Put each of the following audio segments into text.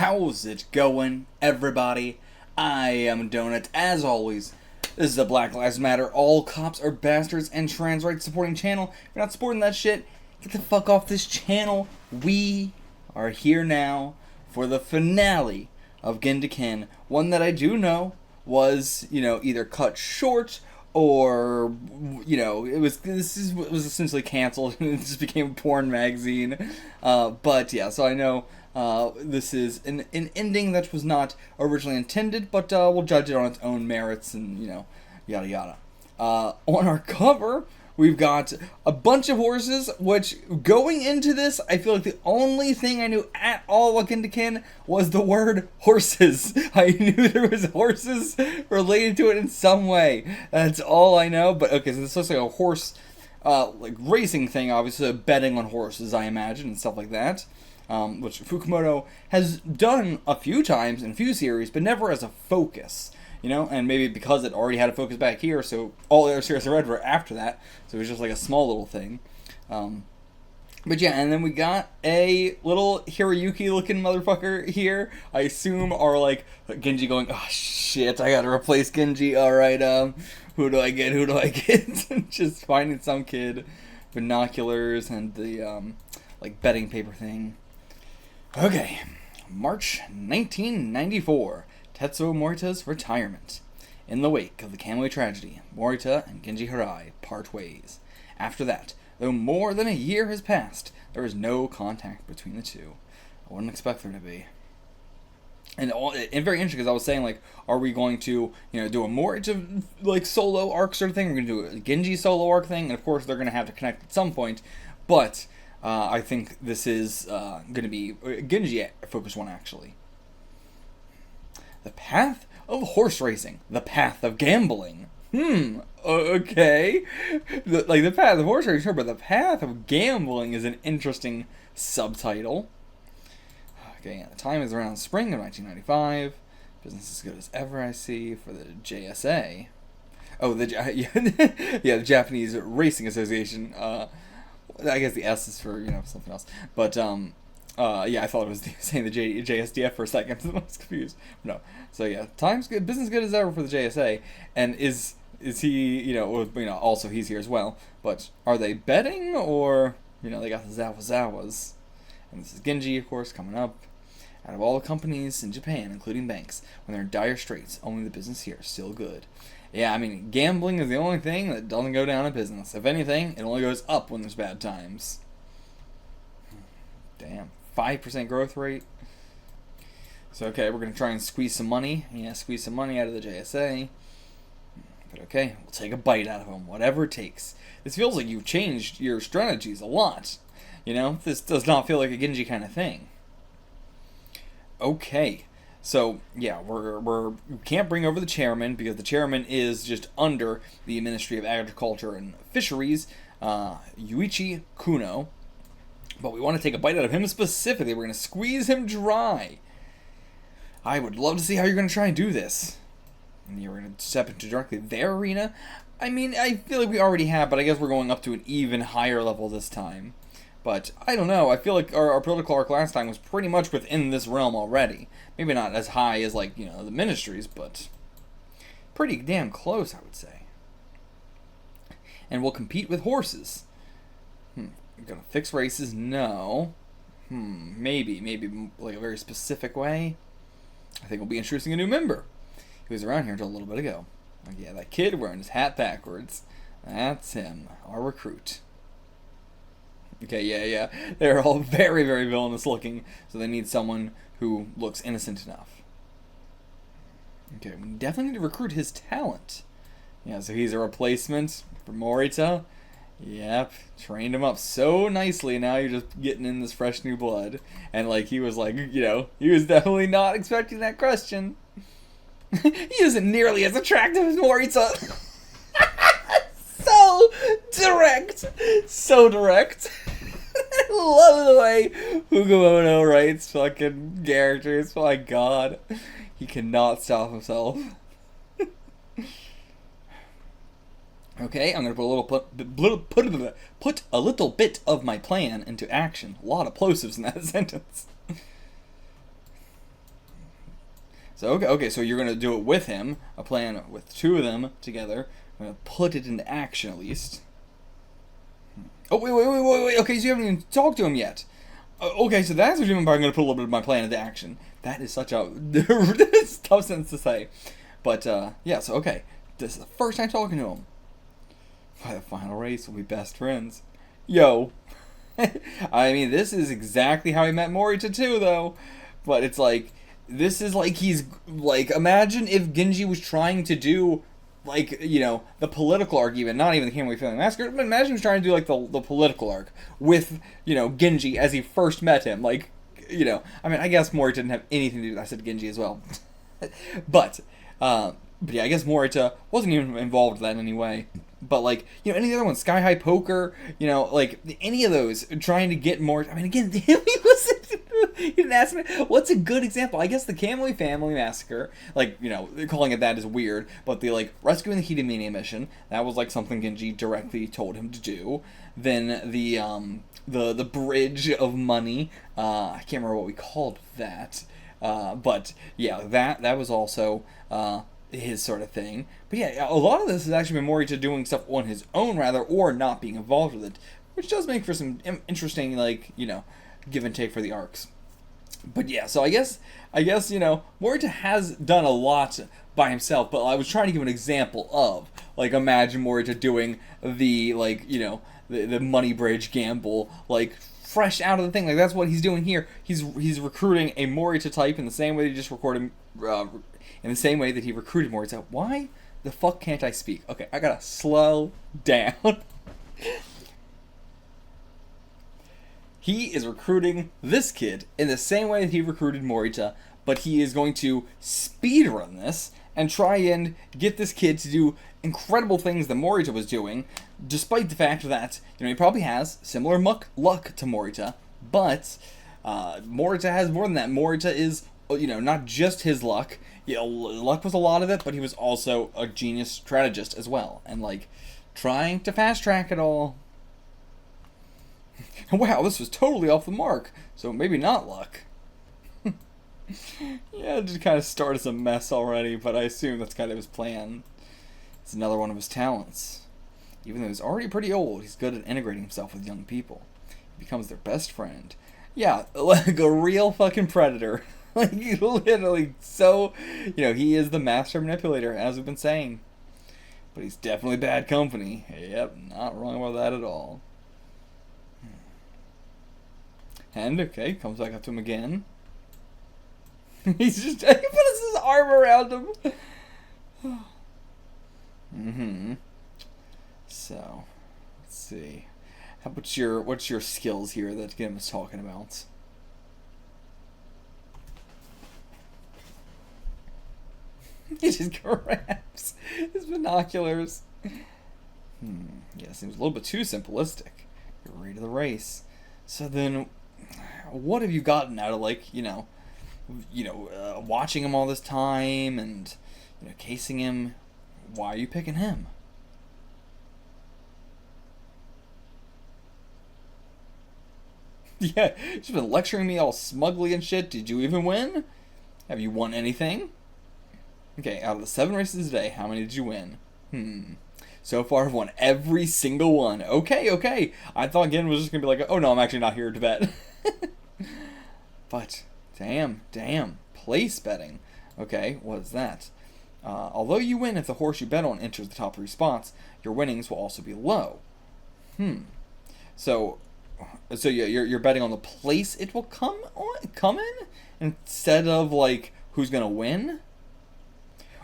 How's it going, everybody? I am Donut. As always, this is a Black Lives Matter, all cops are bastards, and trans rights supporting channel. If you're not supporting that shit, get the fuck off this channel. We are here now for the finale of Gindiken, one that I do know was, either cut short or, it was essentially canceled and it just became a porn magazine. But yeah, so I know this is an ending that was not originally intended, but we'll judge it on its own merits and, yada yada. On our cover, we've got a bunch of horses, which, going into this, I feel like the only thing I knew at all about Gindiken was the word horses. I knew there was horses related to it in some way. That's all I know, but okay, so this looks like a horse, racing thing, obviously, betting on horses, I imagine, and stuff like that. Which Fukumoto has done a few times in a few series, but never as a focus. And maybe because it already had a focus back here, so all the other series I read were after that, so it was just like a small little thing. But yeah, and then we got a little Hiroyuki-looking motherfucker here. I assume are like Genji going, oh shit, I gotta replace Genji, alright, who do I get? Just finding some kid, binoculars, and the, betting paper thing. Okay, March 1994. Tetsuo Morita's retirement. In the wake of the Kamui tragedy, Morita and Genji Hirai part ways. After that, though more than a year has passed, there is no contact between the two. I wouldn't expect there to be. And very interesting, because I was saying, are we going to, do a Morita, solo arc sort of thing? We're going to do a Genji solo arc thing, and of course they're going to have to connect at some point, but I think this is going to be a Genji focused one, actually. The path of horse racing. The path of gambling. Okay. The path of horse racing, sure, but the path of gambling is an interesting subtitle. Okay, yeah, the time is around spring of 1995. Business as good as ever, I see, for the JSA. Oh, the Japanese Racing Association. I guess the S is for, something else. But, I thought it was saying the JSDF for a second. I was confused. No. So yeah, time's good, business good as ever for the JSA. And is he, also he's here as well. But are they betting, or, they got the Zawas. And this is Genji, of course, coming up. Out of all the companies in Japan, including banks, when they're in dire straits, only the business here is still good. Yeah, I mean, gambling is the only thing that doesn't go down in business. If anything, it only goes up when there's bad times. Damn. 5% growth rate. So, okay, we're going to try and squeeze some money. Yeah, squeeze some money out of the JSA. But okay, we'll take a bite out of them, whatever it takes. This feels like you've changed your strategies a lot. This does not feel like a Genji kind of thing. Okay, so, yeah, we can't bring over the chairman, because the chairman is just under the Ministry of Agriculture and Fisheries, Yuichi Kuno. But we want to take a bite out of him specifically. We're going to squeeze him dry. I would love to see how you're going to try and do this. And you're going to step into directly their arena. I mean, I feel like we already have, but I guess we're going up to an even higher level this time. But, I don't know. I feel like our political arc last time was pretty much within this realm already. Maybe not as high as, the ministries, but pretty damn close, I would say. And we'll compete with horses. Gonna fix races? No. Maybe a very specific way. I think we'll be introducing a new member. He was around here until a little bit ago. Yeah, that kid wearing his hat backwards. That's him, our recruit. Okay, yeah. They're all very, very villainous looking, so they need someone who looks innocent enough. Okay, we definitely need to recruit his talent. Yeah, so he's a replacement for Morita. Yep, trained him up so nicely, now you're just getting in this fresh new blood. And, he was he was definitely not expecting that question. He isn't nearly as attractive as Morita. So direct. I love the way Fukumoto writes fucking characters, my god. He cannot stop himself. Okay, I'm going to put a little bit of my plan into action. A lot of plosives in that sentence. So, okay, so you're going to do it with him, a plan with two of them together. I'm going to put it into action, at least. Oh, wait. Okay, so you haven't even talked to him yet. Okay, so that's what you mean by I'm going to put a little bit of my plan into action. That is such a tough sentence to say. But, yeah, so, okay. This is the first time talking to him. By the final race, we'll be best friends. Yo. I mean, this is exactly how he met Morita, too, though. But it's like, this is like he's, like, imagine if Genji was trying to do, like, you know, the political arc even, not even the Kamui Family Massacre, but imagine he was trying to do, like, the political arc with, you know, Genji as he first met him. Like, you know, I mean, I guess Morita didn't have anything to do with, I said Genji as well. But yeah, I guess Morita wasn't even involved in that in any way. But, like, you know, any of the other ones, Sky High Poker, you know, like, any of those, trying to get more, I mean, again, he didn't ask me, what's a good example? I guess the Kamui Family Massacre, like, you know, calling it that is weird, but the, like, rescuing the Hidemania mission, that was, like, something Genji directly told him to do. Then the bridge of money, I can't remember what we called that, but, yeah, that was also, his sort of thing. But yeah, a lot of this has actually been Morita doing stuff on his own, rather, or not being involved with it, which does make for some interesting, like, you know, give and take for the arcs. But yeah, so I guess, you know, Morita has done a lot by himself, but I was trying to give an example of, like, imagine Morita doing the, like, you know, the money bridge gamble, like, fresh out of the thing. Like, that's what he's doing here. He's recruiting a Morita type in the same way he just recorded, in the same way that he recruited Morita. Why the fuck can't I speak? Okay, I gotta slow down. He is recruiting this kid in the same way that he recruited Morita, but he is going to speedrun this and try and get this kid to do incredible things that Morita was doing, despite the fact that, you know, he probably has similar luck to Morita, but Morita has more than that. Morita is, you know, not just his luck. You know, luck was a lot of it, but he was also a genius strategist as well, and, like, trying to fast track it all. Wow, this was totally off the mark, so maybe not luck. Yeah, it just kind of started as a mess already, but I assume that's kind of his plan. It's another one of his talents. Even though he's already pretty old, he's good at integrating himself with young people. He becomes their best friend. Yeah, like a real fucking predator. Like, literally, so, you know, he is the master manipulator, as we've been saying. But he's definitely bad company. Yep, not wrong about that at all. And, okay, comes back up to him again. He's just, he puts his arm around him. So, let's see. What's your skills here that Gim is talking about? He just grabs his binoculars. Yeah, seems a little bit too simplistic. You're ready to the race. So then, what have you gotten out of, like, you know, watching him all this time and, you know, casing him? Why are you picking him? Yeah, you've been lecturing me all smugly and shit. Did you even win? Have you won anything? Okay, out of the 7 races today, how many did you win? So far, I've won every single one. Okay. I thought Gin was just going to be like, oh no, I'm actually not here to bet. But, damn. Place betting. Okay, what's that? Although you win if the horse you bet on enters the top 3 spots, your winnings will also be low. So yeah, you're betting on the place it will come in instead of, like, who's going to win?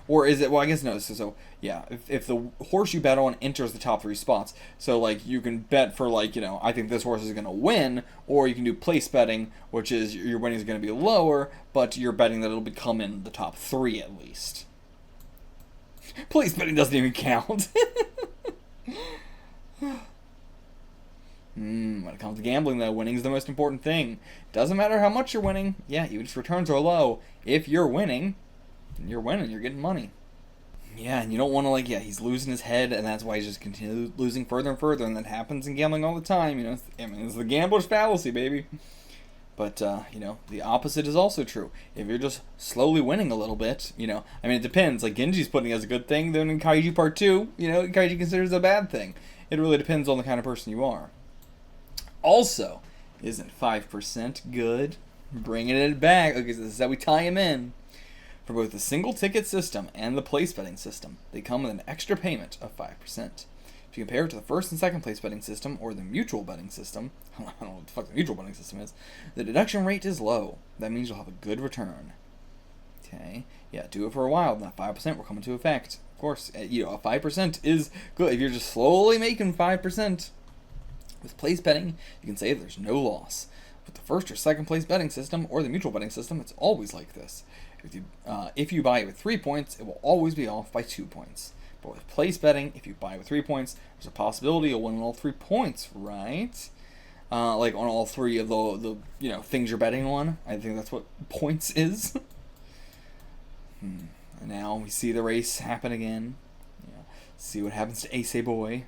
Or is it, well, I guess no, so yeah, if the horse you bet on enters the top 3 spots, so, like, you can bet for, like, you know, I think this horse is going to win, or you can do place betting, which is your winnings are going to be lower, but you're betting that it'll become in the top 3 at least. Place betting doesn't even count. When it comes to gambling, though, winning is the most important thing. Doesn't matter how much you're winning, yeah, even if returns are low, if you're winning, you're getting money. Yeah, and you don't want to, like, yeah, he's losing his head, and that's why he's just continuing losing further and further, and that happens in gambling all the time, you know. I mean, it's the gambler's fallacy, baby. But, you know, the opposite is also true. If you're just slowly winning a little bit, you know, I mean, it depends. Like, Genji's putting it as a good thing, then in Kaiji Part 2, you know, Kaiji considers it a bad thing. It really depends on the kind of person you are. Also, isn't 5% good? Bringing it back. Okay, so this is how we tie him in. For both the single ticket system and the place betting system, they come with an extra payment of 5%. If you compare it to the first and second place betting system, or the mutual betting system, I don't know what the fuck the mutual betting system is, the deduction rate is low. That means you'll have a good return. Okay, yeah, do it for a while, and that 5% will come into effect. Of course, you know, 5% is good. If you're just slowly making 5%, with place betting, you can say there's no loss. With the first or second place betting system, or the mutual betting system, it's always like this. If you buy it with 3 points, it will always be off by 2 points. But with place betting, if you buy with 3 points, there's a possibility you'll win on all 3 points, right? Like on all 3 of the you know, things you're betting on. I think that's what points is. And now we see the race happen again. Yeah. See what happens to Ace Boy.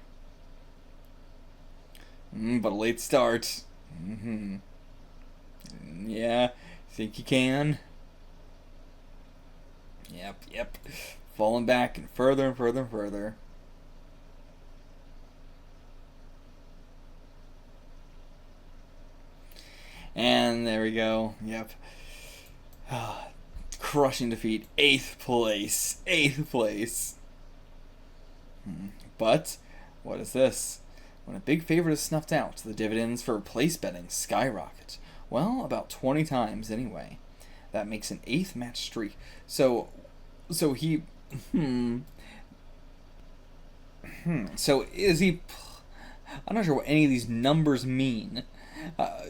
But a late start. Yeah, think you can? Yep. Falling back and further and further and further. And there we go. Yep. Crushing defeat. 8th place. 8th place. But, what is this? When a big favorite is snuffed out, the dividends for place betting skyrocket. Well, about 20 times anyway. That makes an 8th match streak. So he... So is he... I'm not sure what any of these numbers mean.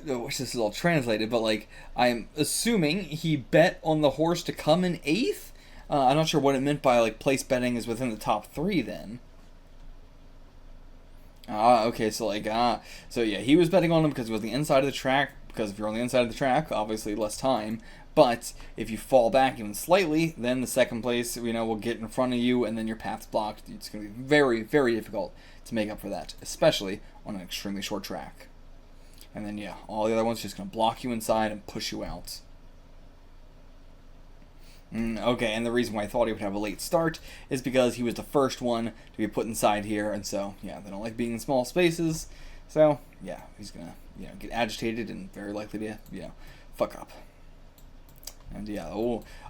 Which this is all translated, but like, I'm assuming he bet on the horse to come in 8th? I'm not sure what it meant by like place betting is within the top 3 then. Okay, so like, so yeah, he was betting on him because he was on the inside of the track, because if you're on the inside of the track, obviously less time, but if you fall back even slightly, then the second place, you know, will get in front of you, and then your path's blocked. It's going to be very, very difficult to make up for that, especially on an extremely short track. And then, yeah, all the other ones just going to block you inside and push you out. Okay, and the reason why I thought he would have a late start is because he was the first one to be put inside here, and so, yeah, they don't like being in small spaces. So, yeah, he's going to, you know, get agitated and very likely to, you know, fuck up. And, yeah,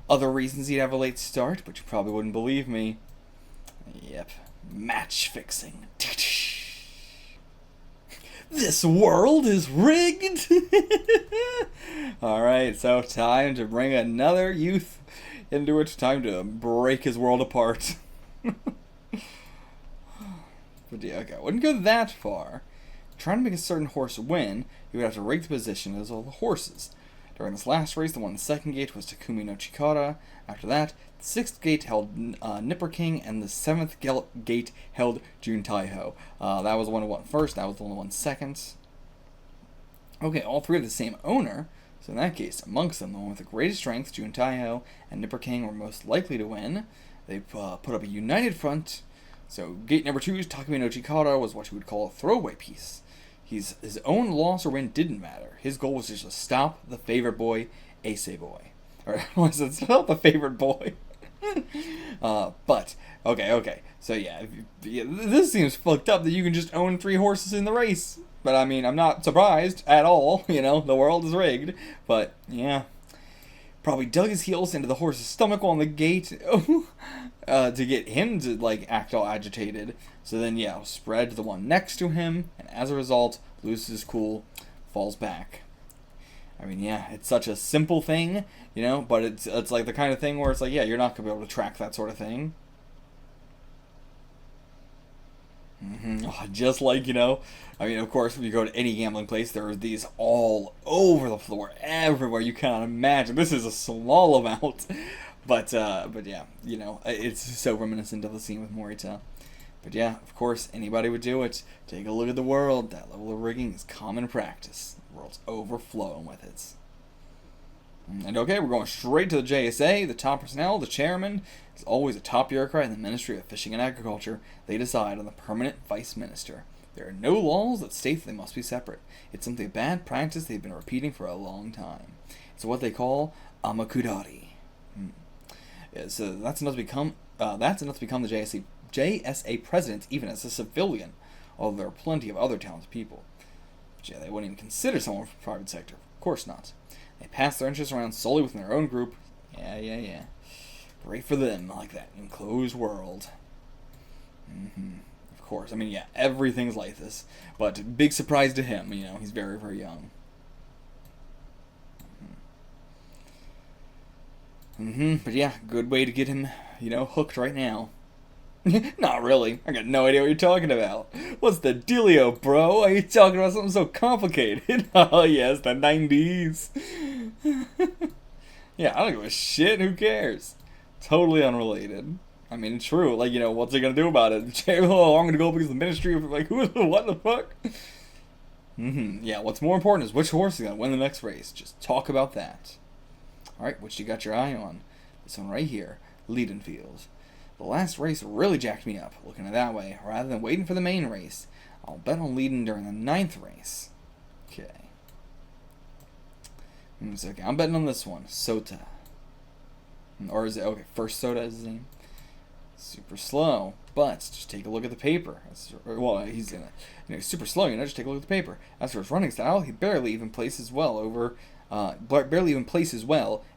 other reasons he'd have a late start, but you probably wouldn't believe me. Yep, match fixing. This world is rigged! Alright, so time to bring another youth into it. Time to break his world apart. But yeah, okay, I wouldn't go that far. Trying to make a certain horse win, you would have to rig the position as all the horses. During this last race, the one in the second gate was Takumi no Chikara. After that, the 6th gate held Nipper King, and the 7th gate held Jun Taiho. That was the one who won first, that was the one who won second. Okay, all 3 are the same owner, so in that case, amongst them, the one with the greatest strength, Jun Taiho, and Nipper King were most likely to win. They put up a united front, so gate number 2's Takumi no Chikara was what you would call a throwaway piece. His own loss or win didn't matter. His goal was just to stop the favorite boy, Ace Boy. Or was it stop the favorite boy? But, okay. So yeah, this seems fucked up that you can just own 3 horses in the race. But I mean, I'm not surprised at all. You know, the world is rigged. But, yeah. Probably dug his heels into the horse's stomach on the gate to get him to, like, act all agitated. So then, yeah, spread to the one next to him, and as a result, loses his cool, falls back. I mean, yeah, it's such a simple thing, you know, but it's like the kind of thing where it's like, yeah, you're not going to be able to track that sort of thing. Just like, you know, I mean, of course, if you go to any gambling place, there are these all over the floor, everywhere you cannot imagine. This is a small amount, but yeah, you know, it's so reminiscent of the scene with Morita. But yeah, of course, anybody would do it. Take a look at the world. That level of rigging is common practice. The world's overflowing with it. And okay, we're going straight to the JSA. The top personnel, the chairman, is always a top bureaucrat in the Ministry of Fishing and Agriculture. They decide on the permanent vice minister. There are no laws that state that they must be separate. It's simply a bad practice they've been repeating for a long time. It's what they call amakudari. Yeah, so that's enough to become the JSA president even as a civilian, although there are plenty of other talented people. But yeah, they wouldn't even consider someone from the private sector. Of course not. They pass their interests around solely within their own group. Yeah. Great for them, like that enclosed world. Of course. I mean, yeah, everything's like this. But big surprise to him, he's very, very young. But yeah, good way to get him, hooked right now. Not really. I got no idea what you're talking about. What's the dealio, bro? Are you talking about something so complicated? Oh, yes, the 90s. Yeah, I don't give a shit. Who cares? Totally unrelated. I mean, it's true. Like, what's he gonna do about it? Oh, I'm gonna go up against the ministry of, like, what the fuck? Yeah, what's more important is which horse is gonna win the next race. Just talk about that. Alright, which you got your eye on? This one right here, Leadenfield. The last race really jacked me up. Looking at it that way, rather than waiting for the main race, I'll bet on Leaden during the 9th race. Okay. Okay, I'm betting on this one, Sota. Or is it, okay, First Soda is his name. Super slow, but just take a look at the paper. Well, he's super slow, just take a look at the paper. As for his running style, he barely even places well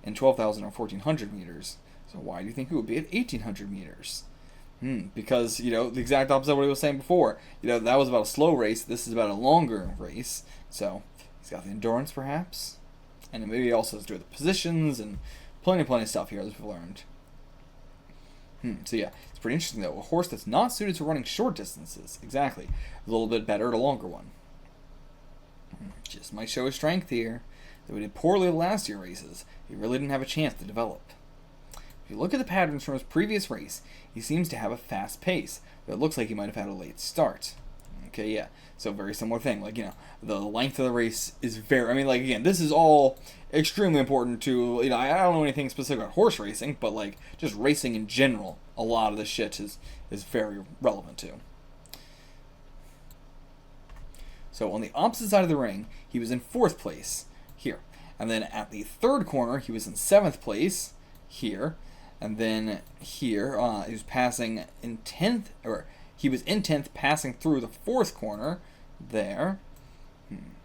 in 12,000 or 1,400 meters. So why do you think it would be at 1,800 meters? Because, the exact opposite of what he was saying before. That was about a slow race. This is about a longer race. So he's got the endurance, perhaps. And maybe he also has to do with the positions and plenty of stuff here, as we've learned. So yeah, it's pretty interesting, though. A horse that's not suited to running short distances. Exactly. A little bit better at a longer one. Just might show his strength here. Though he did poorly the last year races, he really didn't have a chance to develop. If you look at the patterns from his previous race, he seems to have a fast pace, but it looks like he might have had a late start. Okay, yeah. So very similar thing. Like, the length of the race is very... again, this is all extremely important to... I don't know anything specific about horse racing, but, just racing in general, a lot of this shit is very relevant to. So on the opposite side of the ring, he was in 4th place, here. And then at the 3rd corner, he was in 7th place, here. And then here, he was passing in 10th... He was in 10th, passing through the 4th corner there.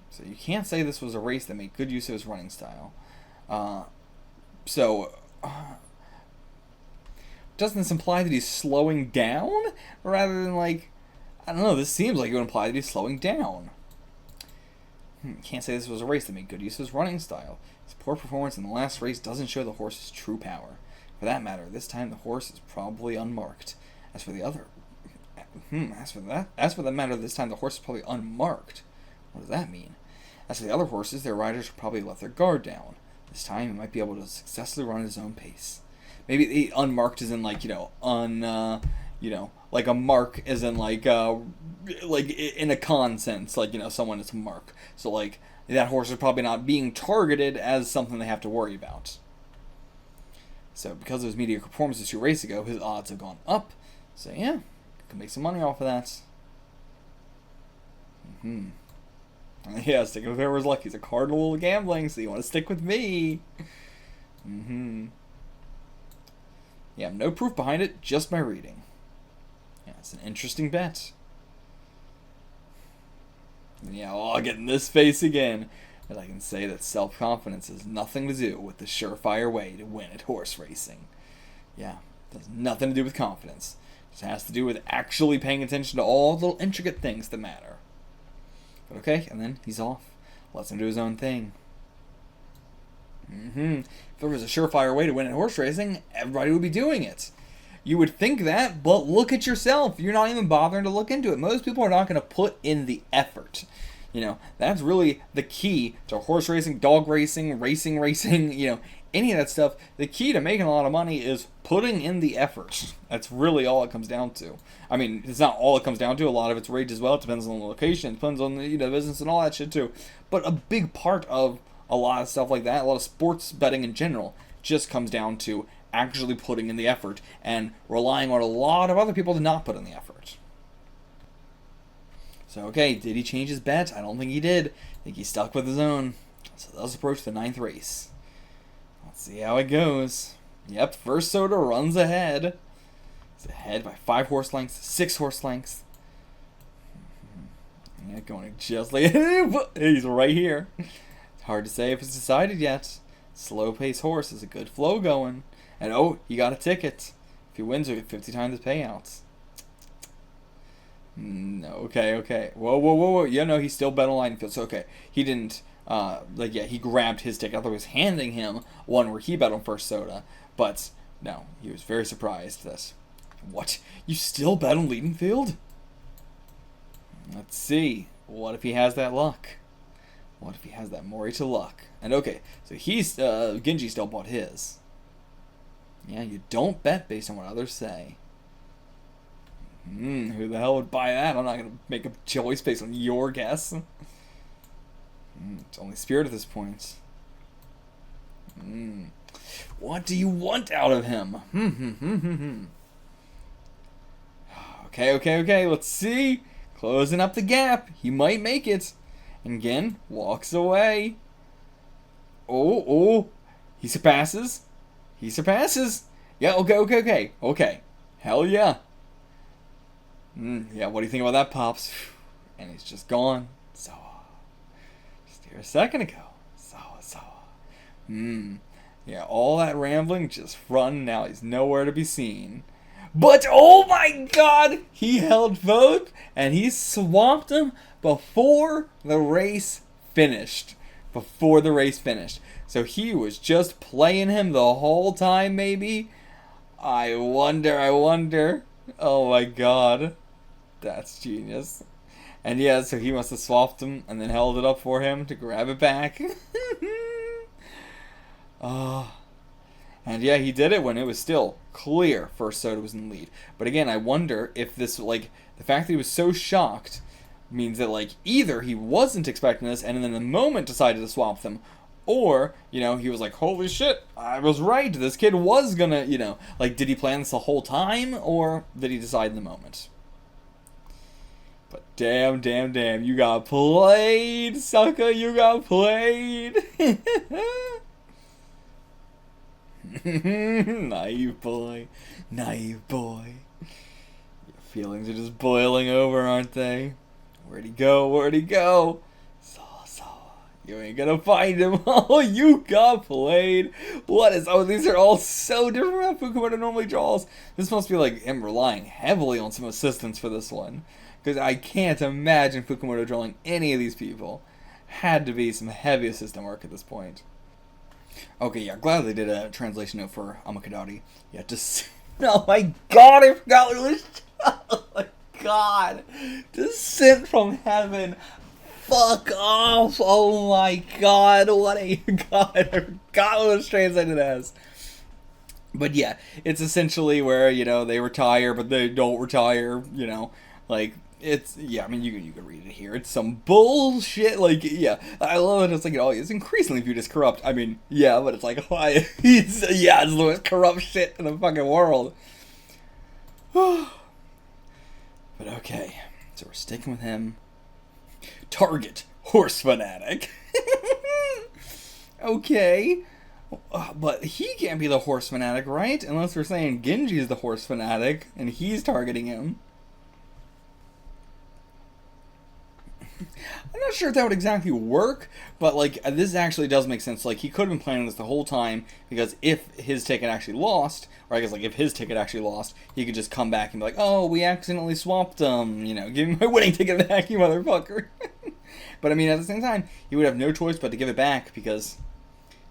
So you can't say this was a race that made good use of his running style. Doesn't this imply that he's slowing down? Rather than, I don't know, this seems like it would imply that he's slowing down. Can't say this was a race that made good use of his running style. His poor performance in the last race doesn't show the horse's true power. For that matter, this time the horse is probably unmarked. As for that matter, this time the horse is probably unmarked. What does that mean? As for the other horses, their riders should probably let their guard down. This time, he might be able to successfully run at his own pace. Maybe the unmarked is in like a mark is in like in a con sense, someone is a mark. So that horse is probably not being targeted as something they have to worry about. So because of his mediocre performances 2 races ago, his odds have gone up. So yeah, can make some money off of that. Yeah, sticking with whoever's lucky. He's a cardinal gambling, so you want to stick with me. Yeah, no proof behind it, just my reading. Yeah, it's an interesting bet. Yeah, well, I'll get in this face again. But I can say that self-confidence has nothing to do with the surefire way to win at horse racing. Yeah, it has nothing to do with confidence. It just has to do with actually paying attention to all the little intricate things that matter. But okay, and then he's off. Lets him do his own thing. If there was a surefire way to win at horse racing, everybody would be doing it. You would think that, but look at yourself. You're not even bothering to look into it. Most people are not going to put in the effort. That's really the key to horse racing, dog racing, racing, any of that stuff. The key to making a lot of money is putting in the effort. That's really all it comes down to. I mean, it's not all it comes down to. A lot of it's rate as well. It depends on the location. It depends on the business and all that shit too. But a big part of a lot of stuff like that, a lot of sports betting in general, just comes down to actually putting in the effort and relying on a lot of other people to not put in the effort. So, okay, did he change his bet? I don't think he did. I think he stuck with his own. So let's approach the 9th race. Let's see how it goes. Yep, first soda runs ahead. He's ahead by 5 horse lengths, 6 horse lengths. Yeah, going just like... He's right here. It's hard to say if it's decided yet. Slow pace horse is a good flow going. And oh, he got a ticket. If he wins, he'll get 50 times his payouts. Okay. Whoa. Yeah, no, he still bet on line field. So, okay, he didn't, he grabbed his ticket. I thought he was handing him one where he bet on first soda. But, no, he was very surprised that, what? You still bet on leading field? Let's see. What if he has that luck? What if he has that Morita luck? And, okay, so Genji still bought his. Yeah, you don't bet based on what others say. Who the hell would buy that? I'm not going to make a choice based on your guess. It's only Spirit at this point. What do you want out of him? Okay. Let's see. Closing up the gap. He might make it. And again, walks away. Oh. He surpasses. Yeah, okay. Hell yeah. Yeah, what do you think about that, Pops? And he's just gone. So, just here a second ago. So. Yeah, all that rambling, just run. Now he's nowhere to be seen. But, oh my god! He held both, and he swamped him before the race finished. So he was just playing him the whole time, maybe? I wonder. Oh my god. That's genius. And yeah, so he must have swapped him and then held it up for him to grab it back. And yeah, he did it when it was still clear first soda was in the lead. But again, I wonder if this, the fact that he was so shocked means that, either he wasn't expecting this and in the moment decided to swap them, or, he was like, holy shit, I was right, this kid was gonna, did he plan this the whole time, or did he decide in the moment? But damn, you got played, sucker, you got played. Naive boy. Your feelings are just boiling over, aren't they? Where'd he go? You ain't gonna find him. Oh, you got played. These are all so different from how Fukumoto normally draws. This must be him relying heavily on some assistance for this one. Because I can't imagine Fukumoto drawing any of these people. Had to be some heavy assistant work at this point. Okay, yeah, glad they did a translation note for Amakadari. Yeah, just... Oh my god, I forgot what it was. Oh my god. Descent from Heaven. Fuck off! Oh my god, what a god! I forgot what it was translated as. But yeah, it's essentially where, they retire, but they don't retire, it's, yeah, I mean, you can read it here. It's some bullshit, yeah, I love it. It's it's increasingly viewed as corrupt. I mean, yeah, but it's why? It's the most corrupt shit in the fucking world. But okay, so we're sticking with him. Target, horse fanatic. Okay. But he can't be the horse fanatic, right? Unless we're saying Genji is the horse fanatic, and he's targeting him. I'm not sure if that would exactly work, but, this actually does make sense. He could have been planning this the whole time, because if his ticket actually lost, or I guess, if his ticket actually lost, he could just come back and be like, oh, we accidentally swapped them, give me my winning ticket back, you motherfucker. But, I mean, at the same time, he would have no choice but to give it back, because,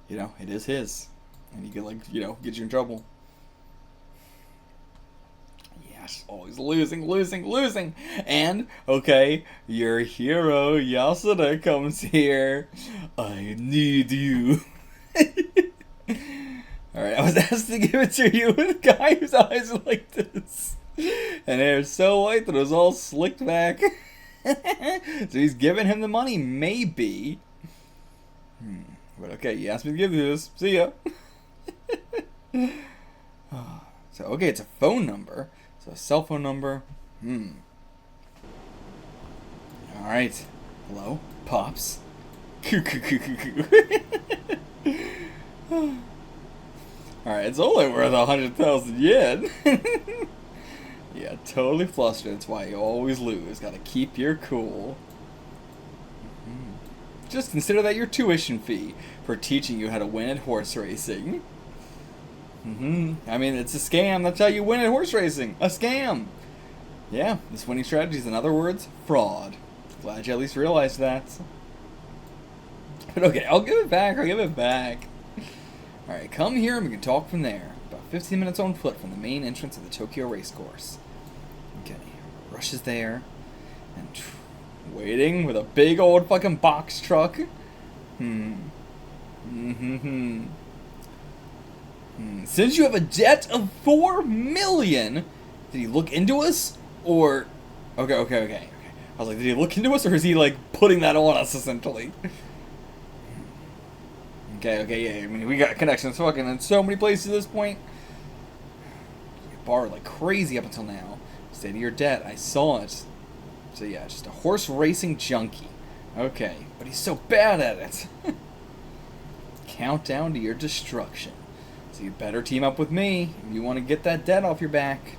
it is his. And he could, get you in trouble. Yes, always losing. And, okay, your hero, Yasuda, comes here. I need you. Alright, I was asked to give it to you with a guy whose eyes are like this. And hair so white that it was all slicked back. So he's giving him the money, maybe. But okay, you asked me to give you this. See ya. So, okay, it's a phone number. So a cell phone number. Alright. Hello? Pops? Alright, it's only worth 100,000 yen. Yeah, totally flustered. That's why you always lose. Gotta keep your cool. Just consider that your tuition fee for teaching you how to win at horse racing. I mean, it's a scam. That's how you win at horse racing. A scam. Yeah, this winning strategy is, in other words, fraud. Glad you at least realized that. But okay, I'll give it back. Alright, come here and we can talk from there. About 15 minutes on foot from the main entrance of the Tokyo racecourse. Okay, rushes there. And waiting with a big old fucking box truck. Since you have a debt of 4 million, did he look into us? Or... Okay. I was like, did he look into us, or is he, like, putting that on us, essentially? Okay, yeah, I mean, we got connections fucking in so many places at this point. You borrowed like crazy up until now. State of your debt, I saw it. So yeah, just a horse racing junkie. Okay, but he's so bad at it. Countdown to your destruction. So you better team up with me if you want to get that debt off your back.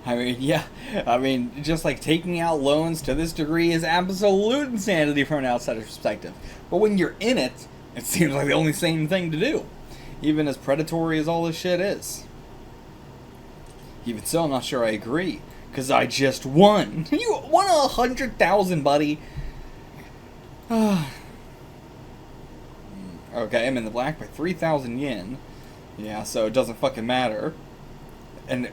I mean, yeah, just like taking out loans to this degree is absolute insanity from an outsider's perspective. But when you're in it, it seems like the only sane thing to do. Even as predatory as all this shit is. Even so, I'm not sure I agree. Because I just won. You won 100,000, buddy. Okay, I'm in the black by 3,000 yen. Yeah, so it doesn't fucking matter. And...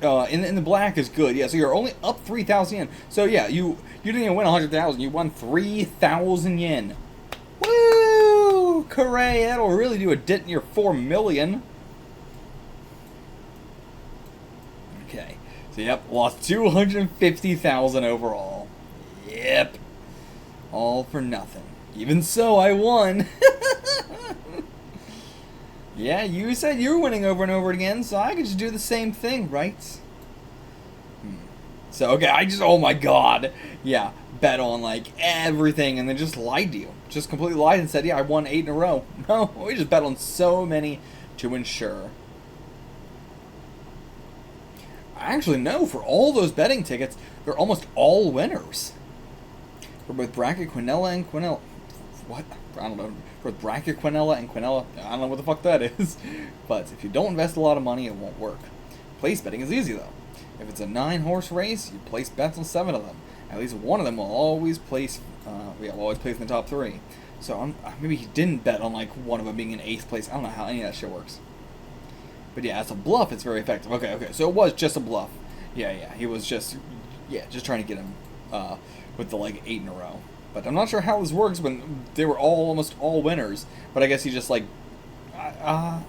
in the black is good. Yeah, so you're only up 3,000 yen. So yeah, you didn't even win 100,000. You won 3,000 yen. Woo! Hooray! That'll really do a dent in your 4 million. Okay. So yep, lost 250,000 overall. Yep. All for nothing. Even so, I won. Yeah, you said you were winning over and over again, so I could just do the same thing, right? So, okay, oh my god. Yeah, bet on, like, everything, and then just lied to you. Just completely lied and said, yeah, I won 8 in a row. No, we just bet on so many to ensure. Actually, no, for all those betting tickets, they're almost all winners. For both Bracket, Quinella, and Quinella. What? I don't know. For Bracket, Quinella, and Quinella, I don't know what the fuck that is. But if you don't invest a lot of money, it won't work. Place betting is easy, though. If it's a 9-horse race, you place bets on 7 of them. At least one of them will always place, in the top 3. So maybe he didn't bet on, like, one of them being in 8th place. I don't know how any of that shit works. But yeah, as a bluff, it's very effective. Okay, so it was just a bluff. Yeah, he was just trying to get him with the, like, 8 in a row. But I'm not sure how this works when they were almost all winners. But I guess he just, like, I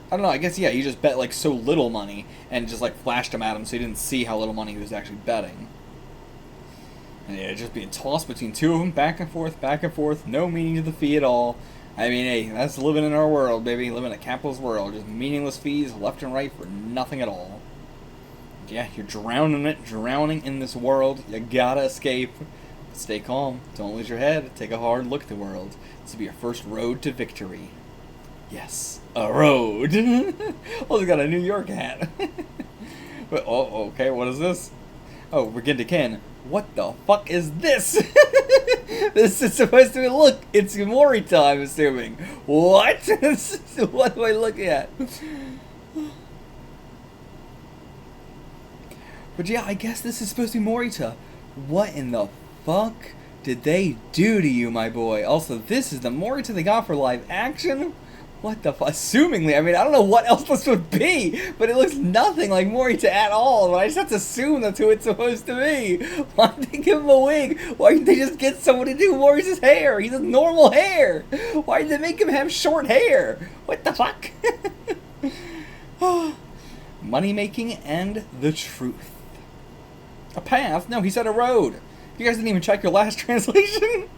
don't know, I guess, yeah, he just bet, like, so little money and just, like, flashed him at him so he didn't see how little money he was actually betting. And yeah, just being tossed between 2 of them, back and forth, no meaning to the fee at all. I mean, hey, that's living in our world, baby, living in a capitalist world. Just meaningless fees left and right for nothing at all. Yeah, you're drowning in this world. You gotta escape. Stay calm. Don't lose your head. Take a hard look at the world. This will be your first road to victory. Yes, a road. Also got a New York hat. But, oh, okay, what is this? Oh, we're getting to Ken. What the fuck is this? This is supposed to be, look, it's Morita, I'm assuming. What? What do I look at? But yeah, I guess this is supposed to be Morita. What in the fuck did they do to you, my boy? Also, this is the Morita they got for live action? What the fuck? Assumingly, I mean, I don't know what else this would be, but it looks nothing like Morita at all. But I just have to assume that's who it's supposed to be. Why did they give him a wig? Why didn't they just get someone to do Morita's hair? He has normal hair. Why did they make him have short hair? What the fuck? Money making and the truth. A path? No, he said a road. You guys didn't even check your last translation?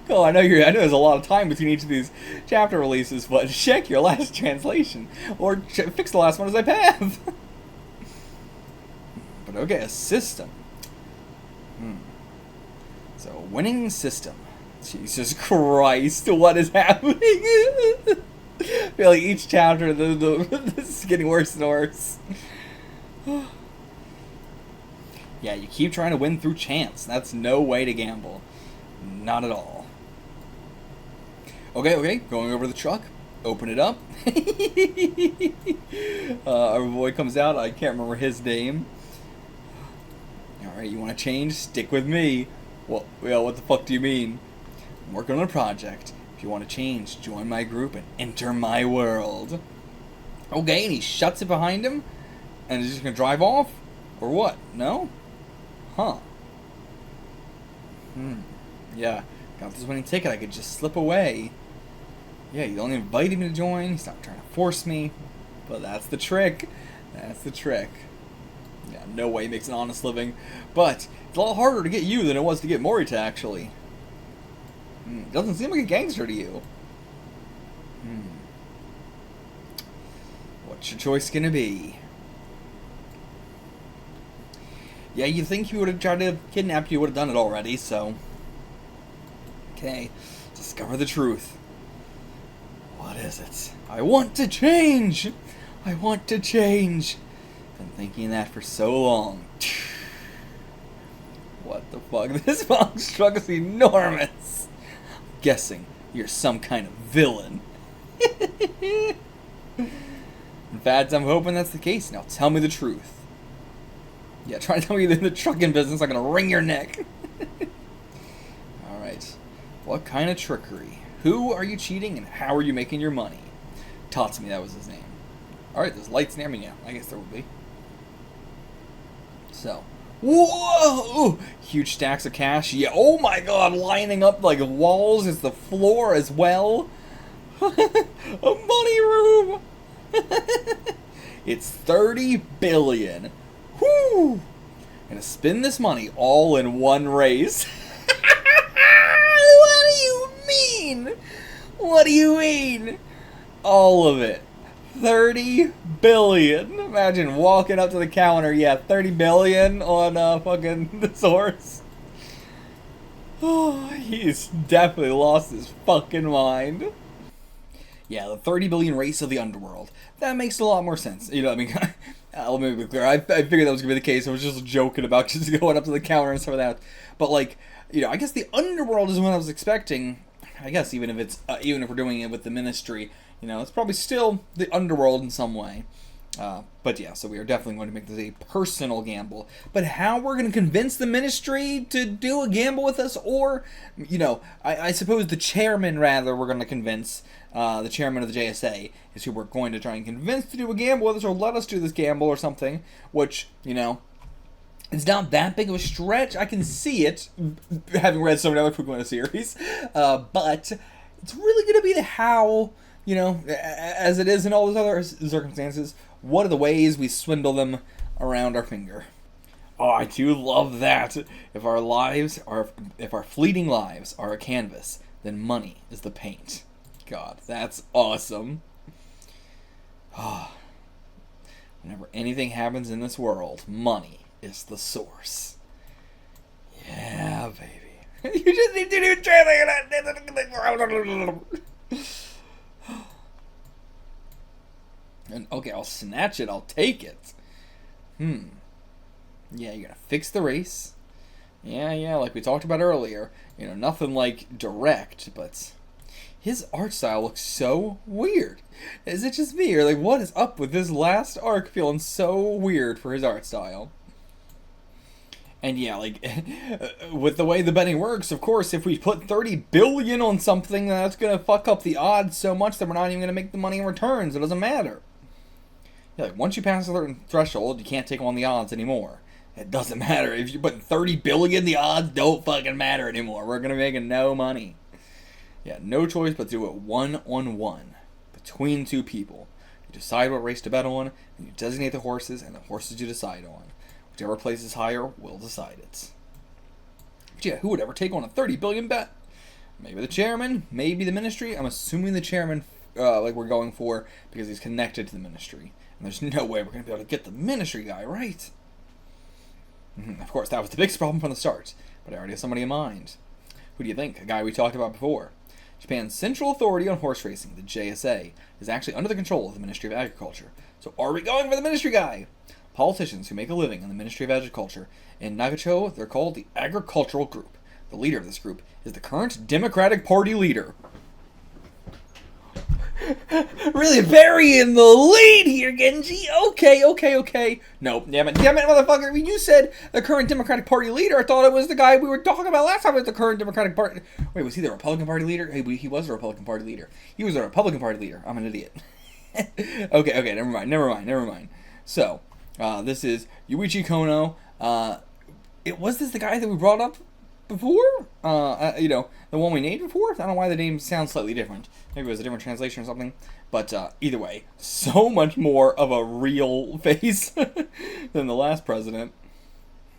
Oh, I know there's a lot of time between each of these chapter releases, but check your last translation. Or fix the last one as I path. Okay, a system. So, winning system. Jesus Christ, what is happening? I feel like each chapter, this is getting worse and worse. Yeah, you keep trying to win through chance. That's no way to gamble. Not at all. Okay, going over to the truck. Open it up. Our boy comes out. I can't remember his name. Alright, you want to change? Stick with me. Well, what the fuck do you mean? I'm working on a project. If you want to change, join my group and enter my world. Okay, and he shuts it behind him? And is just going to drive off? Or what? No? Huh. Yeah, got this winning ticket. I could just slip away. Yeah, he only invited me to join. He's not trying to force me. But that's the trick. That's the trick. Yeah, no way he makes an honest living. But it's a lot harder to get you than it was to get Morita, actually. Doesn't seem like a gangster to you. What's your choice gonna be? Yeah, you think he would have tried to kidnap you, would have done it already, so... Okay, discover the truth. What is it? I want to change! I want to change! Been thinking that for so long. What the fuck? This box truck is enormous! I'm guessing you're some kind of villain. In fact, I'm hoping that's the case. Now tell me the truth. Yeah, try to tell me you're in the trucking business, I'm gonna wring your neck. Alright. What kind of trickery? Who are you cheating and how are you making your money? Tatsumi, that was his name. Alright, there's lights near me now. I guess there will be. So. Whoa! Huge stacks of cash. Yeah, oh my god, lining up like walls as the floor as well. A money room! It's 30 billion. Whoo! Gonna spend this money all in one race. What do you mean? What do you mean? All of it. 30 billion. Imagine walking up to the counter. Yeah, 30 billion on fucking this horse. Oh, he's definitely lost his fucking mind. Yeah, the 30 billion race of the underworld. That makes a lot more sense. You know what I mean? Let me be clear. I figured that was going to be the case. I was just joking about just going up to the counter and stuff like that. But, like, you know, I guess the underworld is what I was expecting. I guess even if it's, even if we're doing it with the ministry, you know, it's probably still the underworld in some way. But yeah, so we are definitely going to make this a personal gamble. But how we're going to convince the ministry to do a gamble with us, or, you know, I suppose the chairman, rather, we're going to convince, the chairman of the JSA, is who we're going to try and convince to do a gamble with us, or let us do this gamble or something, which, you know, it's not that big of a stretch. I can see it, having read so many other Pokemon series, but it's really going to be the how, you know, as it is in all those other circumstances. What are the ways we swindle them around our finger? Oh, I do love that. If our fleeting lives are a canvas, then money is the paint. God, that's awesome. Oh, whenever anything happens in this world, money is the source. Yeah, baby. You just didn't even translate that. And okay, I'll snatch it. I'll take it. Yeah, you're gonna fix the race. Yeah, like we talked about earlier. You know, nothing like direct, but his art style looks so weird. Is it just me, or like what is up with this last arc feeling so weird for his art style? And yeah, like, with the way the betting works, of course, if we put 30 billion on something, that's gonna fuck up the odds so much that we're not even gonna make the money in returns. It doesn't matter. Yeah, like, once you pass a certain threshold, you can't take on the odds anymore. It doesn't matter. If you put 30 billion, the odds don't fucking matter anymore. We're gonna make no money. Yeah, no choice but to do it one-on-one between two people. You decide what race to bet on, and you designate the horses, and the horses you decide on. Whichever places higher will decide it. But yeah, who would ever take on a 30 billion bet? Maybe the chairman, maybe the ministry. I'm assuming the chairman, like we're going for, because he's connected to the ministry. And there's no way we're going to be able to get the ministry guy, right? Of course, that was the biggest problem from the start, but I already have somebody in mind. Who do you think? A guy we talked about before. Japan's Central Authority on Horse Racing, the JSA, is actually under the control of the Ministry of Agriculture. So are we going for the ministry guy? Politicians who make a living in the Ministry of Agriculture. In Nagacho, they're called the Agricultural Group. The leader of this group is the current Democratic Party leader. Really burying the lead here, Genji. Okay. Nope. Damn it, motherfucker. When you said the current Democratic Party leader, I thought it was the guy we were talking about last time. It was the current Democratic Party. Wait, was he the Republican Party leader? Hey, he was a Republican Party leader. He was a Republican Party leader. I'm an idiot. Okay. Never mind. So, this is Yuichi Kono. Was this the guy that we brought up before? The one we named before? I don't know why the name sounds slightly different. Maybe it was a different translation or something. But either way, so much more of a real face than the last president.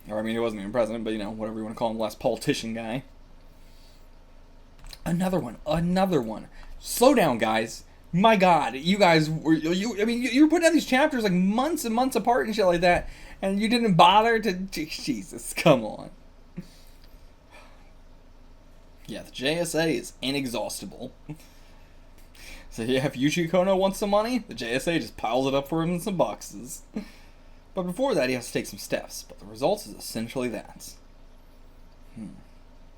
Or, I mean, he wasn't even president, but, whatever you want to call him, the last politician guy. Another one. Slow down, guys. My God, you guys you were putting out these chapters like months and months apart and shit like that, and you didn't bother to... Jesus, come on. Yeah, the JSA is inexhaustible. So yeah, if Yuichi Kono wants some money, the JSA just piles it up for him in some boxes. But before that, he has to take some steps, but the result is essentially that.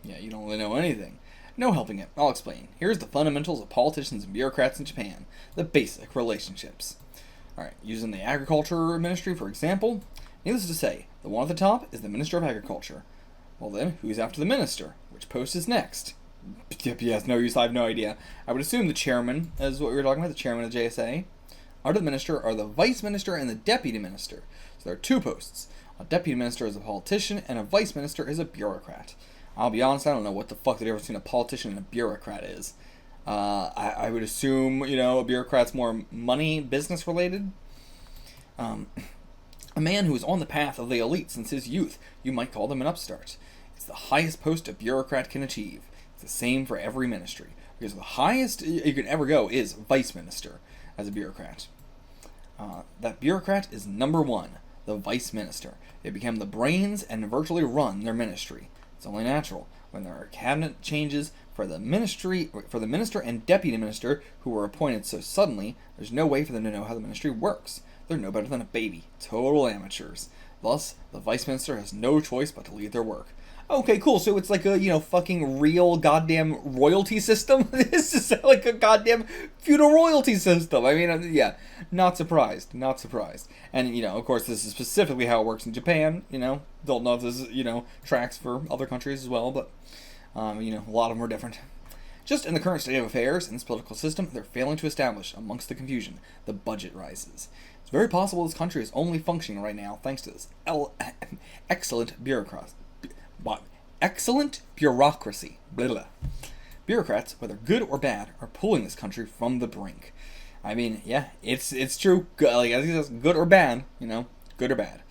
Yeah, you don't really know anything. No helping it. I'll explain. Here's the fundamentals of politicians and bureaucrats in Japan. The basic relationships. Alright, using the Agriculture Ministry, for example. Needless to say, the one at the top is the Minister of Agriculture. Well then, who's after the Minister? Which post is next? Yes, no use, I have no idea. I would assume the Chairman is what we were talking about, the Chairman of the JSA. Under the Minister are the Vice Minister and the Deputy Minister. So there are two posts. A Deputy Minister is a politician, and a Vice Minister is a bureaucrat. I'll be honest, I don't know what the fuck the difference between a politician and a bureaucrat is. I would assume, a bureaucrat's more money, business related. A man who is on the path of the elite since his youth, you might call them an upstart. It's the highest post a bureaucrat can achieve. It's the same for every ministry. Because the highest you can ever go is Vice Minister as a bureaucrat. That bureaucrat is number one, the Vice Minister. They become the brains and virtually run their ministry. It's only natural. When there are cabinet changes for the minister and deputy minister who were appointed so suddenly, there's no way for them to know how the ministry works. They're no better than a baby. Total amateurs. Thus, the vice minister has no choice but to lead their work. Okay, cool. So it's like a, fucking real goddamn royalty system? This is like a goddamn feudal royalty system. I mean, yeah, not surprised. And, of course, this is specifically how it works in Japan. Don't know if this, tracks for other countries as well, but, a lot of them are different. Just in the current state of affairs in this political system, they're failing to establish, amongst the confusion, the budget rises. It's very possible this country is only functioning right now thanks to this excellent bureaucracy. Excellent bureaucracy. Blah, blah. Bureaucrats, whether good or bad, are pulling this country from the brink. I mean, yeah, it's true. Like, I think that's good or bad, good or bad.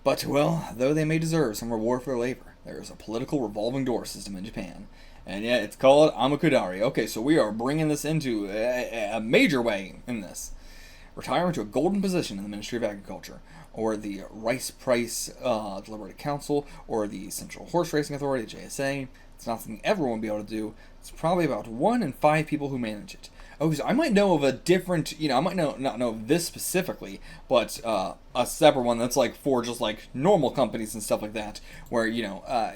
But, well, though they may deserve some reward for their labor, there is a political revolving door system in Japan. And yeah, it's called Amokudari. Okay, so we are bringing this into a major way in this. Retirement to a golden position in the Ministry of Agriculture, or the Rice Price Deliberative Council, or the Central Horse Racing Authority, JSA. It's not something everyone will be able to do. It's probably about 1 in 5 people who manage it. Okay, so I might know of a different, I might not know of this specifically, but a separate one that's like for just like normal companies and stuff like that, where,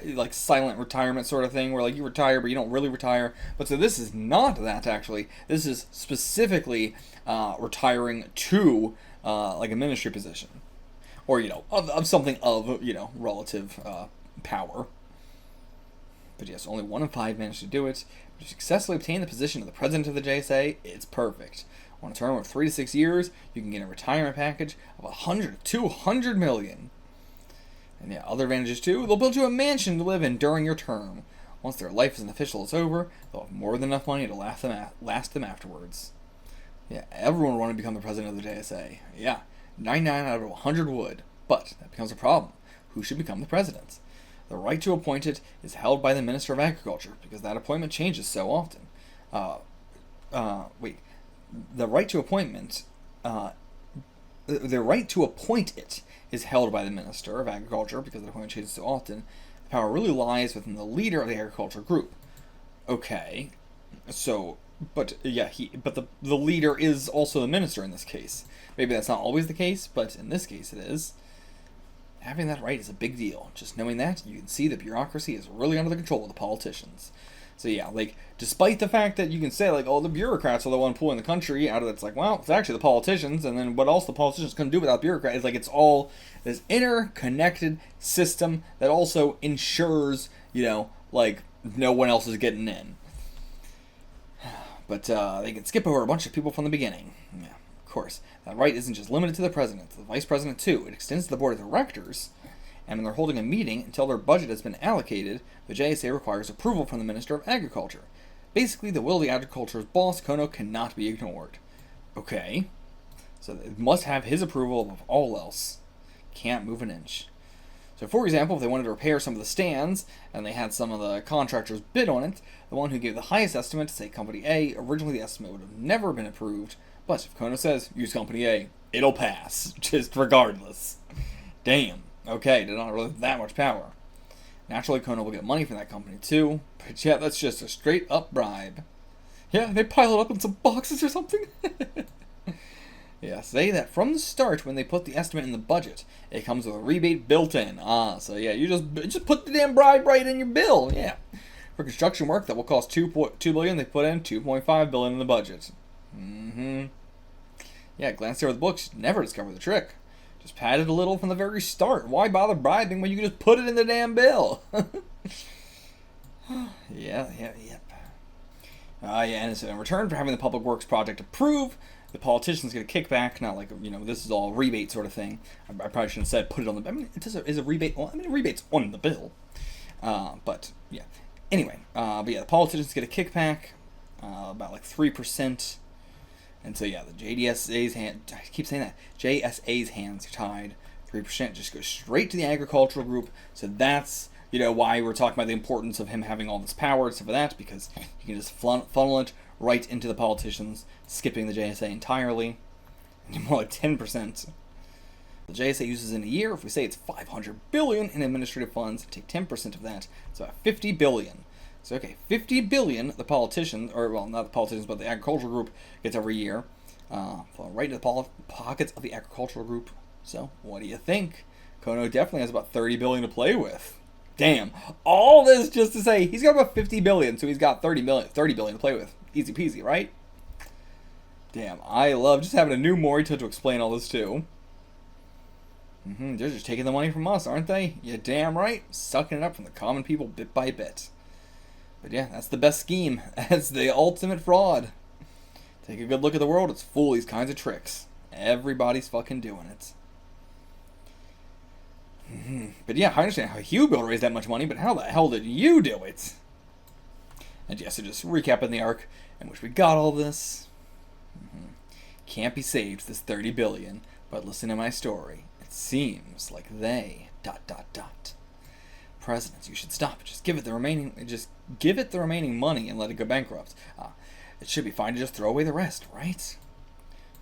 like silent retirement sort of thing, where like you retire but you don't really retire. But so this is not that actually. This is specifically retiring to like a ministry position, or of something of relative power. But yes, only 1 in 5 managed to do it. If you successfully obtain the position of the president of the JSA, it's perfect. On a term of 3 to 6 years, you can get a retirement package of 100 to 200 million. And yeah, other advantages too. They'll build you a mansion to live in during your term. Once their life as an official is over, they'll have more than enough money to last them afterwards. Yeah, everyone would want to become the president of the JSA. Yeah, 99 out of 100 would. But that becomes a problem. Who should become the president? The right to appoint it is held by the Minister of Agriculture, because that appointment changes so often. The right to appoint it is held by the Minister of Agriculture, because the appointment changes so often. The power really lies within the leader of the agriculture group. Okay, so, but yeah, the leader is also the minister in this case. Maybe that's not always the case, but in this case it is. Having that right is a big deal. Just knowing that, you can see the bureaucracy is really under the control of the politicians. So yeah, like, despite the fact that you can say, like, oh, the bureaucrats are the one pulling the country out of it, it's like, well, it's actually the politicians, and then what else the politicians can do without bureaucrats? It's like, it's all this interconnected system that also ensures, you know, like, no one else is getting in. But they can skip over a bunch of people from the beginning. Yeah, of course. That right isn't just limited to the president, the vice president too. It extends to the board of directors, and when they're holding a meeting until their budget has been allocated, the JSA requires approval from the Minister of Agriculture. Basically, the will of the agriculture's boss, Kono, cannot be ignored. Okay. So it must have his approval above all else. Can't move an inch. So for example, if they wanted to repair some of the stands, and they had some of the contractors bid on it, the one who gave the highest estimate, say Company A, originally the estimate would have never been approved, but if Kono says, use Company A, it'll pass, just regardless. Damn. Okay, did not really have that much power. Naturally, Kono will get money from that company too, but yeah, that's just a straight up bribe. Yeah, they pile it up in some boxes or something. Yeah, say that from the start when they put the estimate in the budget, it comes with a rebate built in. So yeah, you just put the damn bribe right in your bill. Yeah, for construction work that will cost $2 billion, they put in $2.5 billion in the budget. Yeah, glance over the books, never discover the trick. Just pad it a little from the very start. Why bother bribing when you can just put it in the damn bill? Yeah. And so in return for having the public works project approved, the politicians get a kickback. Not like, you know, this is all rebate sort of thing. I probably shouldn't have said put it on the. I mean, is a rebate. I mean, a rebate's on the bill. But yeah. Anyway, but yeah, the politicians get a kickback, about like 3%. And so yeah, the JDSA's I keep saying that. JSA's hands are tied. 3% just goes straight to the agricultural group. So that's, you know, why we're talking about the importance of him having all this power and stuff like that, because you can just funnel it right into the politicians, skipping the JSA entirely. And more like 10%. The JSA uses in a year, if we say it's $500 billion in administrative funds, take 10% of that, it's about $50 billion. So okay, $50 billion the politicians, or well, not the politicians, but the agricultural group gets every year, fall right into the pockets of the agricultural group. So what do you think? Kono definitely has about $30 billion to play with. Damn, all this just to say he's got about $50 billion, so he's got $30 billion to play with. Easy peasy, right? Damn, I love just having a new Morita to explain all this too. They're just taking the money from us, aren't they? Yeah, damn right, sucking it up from the common people bit by bit. But yeah, that's the best scheme. That's the ultimate fraud. Take a good look at the world. It's full of these kinds of tricks. Everybody's fucking doing it. But yeah, I understand how Hugh Bill raised that much money, but how the hell did you do it? And yeah, so just recapping the arc in which we got all this. Can't be saved, this $30 billion, but listen to my story. It seems like they... ... Presidents, you should stop. Just give it the remaining money and let it go bankrupt. It should be fine to just throw away the rest, right?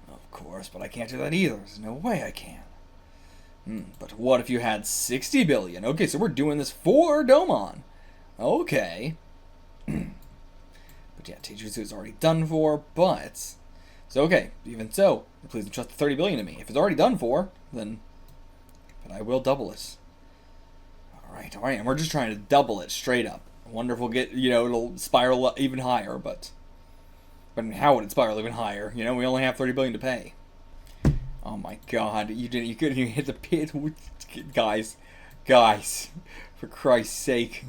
Of course, but I can't do that either. There's no way I can. But what if you had $60 billion? Okay, so we're doing this for Domon. Okay. But yeah, Teijutsu is already done for, but... So okay, even so, please entrust the $30 billion to me. If it's already done for, then... But I will double it. Alright, and we're just trying to double it straight up. I wonder if we'll get, you know, it'll spiral even higher, but I mean, how would it spiral even higher? You know, we only have $30 billion to pay. Oh my god, you couldn't even hit the pit. Guys, for Christ's sake.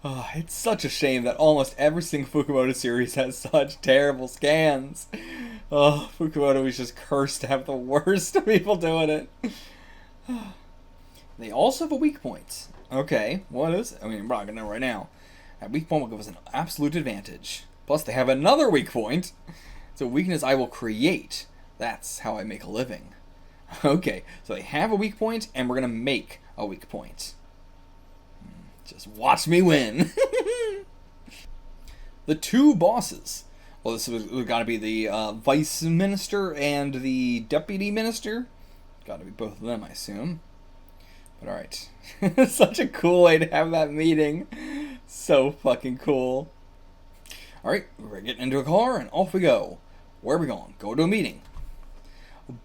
Oh, it's such a shame that almost every single Fukumoto series has such terrible scans. Oh, Fukumoto is just cursed to have the worst people doing it. They also have a weak point. Okay, what is it? I mean, we're not gonna know right now. That weak point will give us an absolute advantage. Plus, they have another weak point. It's a weakness I will create. That's how I make a living. Okay, so they have a weak point, and we're gonna make a weak point. Just watch me win. The two bosses. Well, this was got to be the vice minister and the deputy minister. Gotta be both of them, I assume. But alright. Such a cool way to have that meeting. So fucking cool. Alright, we're getting into a car and off we go. Where are we going? Go to a meeting.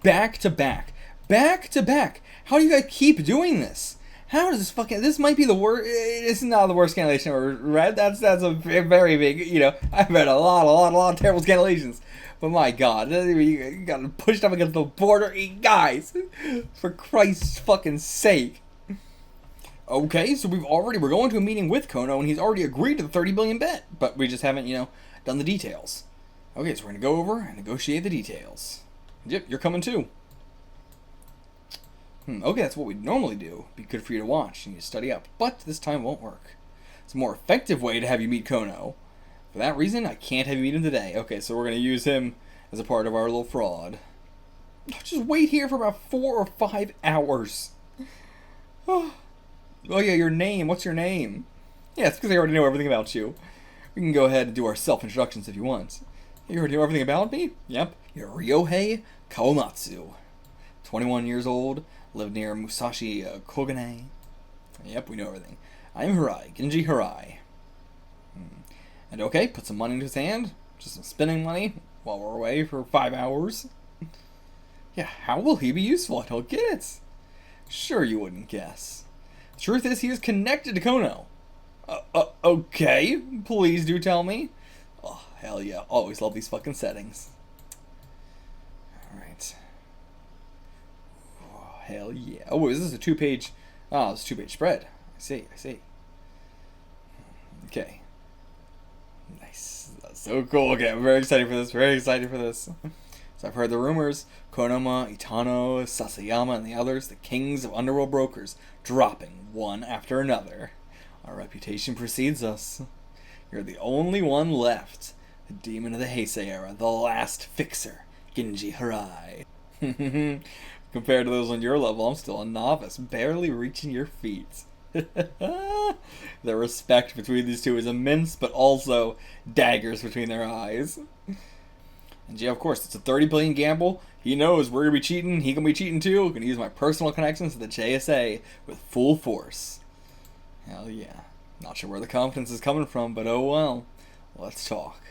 Back to back. Back to back. How do you guys keep doing this? How does this fucking... This might be the worst... This is not the worst cancellation I've ever read. That's a very big... You know, I've read a lot of terrible cancellations. But my god, you got pushed up against the border. Guys, for Christ's fucking sake. Okay, so we're going to a meeting with Kono, and he's already agreed to the 30 billion bet. But we just haven't, you know, done the details. Okay, so we're going to go over and negotiate the details. Yep, you're coming too. Okay, that's what we normally do. Be good for you to watch. You need to study up. But this time won't work. It's a more effective way to have you meet Kono. For that reason, I can't have you meet him today. Okay, so we're going to use him as a part of our little fraud. Just wait here for about 4 or 5 hours. Oh yeah, your name. What's your name? Yeah, it's because I already know everything about you. We can go ahead and do our self-introductions if you want. You already know everything about me? Yep. You're Ryohei Kawamatsu. 21 years old. Live near Musashi Kogane. Yep, we know everything. I'm Hirai. Genji Hirai. And okay, put some money into his hand. Just some spending money while we're away for 5 hours. Yeah, how will he be useful? I don't get it. Sure you wouldn't guess. The truth is he is connected to Kono. Okay, please do tell me. Oh, hell yeah. Always love these fucking settings. Alright. Oh, hell yeah. Oh, is this a 2-page... Oh, it's a 2-page spread. I see. Okay. Nice. That's so cool. Okay, I'm very excited for this. So I've heard the rumors. Konoma, Itano, Sasayama, and the others, the kings of underworld brokers, dropping one after another. Our reputation precedes us. You're the only one left. The demon of the Heisei era, the last fixer, Genji Hirai. Compared to those on your level, I'm still a novice, barely reaching your feet. The respect between these two is immense, but also daggers between their eyes. And yeah, of course, it's a 30 billion gamble. He knows we're gonna be cheating. He gonna be cheating too. Gonna use my personal connections to the JSA with full force. Hell yeah. Not sure where the confidence is coming from, but oh well. Let's talk.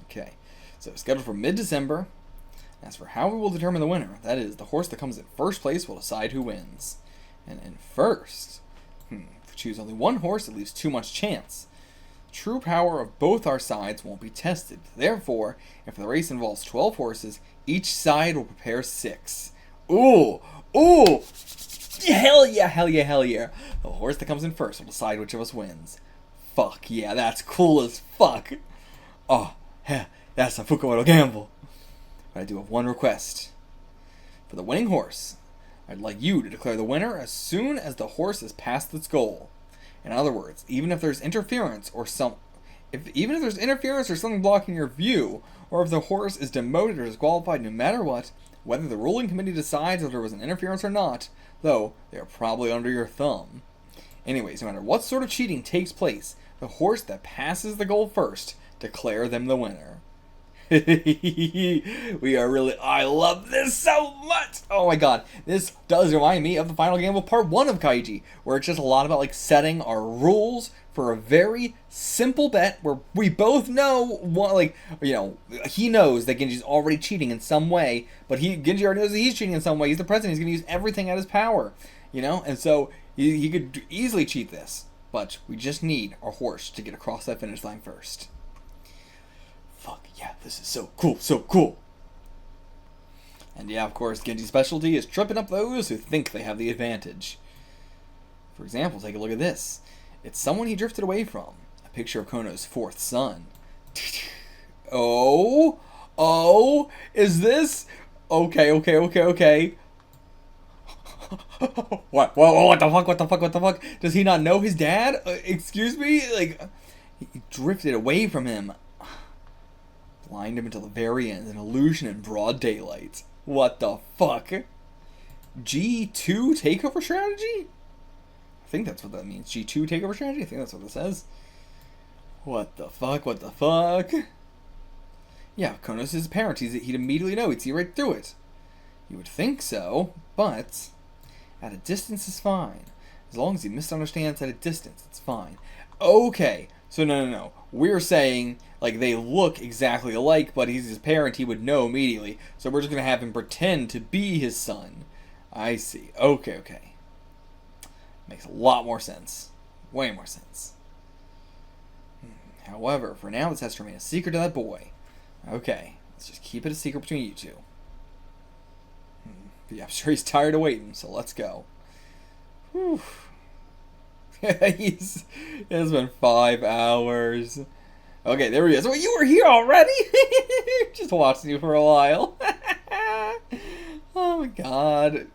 Okay, so scheduled for mid-December. As for how we will determine the winner, that is, the horse that comes in first place will decide who wins. And in first, if we choose only one horse, it leaves too much chance. True power of both our sides won't be tested. Therefore, if the race involves 12 horses, each side will prepare 6. Ooh! Hell yeah. The horse that comes in first will decide which of us wins. Fuck yeah, that's cool as fuck. Oh, yeah, that's a Fukumoto gamble. But I do have one request. For the winning horse, I'd like you to declare the winner as soon as the horse has passed its goal. In other words, even if there's interference or something blocking your view, or if the horse is demoted or disqualified, no matter what, whether the ruling committee decides if there was an interference or not, though they are probably under your thumb. Anyways, no matter what sort of cheating takes place, the horse that passes the goal first, declare them the winner. I love this so much. Oh my god, this does remind me of the Final Gamble Part 1 of Kaiji, where it's just a lot about like setting our rules for a very simple bet where we both know he knows that Genji's already cheating in some way, but Genji already knows that he's cheating in some way. He's the president, he's gonna use everything at his power, and so he could easily cheat this, but we just need our horse to get across that finish line first. Fuck yeah, this is so cool. And yeah, of course, Genji's specialty is tripping up those who think they have the advantage. For example, take a look at this. It's someone he drifted away from. A picture of Kono's 4th son. Oh, is this? Okay. What the fuck? Does he not know his dad? Excuse me? He drifted away from him. Blind him until the very end, an illusion in broad daylight. What the fuck? G2 takeover strategy? I think that's what that means. G2 takeover strategy? I think that's what it says. What the fuck? Yeah, Kono's his parent. He'd immediately know. He'd see right through it. You would think so, but at a distance is fine. As long as he misunderstands at a distance, it's fine. Okay, so no. We're saying, like, they look exactly alike, but he's his parent, he would know immediately. So we're just going to have him pretend to be his son. I see. Okay. Makes a lot more sense. Way more sense. However, for now, this has to remain a secret to that boy. Okay, let's just keep it a secret between you two. But yeah, I'm sure he's tired of waiting, so let's go. Whew. It's been 5 hours. Okay, there he is. Well, you were here already? Just watching you for a while. Oh my god.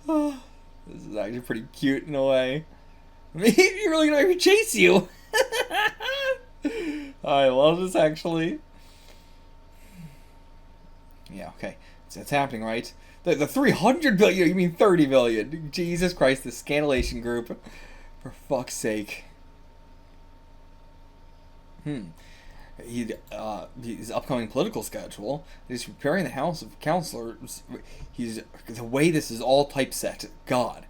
Oh, this is actually pretty cute in a way. You're really gonna make me chase you. I love this, actually. Yeah, okay. So it's happening, right? The 300 billion, you mean 30 billion. Jesus Christ, the scandalation group. For fuck's sake. His upcoming political schedule. He's preparing the House of Counselors. The way this is all typeset. God.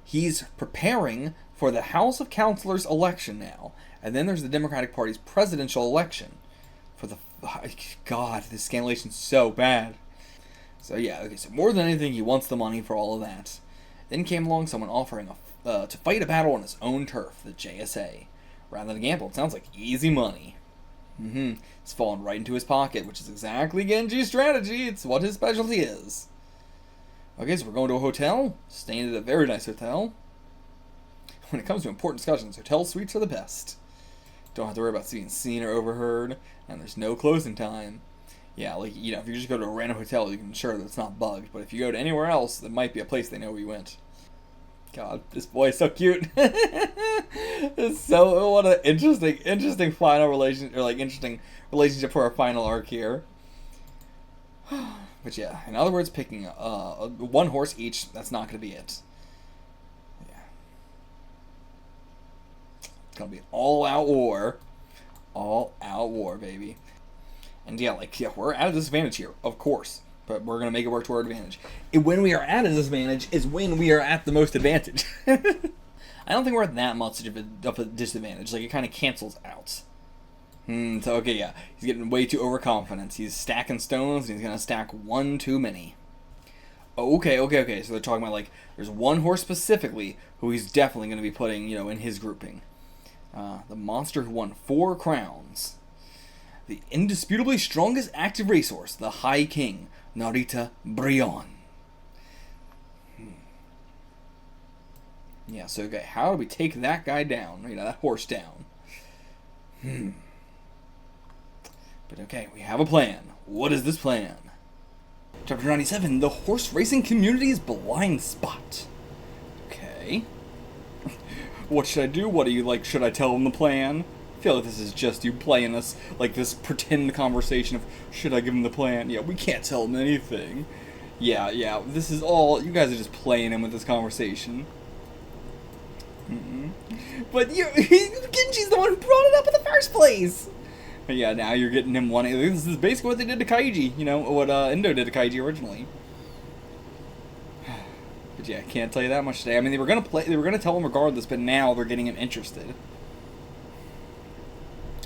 He's preparing for the House of Counselors election now. And then there's the Democratic Party's presidential election. God, this scandalation's so bad. So yeah, okay, so more than anything, he wants the money for all of that. Then came along someone offering to fight a battle on his own turf, the JSA. Rather than a gamble, it sounds like easy money. It's fallen right into his pocket, which is exactly Genji's strategy. It's what his specialty is. Okay, so we're going to a hotel, staying at a very nice hotel. When it comes to important discussions, hotel suites are the best. Don't have to worry about being seen or overheard, and there's no closing time. Yeah, like, you know, if you just go to a random hotel, you can ensure that it's not bugged. But if you go to anywhere else, there might be a place they know where you went. God, this boy is so cute. It's so, what an interesting final relationship, or like interesting relationship for our final arc here. But yeah, in other words, picking one horse each, that's not going to be it. Yeah. It's going to be an all-out war. All-out war, baby. And yeah, we're at a disadvantage here, of course. But we're going to make it work to our advantage. And when we are at a disadvantage is when we are at the most advantage. I don't think we're at that much of a disadvantage. Like, it kind of cancels out. So, okay, yeah. He's getting way too overconfident. He's stacking stones, and he's going to stack one too many. Okay. So they're talking about, like, there's one horse specifically who he's definitely going to be putting, you know, in his grouping. The monster who won 4 crowns. The indisputably strongest active resource, the High King, Narita Brion. Yeah, so okay, how do we take that guy down? You know, that horse down. But okay, we have a plan. What is this plan? Chapter 97, the horse racing community's blind spot. Okay. What should I do? What do you like? Should I tell them the plan? I feel like this is just you playing this, like this pretend conversation of, should I give him the plan? Yeah, we can't tell him anything. Yeah, this is all, you guys are just playing him with this conversation. But Genji's the one who brought it up in the first place! But yeah, now you're getting him one. This is basically what they did to Kaiji, you know, what Endo did to Kaiji originally. But yeah, I can't tell you that much today. I mean, they were gonna tell him regardless, but now they're getting him interested.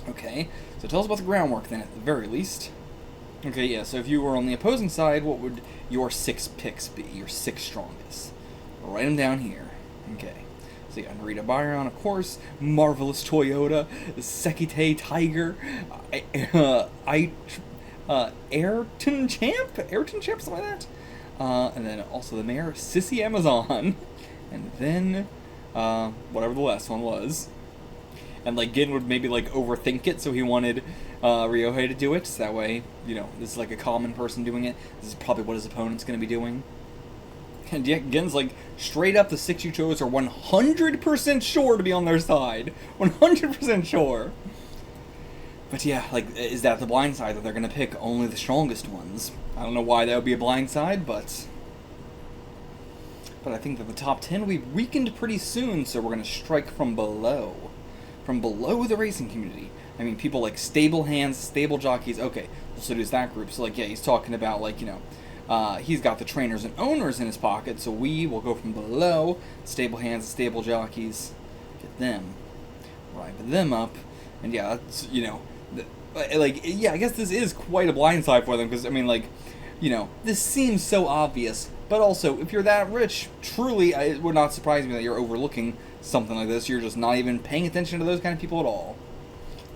Okay, so tell us about the groundwork then, at the very least. Okay, yeah, so if you were on the opposing side, what would your 6 picks be? Your 6 strongest. I'll write them down here. Okay. So you got Narita Brion, of course, Marvelous Toyota, Sekite Tiger, Ayrton Champ, something like that. And then also the mayor, Sissy Amazon. And then, whatever the last one was. And, like, Gin would maybe, like, overthink it, so he wanted Ryohei to do it. So that way, you know, this is, like, a common person doing it. This is probably what his opponent's going to be doing. And yeah, Gen's, like, straight up the 6 you chose are 100% sure to be on their side. 100% sure. But yeah, like, is that the blind side that they're going to pick only the strongest ones? I don't know why that would be a blind side, but I think that the top 10 will be weakened pretty soon, so we're going to strike from below. From below the racing community. I mean, people like Stable Hands, Stable Jockeys, okay, we'll seduce that group. So, like, yeah, he's talking about, like, you know, He's got the trainers and owners in his pocket, so we will go from below, stable hands, stable jockeys, get them, ripe them up, and yeah, that's, you know, yeah, I guess this is quite a blindside for them, because, I mean, like, you know, this seems so obvious, but also, if you're that rich, truly, it would not surprise me that you're overlooking something like this. You're just not even paying attention to those kind of people at all.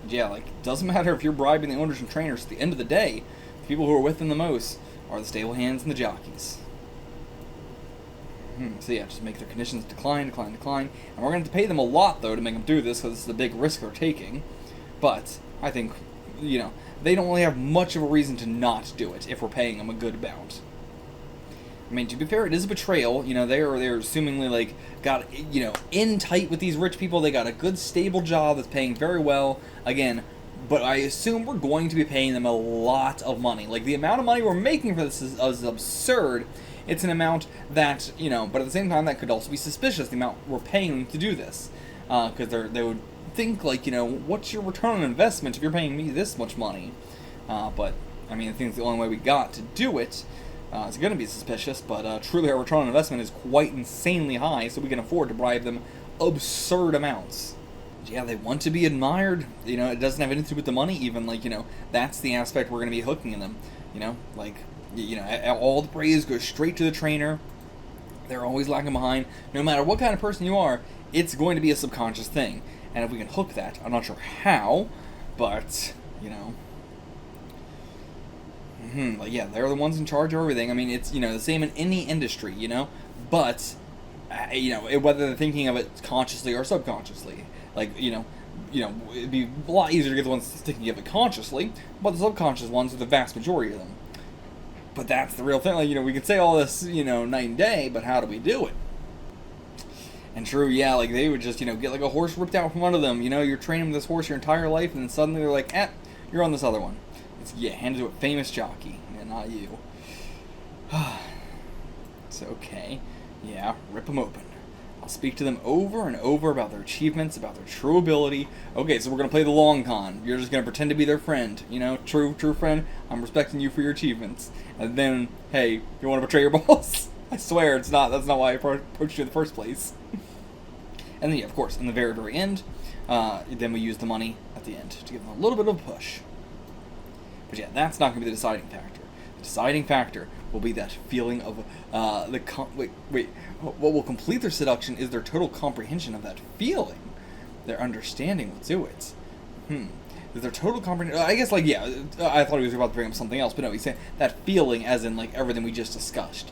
Yeah, like, doesn't matter if you're bribing the owners and trainers. At the end of the day, the people who are with them the most are the stable hands and the jockeys. So yeah, just make their conditions decline. And we're going to have to pay them a lot, though, to make them do this, because this is a big risk they're taking. But I think, you know, they don't really have much of a reason to not do it if we're paying them a good amount. I mean, to be fair, it is a betrayal. You know, they're assumingly, like, got, you know, in tight with these rich people. They got a good, stable job that's paying very well. Again, but I assume we're going to be paying them a lot of money. Like, the amount of money we're making for this is absurd. It's an amount that, you know, but at the same time, that could also be suspicious, the amount we're paying them to do this. Because they would think, like, you know, what's your return on investment if you're paying me this much money? But, I mean, I think it's the only way we got to do it. It's going to be suspicious, but truly our return on investment is quite insanely high, so we can afford to bribe them absurd amounts. Yeah, they want to be admired. You know, it doesn't have anything to do with the money even. Like, you know, that's the aspect we're going to be hooking in them. You know, like, you know, all the praise goes straight to the trainer. They're always lagging behind. No matter what kind of person you are, it's going to be a subconscious thing. And if we can hook that, I'm not sure how, but, you know... Like, yeah, they're the ones in charge of everything. I mean, it's, you know, the same in any industry, you know? But, you know, whether they're thinking of it consciously or subconsciously. Like, you know, it'd be a lot easier to get the ones thinking of it consciously, but the subconscious ones are the vast majority of them. But that's the real thing. Like, you know, we could say all this, you know, night and day, but how do we do it? And true, yeah, like, they would just, you know, get, like, a horse ripped out from one of them. You know, you're training this horse your entire life, and then suddenly they're like, you're on this other one. Yeah, handed to a famous jockey, and not you. It's okay. Yeah, rip them open. I'll speak to them over and over about their achievements, about their true ability. Okay, so we're going to play the long con. You're just going to pretend to be their friend. You know, true friend, I'm respecting you for your achievements. And then, hey, you want to betray your boss? I swear, it's not. That's not why I approached you in the first place. And then, yeah, of course, in the very, very end, then we use the money at the end to give them a little bit of a push. But yeah, that's not going to be the deciding factor. The deciding factor will be that feeling of what will complete their seduction is their total comprehension of that feeling. Their understanding will do it. Is their total comprehension... I guess, like, yeah, I thought he was about to bring up something else, but no, he's saying that feeling as in, like, everything we just discussed.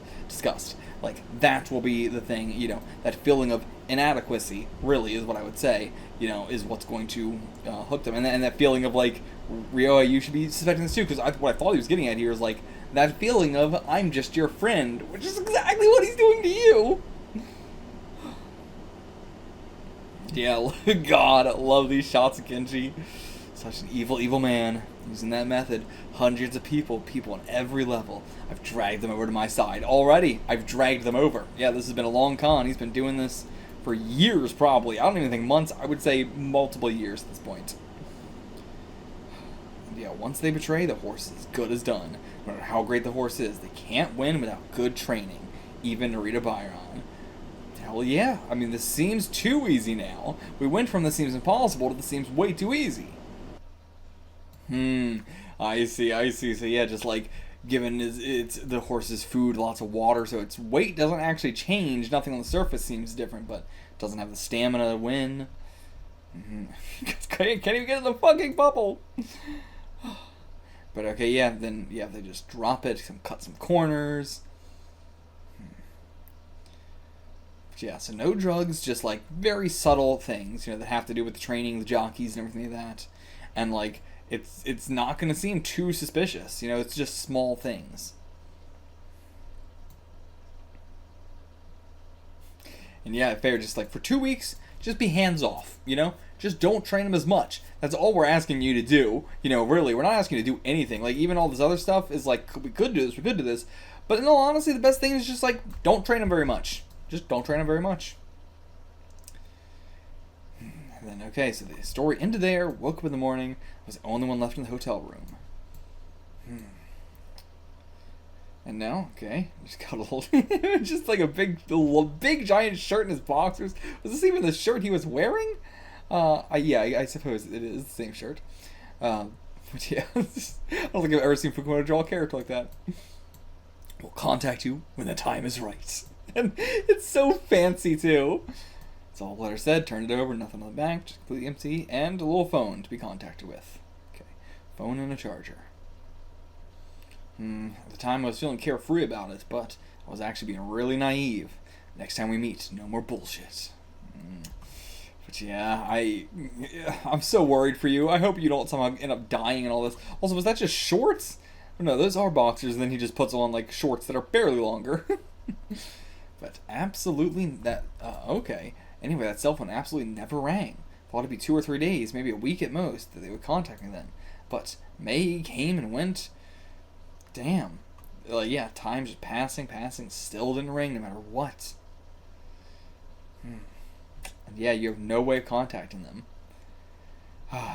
Like, that will be the thing, you know, that feeling of inadequacy, really, is what I would say, you know, is what's going to hook them. And that feeling of, like, Ryohei, you should be suspecting this too, because what I thought he was getting at here is, like, that feeling of, I'm just your friend, which is exactly what he's doing to you. Yeah, God, I love these shots of Genji. Such an evil, evil man. Using that method, hundreds of people on every level. I've dragged them over to my side. Already, I've dragged them over. Yeah, this has been a long con. He's been doing this for years, probably. I don't even think months. I would say multiple years at this point. And yeah, once they betray, the horse is as good as done. No matter how great the horse is, they can't win without good training. Even Narita Brion. Hell yeah. I mean, this seems too easy now. We went from this seems impossible to this seems way too easy. I see. So yeah, just like given it's the horse's food, lots of water, so its weight doesn't actually change. Nothing on the surface seems different, but it doesn't have the stamina to win. Can't even get in the fucking bubble. But okay, yeah, then yeah, they just drop it, cut some corners. But yeah, so no drugs, just like very subtle things, you know, that have to do with the training, the jockeys, and everything like that, and like. It's not going to seem too suspicious. You know, it's just small things. And yeah, fair, just like for 2 weeks, just be hands off, you know? Just don't train them as much. That's all we're asking you to do. You know, really, we're not asking you to do anything. Like, even all this other stuff is like, we could do this. But in all honesty, the best thing is just like, don't train them very much. Just don't train them very much. And then, okay, so the story ended there, woke up in the morning, was the only one left in the hotel room. And now, okay, just got a little, just like a big giant shirt in his boxers. Was this even the shirt he was wearing? Yeah, I suppose it is the same shirt. But yeah, I don't think I've ever seen Fukumoto draw a character like that. We'll contact you when the time is right. And it's so fancy too. That's all the letter said. Turned it over, nothing on the back, just completely empty, and a little phone to be contacted with. Okay, phone and a charger. At the time I was feeling carefree about it, but I was actually being really naive. Next time we meet, no more bullshit. But yeah, I'm so worried for you. I hope you don't somehow end up dying and all this. Also, was that just shorts? Oh, no, those are boxers, and then he just puts on like shorts that are barely longer. But absolutely that, okay. Anyway, that cell phone absolutely never rang. Thought it'd be 2 or 3 days, maybe a week at most, that they would contact me then. But May came and went. Damn. Yeah, time's just passing, still didn't ring no matter what. And yeah, you have no way of contacting them.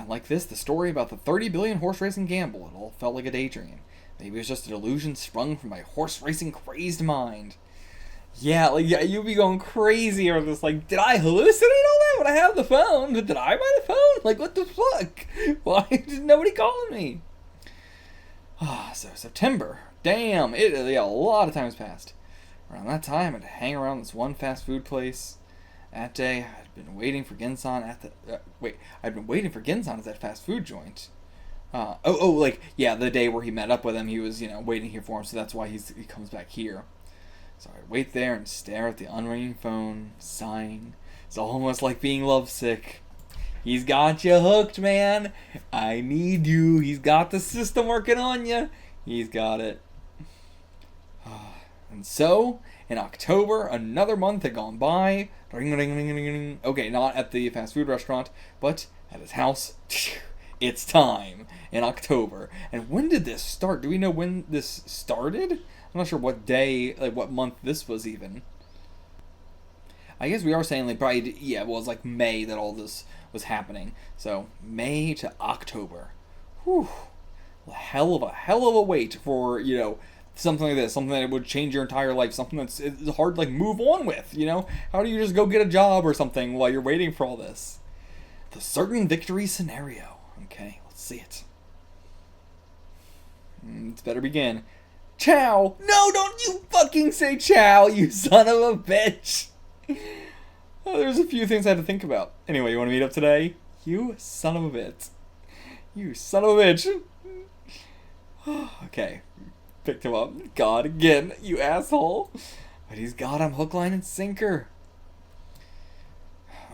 Like this, the story about the 30 billion horse racing gamble, it all felt like a daydream. Maybe it was just a delusion sprung from my horse racing crazed mind. Yeah, like, yeah, you'd be going crazy over this, like, did I hallucinate all that when I have the phone? Did I buy the phone? Like, what the fuck? Why is nobody calling me? So September. Damn, yeah, a lot of time's passed. Around that time, I'd hang around this one fast food place. That day, I'd been waiting for Ginsan at the... I'd been waiting for Ginsan at that fast food joint. Like, yeah, the day where he met up with him, he was, waiting here for him, so that's why he comes back here. So I'd wait there and stare at the unringing phone, sighing. It's almost like being lovesick. He's got you hooked, man. I need you. He's got the system working on you. He's got it. And so, in October, another month had gone by. Ring, ring, ring, ring, ring. Okay, not at the fast food restaurant, but at his house. It's time. In October. And when did this start? Do we know when this started? I'm not sure what day, like what month this was even. I guess we are saying like probably, yeah, it was like May that all this was happening. So May to October. Whew. Hell of a wait for, something like this, something that would change your entire life, something that's hard to like move on with, How do you just go get a job or something while you're waiting for all this? The certain victory scenario. Okay, let's see it. It's better begin. Chow! No, don't you fucking say chow, you son of a bitch! There's a few things I had to think about. Anyway, you want to meet up today? You son of a bitch. You son of a bitch. Okay. Picked him up. God again, you asshole. But he's got him hook, line, and sinker.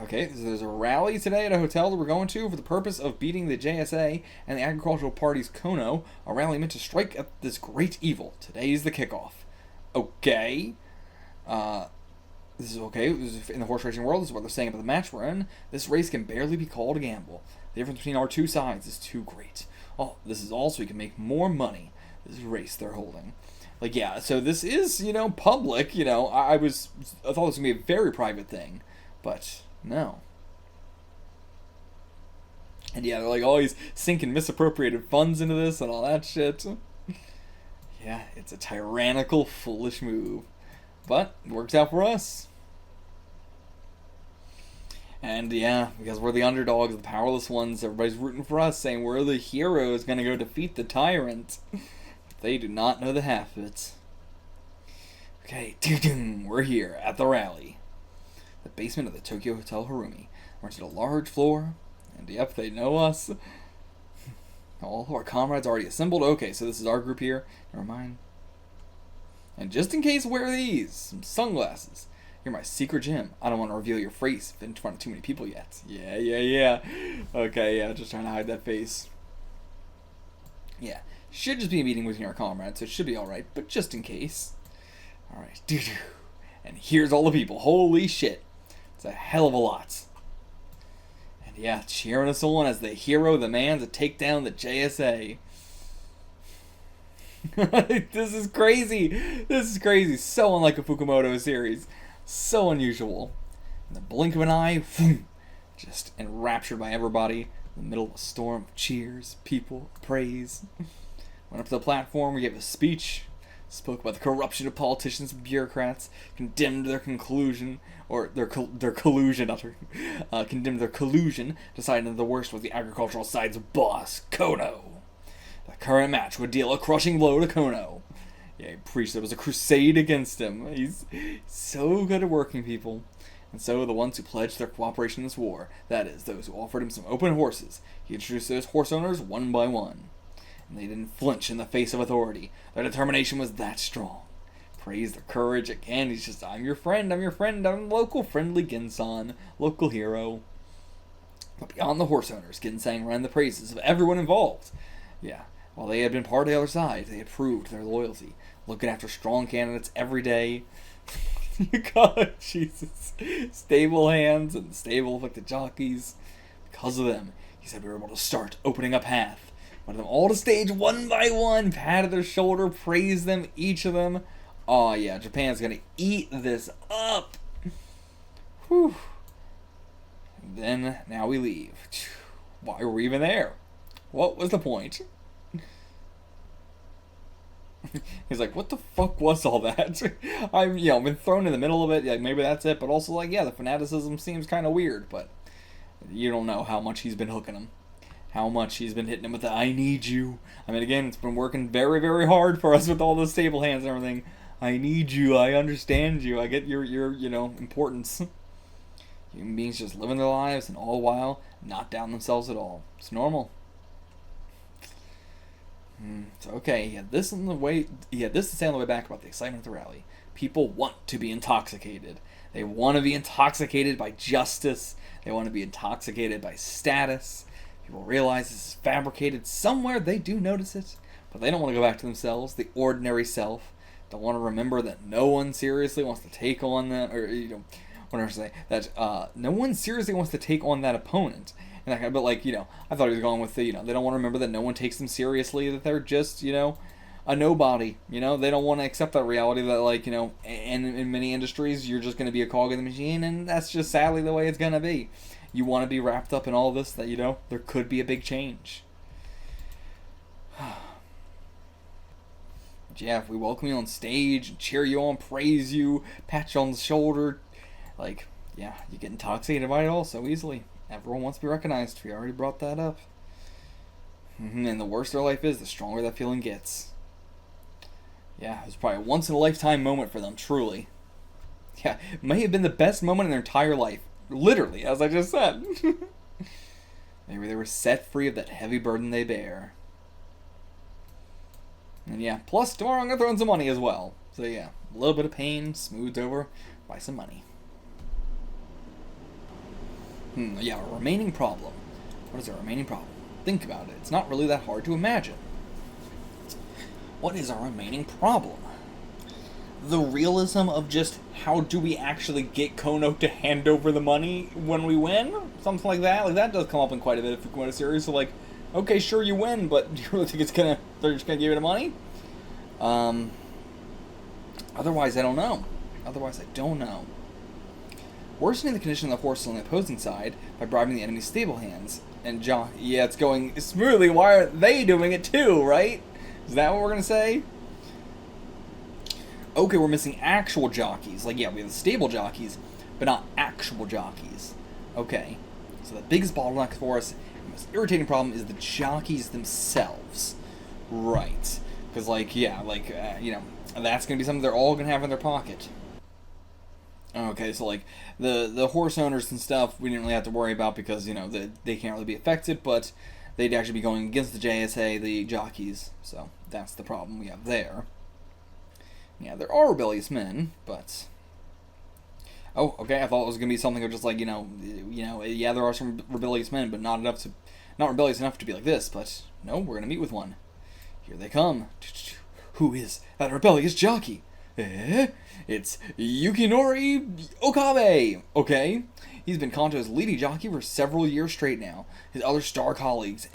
Okay, so there's a rally today at a hotel that we're going to for the purpose of beating the JSA and the Agricultural Party's Kono, a rally meant to strike at this great evil. Today's the kickoff. Okay. This is okay. This is in the horse racing world. This is what they're saying about the match we're in. This race can barely be called a gamble. The difference between our two sides is too great. Oh, this is all so we can make more money. This race they're holding. Like, yeah, so this is, public. I thought this was going to be a very private thing. But, no. And yeah, they're like always sinking misappropriated funds into this and all that shit. Yeah, it's a tyrannical, foolish move. But it works out for us. And yeah, because we're the underdogs, the powerless ones, everybody's rooting for us, saying we're the heroes gonna go defeat the tyrant. They do not know the half of it. Okay, we're here at the rally. The basement of the Tokyo Hotel Harumi. Rented a large floor, and yep, they know us. All of our comrades already assembled. Okay, so this is our group here. Never mind. And just in case, wear these. Some sunglasses. You're my secret gem. I don't want to reveal your face in front of too many people yet. Yeah. Okay, yeah, just trying to hide that face. Yeah, should just be a meeting with your comrades, so it should be alright, but just in case. Alright, and here's all the people. Holy shit. It's a hell of a lot. And yeah, cheering us on as the hero, the man to take down the JSA. This is crazy. So unlike a Fukumoto series. So unusual. In the blink of an eye, just enraptured by everybody. In the middle of a storm of cheers, people, praise. Went up to the platform, we gave a speech. spoke about the corruption of politicians and bureaucrats, condemned their conclusion, or their collusion, condemned their collusion, deciding that the worst was the agricultural side's boss, Kono. The current match would deal a crushing blow to Kono. Yeah, he preached there was a crusade against him. He's so good at working people. And so the ones who pledged their cooperation in this war, that is, those who offered him some open horses, he introduced those horse owners one by one. And they didn't flinch in the face of authority. Their determination was that strong. Praise their courage. Again, he's just, I'm your friend, I'm local friendly Ginsan, local hero. But beyond the horse owners, Ginsang ran the praises of everyone involved. Yeah, while they had been part of the other side, they had proved their loyalty, looking after strong candidates every day. God, Jesus. Stable hands and stable like the jockeys. Because of them, he said we were able to start opening a path. Wanted them all to stage one by one, patted their shoulder, praised them, each of them. Oh yeah, Japan's gonna eat this up. Whew. And then, now we leave. Why were we even there? What was the point? He's like, what the fuck was all that? I've been thrown in the middle of it. Like, maybe that's it, but also like, yeah, the fanaticism seems kind of weird, but you don't know how much he's been hooking him. How much he's been hitting him with the I need you. I mean, again, it's been working very, very hard for us with all those stable hands and everything. I need you. I understand you. I get your importance. Human beings just living their lives and all the while not down themselves at all. It's normal. It's okay. He had this to say on the way back about the excitement of the rally. People want to be intoxicated. They want to be intoxicated by justice. They want to be intoxicated by status. People realize this is fabricated somewhere. They do notice it, but they don't want to go back to themselves, the ordinary self. Don't want to remember that no one seriously wants to take on that, or whatever to say that no one seriously wants to take on that opponent. And that kind of, but like I thought he was going with the they don't want to remember that no one takes them seriously, that they're just a nobody. They don't want to accept that reality that like in many industries you're just going to be a cog in the machine, and that's just sadly the way it's going to be. You want to be wrapped up in all this, that there could be a big change. Yeah, if we welcome you on stage, cheer you on, praise you, pat you on the shoulder, like, yeah, you get intoxicated by it all so easily. Everyone wants to be recognized. We already brought that up. And the worse their life is, the stronger that feeling gets. Yeah, it was probably a once-in-a-lifetime moment for them, truly. Yeah, it may have been the best moment in their entire life. Literally, as I just said. Maybe they were set free of that heavy burden they bear. And yeah, plus tomorrow I'm going to throw in some money as well. So yeah, a little bit of pain smoothed over by some money. Yeah, a remaining problem. What is our remaining problem? Think about it. It's not really that hard to imagine. What is our remaining problem? The realism of just how do we actually get Kono to hand over the money when we win? Something like that. Like, that does come up in quite a bit if we win a series. So, like, okay, sure, you win, but do you really think they're just gonna give you the money? Otherwise, I don't know. Worsening the condition of the horses on the opposing side by bribing the enemy's stable hands. And yeah, it's going smoothly. Why are they doing it too, right? Is that what we're gonna say? Okay, we're missing actual jockeys. Like, yeah, we have the stable jockeys, but not actual jockeys. Okay, so the biggest bottleneck for us, the most irritating problem, is the jockeys themselves. Right. Because, like, yeah, like, that's going to be something they're all going to have in their pocket. Okay, so, like, the horse owners and stuff, we didn't really have to worry about because, they can't really be affected, but they'd actually be going against the JSA, the jockeys, so that's the problem we have there. Yeah, there are rebellious men, but... Oh, okay, I thought it was going to be something of just like, yeah, there are some rebellious men, but not rebellious enough to be like this, but no, we're going to meet with one. Here they come. Who is that rebellious jockey? It's Yukinori Okabe, okay? He's been Kanto's leading jockey for several years straight now. His other star colleagues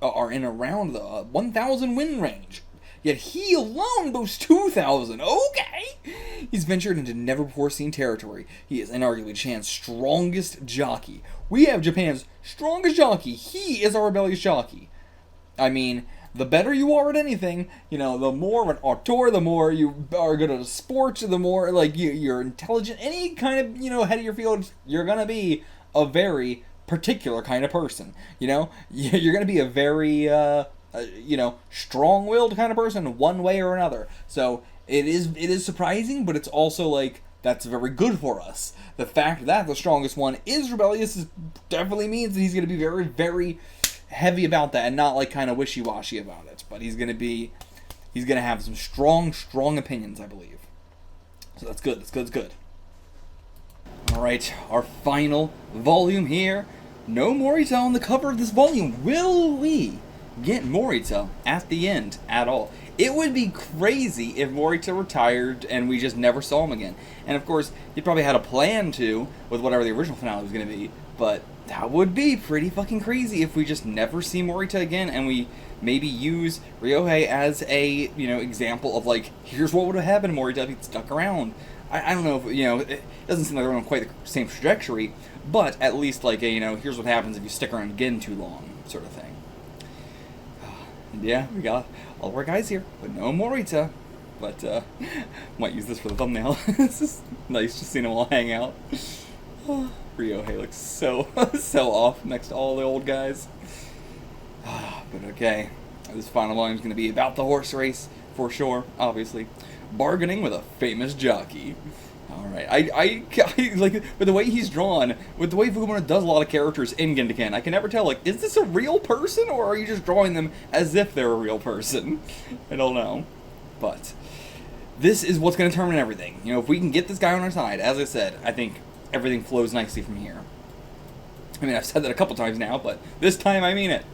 are in around the 1,000 win range. Yet he alone boasts 2,000. Okay! He's ventured into never-before-seen territory. He is inarguably Japan's strongest jockey. We have Japan's strongest jockey. He is our rebellious jockey. I mean, the better you are at anything, you know, the more of an auteur, the more you are good at a sport, the more, like, you're intelligent, any kind of, you know, head of your field, you're gonna be a very particular kind of person, you know? You're gonna be a very, you know, strong-willed kind of person, one way or another. So, it is surprising, but it's also, like, that's very good for us. The fact that the strongest one is rebellious definitely means that he's gonna be very, very heavy about that and not like kind of wishy-washy about it, but he's gonna have some strong opinions, I believe. So that's good. All right, our final volume here. No Morita on the cover of this volume. Will we get Morita at the end at all? It would be crazy if Morita retired and we just never saw him again. And of course, he probably had a plan to with whatever the original finale was going to be, but that would be pretty fucking crazy if we just never see Morita again and we maybe use Ryohei as a, you know, example of, like, here's what would have happened to Morita if he'd stuck around. I don't know if, you know, it doesn't seem like they're on quite the same trajectory, but at least, like, a, you know, here's what happens if you stick around again too long, sort of thing. And yeah, we got all of our guys here, but no Morita. But, might use this for the thumbnail. This is nice just seeing them all hang out. Ryohei looks so off next to all the old guys. But okay, this final volume is going to be about the horse race, for sure, obviously. Bargaining with a famous jockey. Alright, I like, with the way he's drawn, with the way Fukumura does a lot of characters in Gendaken, I can never tell, like, is this a real person, or are you just drawing them as if they're a real person? I don't know. But this is what's going to determine everything. You know, if we can get this guy on our side, as I said, I think everything flows nicely from here. I mean, I've said that a couple times now, but this time I mean it.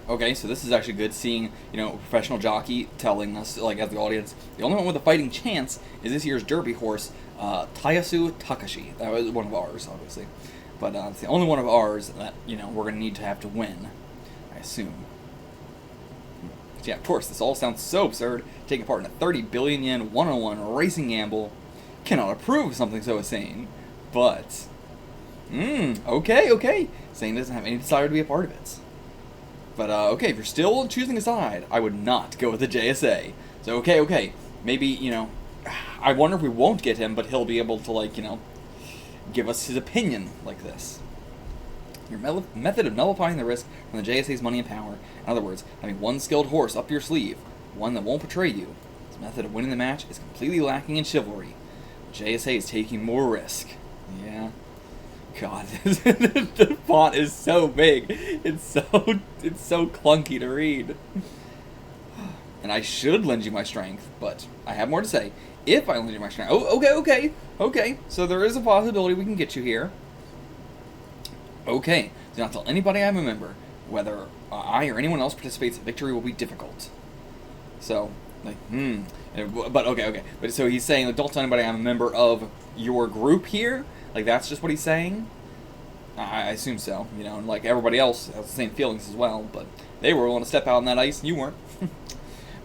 Okay, so this is actually good, seeing, you know, a professional jockey telling us, like, as the audience, the only one with a fighting chance is this year's Derby horse, Tayasu Takashi. That was one of ours, obviously. But it's the only one of ours that, you know, we're going to need to have to win, I assume. Yeah, of course, this all sounds so absurd. Taking part in a 30 billion yen one-on-one racing gamble. Cannot approve of something so insane. But, okay. Saying doesn't have any desire to be a part of it. But, okay, if you're still choosing a side, I would not go with the JSA. So, okay, maybe, you know, I wonder if we won't get him, but he'll be able to, like, you know, give us his opinion like this. Your method of nullifying the risk from the JSA's money and power. In other words, having one skilled horse up your sleeve, one that won't betray you. This method of winning the match is completely lacking in chivalry. The JSA is taking more risk. Yeah. God, the font is so big. It's so clunky to read. And I should lend you my strength, but I have more to say. If I lend you my strength. Oh, okay. So there is a possibility we can get you here. Okay. Do not tell anybody I'm a member. Whether I or anyone else participates, victory will be difficult. So, like, But, okay. But so he's saying, like, don't tell anybody I'm a member of your group here. Like, that's just what he's saying? I assume so, you know, and like everybody else has the same feelings as well, but they were willing to step out on that ice, and you weren't.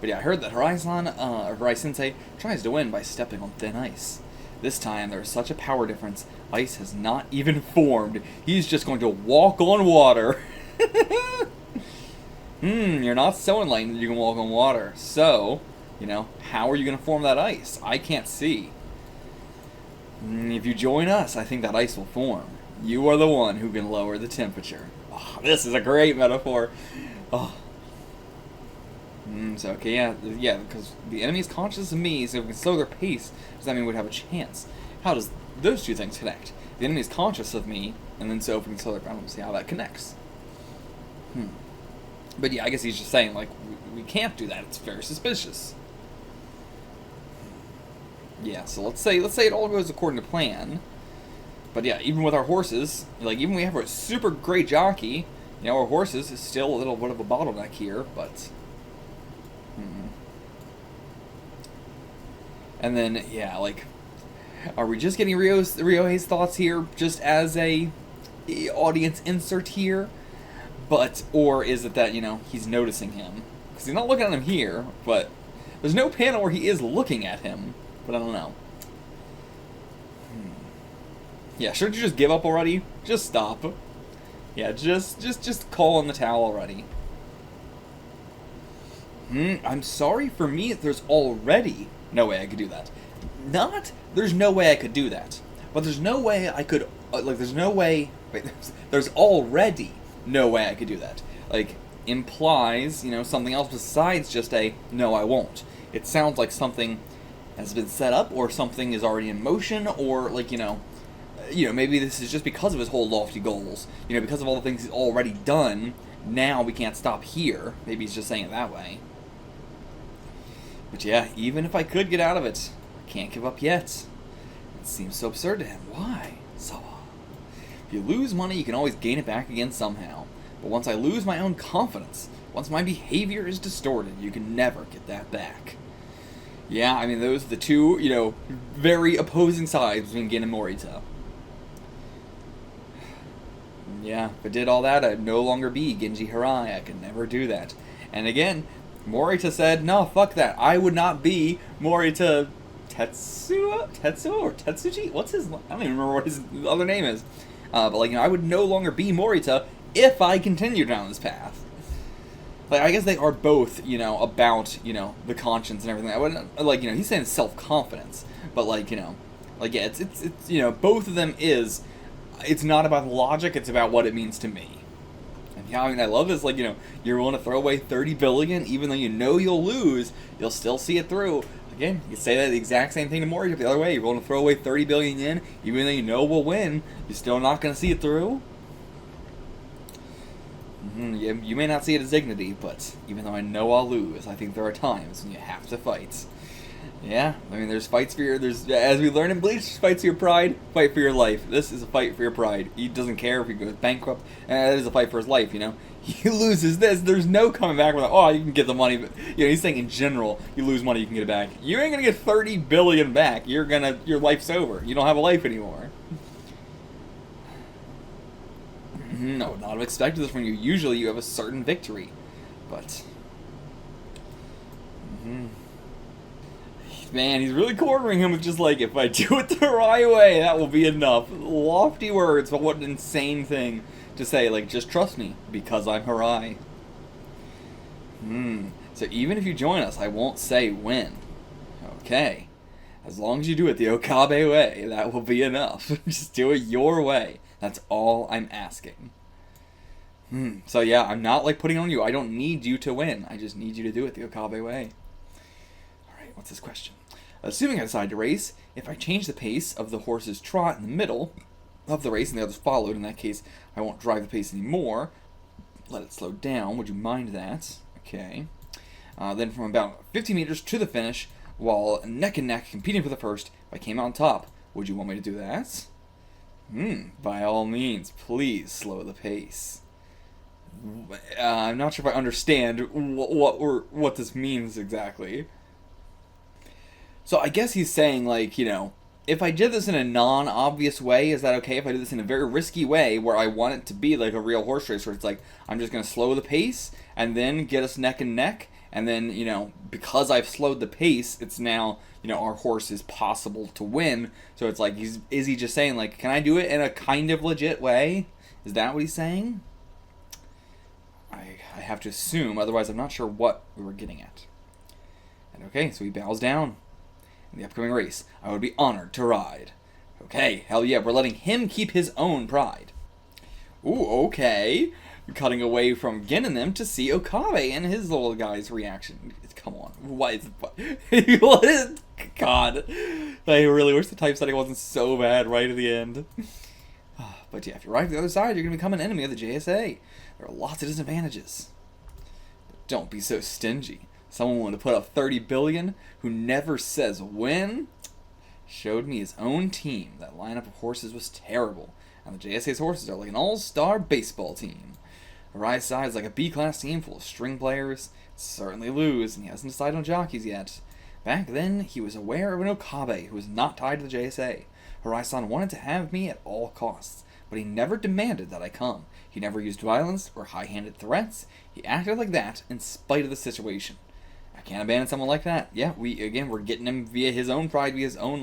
But yeah, I heard that Hirai Sensei tries to win by stepping on thin ice. This time, there is such a power difference, ice has not even formed. He's just going to walk on water. You're not so enlightened that you can walk on water. So, you know, how are you going to form that ice? I can't see. If you join us, I think that ice will form. You are the one who can lower the temperature. Oh, this is a great metaphor. Oh. So, okay, yeah, because the enemy is conscious of me, so if we can slow their pace, does that mean we'd have a chance? How does those two things connect? The enemy is conscious of me, and then so if we can slow their pace, we'll see how that connects. But yeah, I guess he's just saying, like, we can't do that. It's very suspicious. Yeah, so let's say it all goes according to plan. But yeah, even with our horses, like, even we have a super great jockey, you know, our horses is still a little bit of a bottleneck here, but... And then, yeah, like, are we just getting Ryohei's thoughts here just as a audience insert here? But, or is it that, you know, he's noticing him? Because he's not looking at him here, but there's no panel where he is looking at him. But I don't know. Yeah, shouldn't you just give up already? Just stop. Yeah, just call in the towel already. I'm sorry, for me, there's already no way I could do that. Not, there's no way I could do that. But there's no way I could, there's no way, wait, there's already no way I could do that. Like, implies, something else besides just a, no, I won't. It sounds like something has been set up, or something is already in motion, or, maybe this is just because of his whole lofty goals. Because of all the things he's already done, now we can't stop here. Maybe he's just saying it that way. But yeah, even if I could get out of it, I can't give up yet. It seems so absurd to him. Why? Sawa. If you lose money, you can always gain it back again somehow. But once I lose my own confidence, once my behavior is distorted, you can never get that back. Yeah, I mean, those are the two, very opposing sides between Gin and Morita. Yeah, if I did all that, I'd no longer be Genji Hirai. I could never do that. And again, Morita said, no, fuck that. I would not be Morita Tetsuo or Tetsuji? What's his... I don't even remember what his other name is. But, I would no longer be Morita if I continued down this path. I guess they are both, about, the conscience and everything. I wouldn't, he's saying self-confidence. But, yeah, it's both of them is... It's not about logic, it's about what it means to me. And yeah, I mean, I love this, you're willing to throw away 30 billion, even though you know you'll lose, you'll still see it through. Again, you say that the exact same thing to Morita the other way. You're willing to throw away 30 billion yen, even though you know we'll win, you're still not going to see it through. You may not see it as dignity, but even though I know I'll lose, I think there are times when you have to fight. Yeah, I mean, there's fights for your, as we learn in Bleach, fights for your pride, fight for your life. This is a fight for your pride. He doesn't care if he goes bankrupt, and it is a fight for his life, He loses this, there's no coming back with, you can get the money, but, he's saying in general, you lose money, you can get it back. You ain't gonna get 30 billion back, your life's over. You don't have a life anymore. No, not have expected this from you. Usually you have a certain victory, but... Man, he's really cornering him with just if I do it the right way, that will be enough. Lofty words, but what an insane thing to say. Just trust me, because I'm Hirai. So even if you join us, I won't say when. Okay. As long as you do it the Okabe way, that will be enough. Just do it your way. That's all I'm asking. So yeah, I'm not putting on you. I don't need you to win. I just need you to do it the Okabe way. Alright, what's this question? Assuming I decide to race, if I change the pace of the horse's trot in the middle of the race and the others followed, in that case, I won't drive the pace anymore. Let it slow down. Would you mind that? Okay. Then from about 50 meters to the finish, while neck and neck competing for the first, if I came out on top, would you want me to do that? By all means, please slow the pace. I'm not sure if I understand what this means exactly. So I guess he's saying, if I did this in a non-obvious way, is that okay? If I did this in a very risky way, where I want it to be like a real horse race, where it's I'm just going to slow the pace, and then get us neck and neck, and then, because I've slowed the pace, it's now, our horse is possible to win. So it's is he just saying, can I do it in a kind of legit way? Is that what he's saying? I have to assume, otherwise I'm not sure what we were getting at. And okay, so he bows down. In the upcoming race, I would be honored to ride. Okay, hell yeah, we're letting him keep his own pride. Ooh, okay. Cutting away from Gin and them to see Okabe and his little guy's reaction. Come on, what is God, I really wish the typesetting wasn't so bad right at the end. But yeah, if you ride to the other side, you're going to become an enemy of the JSA. There are lots of disadvantages. But don't be so stingy. Someone willing to put up 30 billion, who never says when, showed me his own team. That lineup of horses was terrible, and the JSA's horses are like an all-star baseball team. Arai's side is like a B-class team full of string players. Certainly lose, and he hasn't decided on Jockeys yet. Back then, he was aware of an Okabe who was not tied to the JSA. Hirai-san wanted to have me at all costs, but he never demanded that I come. He never used violence or high-handed threats. He acted like that in spite of the situation. I can't abandon someone like that. Yeah, we're getting him via his own pride, via his own,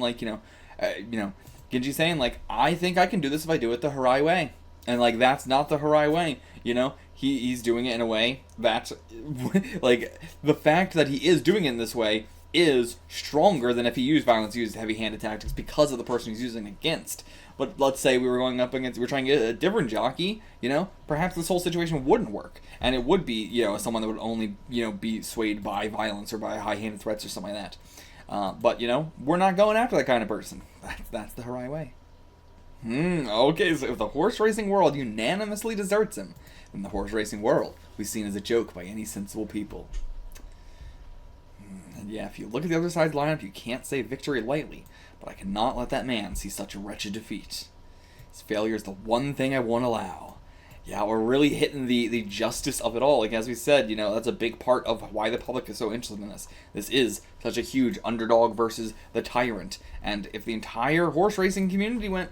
Genji saying, I think I can do this if I do it the Hirai way. And, like, that's not the Harai way, you know? He's doing it in a way that, like, the fact that he is doing it in this way is stronger than if he used violence, used heavy-handed tactics because of the person he's using against. But let's say we were going up against, we're trying to get a different jockey, you know? Perhaps this whole situation wouldn't work. And it would be, you know, someone that would only, you know, be swayed by violence or by high-handed threats or something like that. But, you know, we're not going after that kind of person. That's the Harai way. Okay, so if the horse racing world unanimously deserts him, then the horse racing world will be seen as a joke by any sensible people. And yeah, if you look at the other side's lineup, you can't say victory lightly, but I cannot let that man see such a wretched defeat. His failure is the one thing I won't allow. Yeah, we're really hitting the justice of it all. Like, as we said, you know, that's a big part of why the public is so interested in this. This is such a huge underdog versus the tyrant. And if the entire horse racing community went,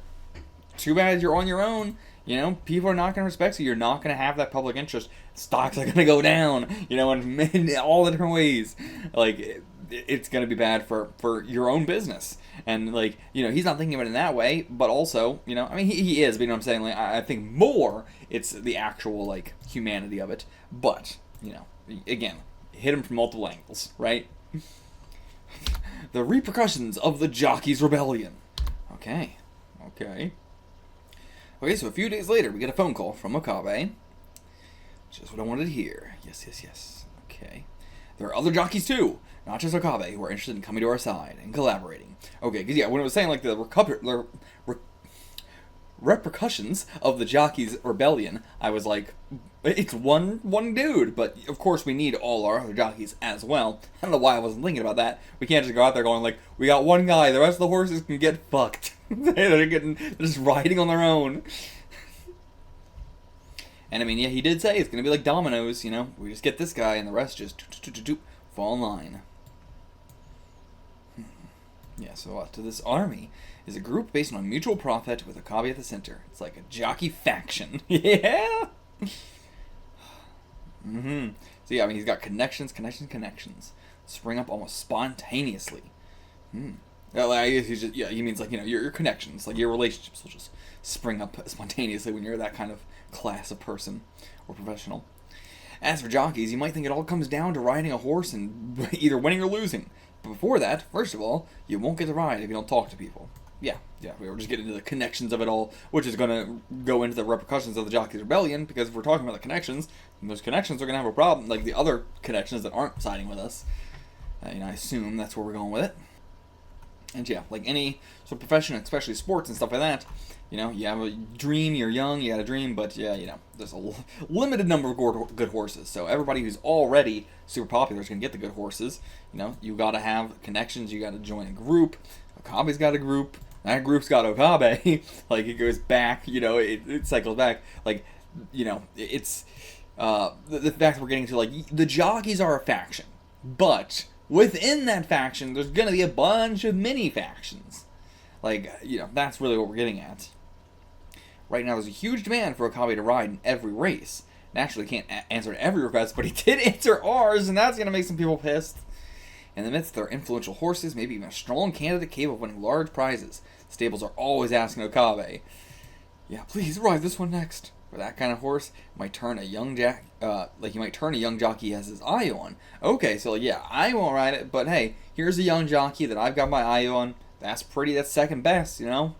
too bad you're on your own, you know, people are not going to respect you. You're not going to have that public interest. Stocks are going to go down, you know, in all the different ways. Like, it's going to be bad for your own business. And, like, you know, he's not thinking of it in that way, but also, you know, I mean, he is, but you know what I'm saying? Like, I think more it's the actual, like, humanity of it. But, you know, again, hit him from multiple angles, right? The repercussions of the Jockeys' rebellion. Okay. Okay, so a few days later, we get a phone call from Okabe. Just what I wanted to hear. Yes. Okay. There are other jockeys too, not just Okabe, who are interested in coming to our side and collaborating. Okay, because yeah, when it was saying like the repercussions of the Jockeys' rebellion, I was like, it's one dude, but of course we need all our other jockeys as well. I don't know why I wasn't thinking about that. We can't just go out there going like, we got one guy, the rest of the horses can get fucked. they're just riding on their own. And I mean, yeah, he did say it's gonna be like dominoes, you know, we just get this guy and the rest just fall in line. Yeah, so to this army is a group based on mutual profit with Okabe at the center. It's like a jockey faction. Yeah! So yeah, I mean, he's got connections. Spring up almost spontaneously. I guess he's just, yeah, he means like, you know, your connections, like your relationships will just spring up spontaneously when you're that kind of class of person or professional. As for jockeys, you might think it all comes down to riding a horse and either winning or losing. But before that, first of all, you won't get to ride if you don't talk to people. Yeah, we were just getting into the connections of it all, which is going to go into the repercussions of the Jockeys' rebellion, because if we're talking about the connections, those connections are going to have a problem, like the other connections that aren't siding with us. You know, I assume that's where we're going with it. And yeah, like any sort of profession, especially sports and stuff like that, you know, you have a dream, you're young, you got a dream, but yeah, you know, there's a limited number of good horses. So everybody who's already super popular is going to get the good horses. You know, you got to have connections, you got to join a group. Okabe's got a group. That group's got Okabe. Like, it goes back, you know, it cycles back. Like, you know, it's the fact that we're getting to, like, the jockeys are a faction, but within that faction, there's going to be a bunch of mini factions. Like, you know, that's really what we're getting at. Right now, there's a huge demand for Okabe to ride in every race. Naturally, can't answer every request, but he did answer ours, and that's going to make some people pissed. In the midst of their influential horses, maybe even a strong candidate capable of winning large prizes, stables are always asking Okabe, yeah, please ride this one next. For that kind of horse, might turn a young jockey he has his eye on. Okay, so yeah, I won't ride it, but hey, here's a young jockey that I've got my eye on. That's second best, you know?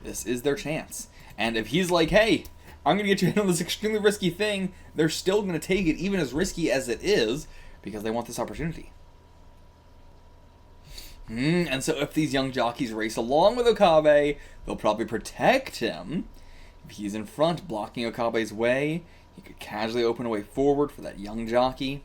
This is their chance. And if he's like, hey, I'm going to get you in on this extremely risky thing, they're still going to take it, even as risky as it is, because they want this opportunity. And so if these young jockeys race along with Okabe, they'll probably protect him. If he's in front, blocking Okabe's way, he could casually open a way forward for that young jockey.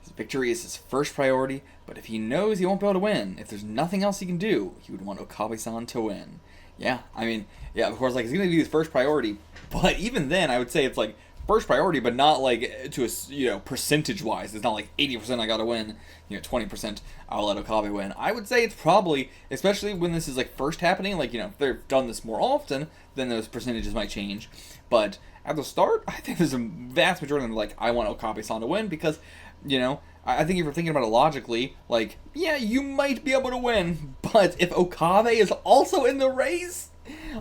His victory is his first priority, but if he knows he won't be able to win, if there's nothing else he can do, he would want Okabe-san to win. Yeah, I mean, yeah, of course, like, it's going to be his first priority, but even then, I would say it's, like, first priority, but not, like, to a, you know, percentage-wise. It's not like 80% I gotta win, you know, 20% I'll let Okabe win. I would say it's probably, especially when this is, like, first happening, like, you know, if they've done this more often, then those percentages might change. But at the start, I think there's a vast majority of them, like, I want Okabe-san to win, because, you know, I think if you're thinking about it logically, like, yeah, you might be able to win, but if Okabe is also in the race,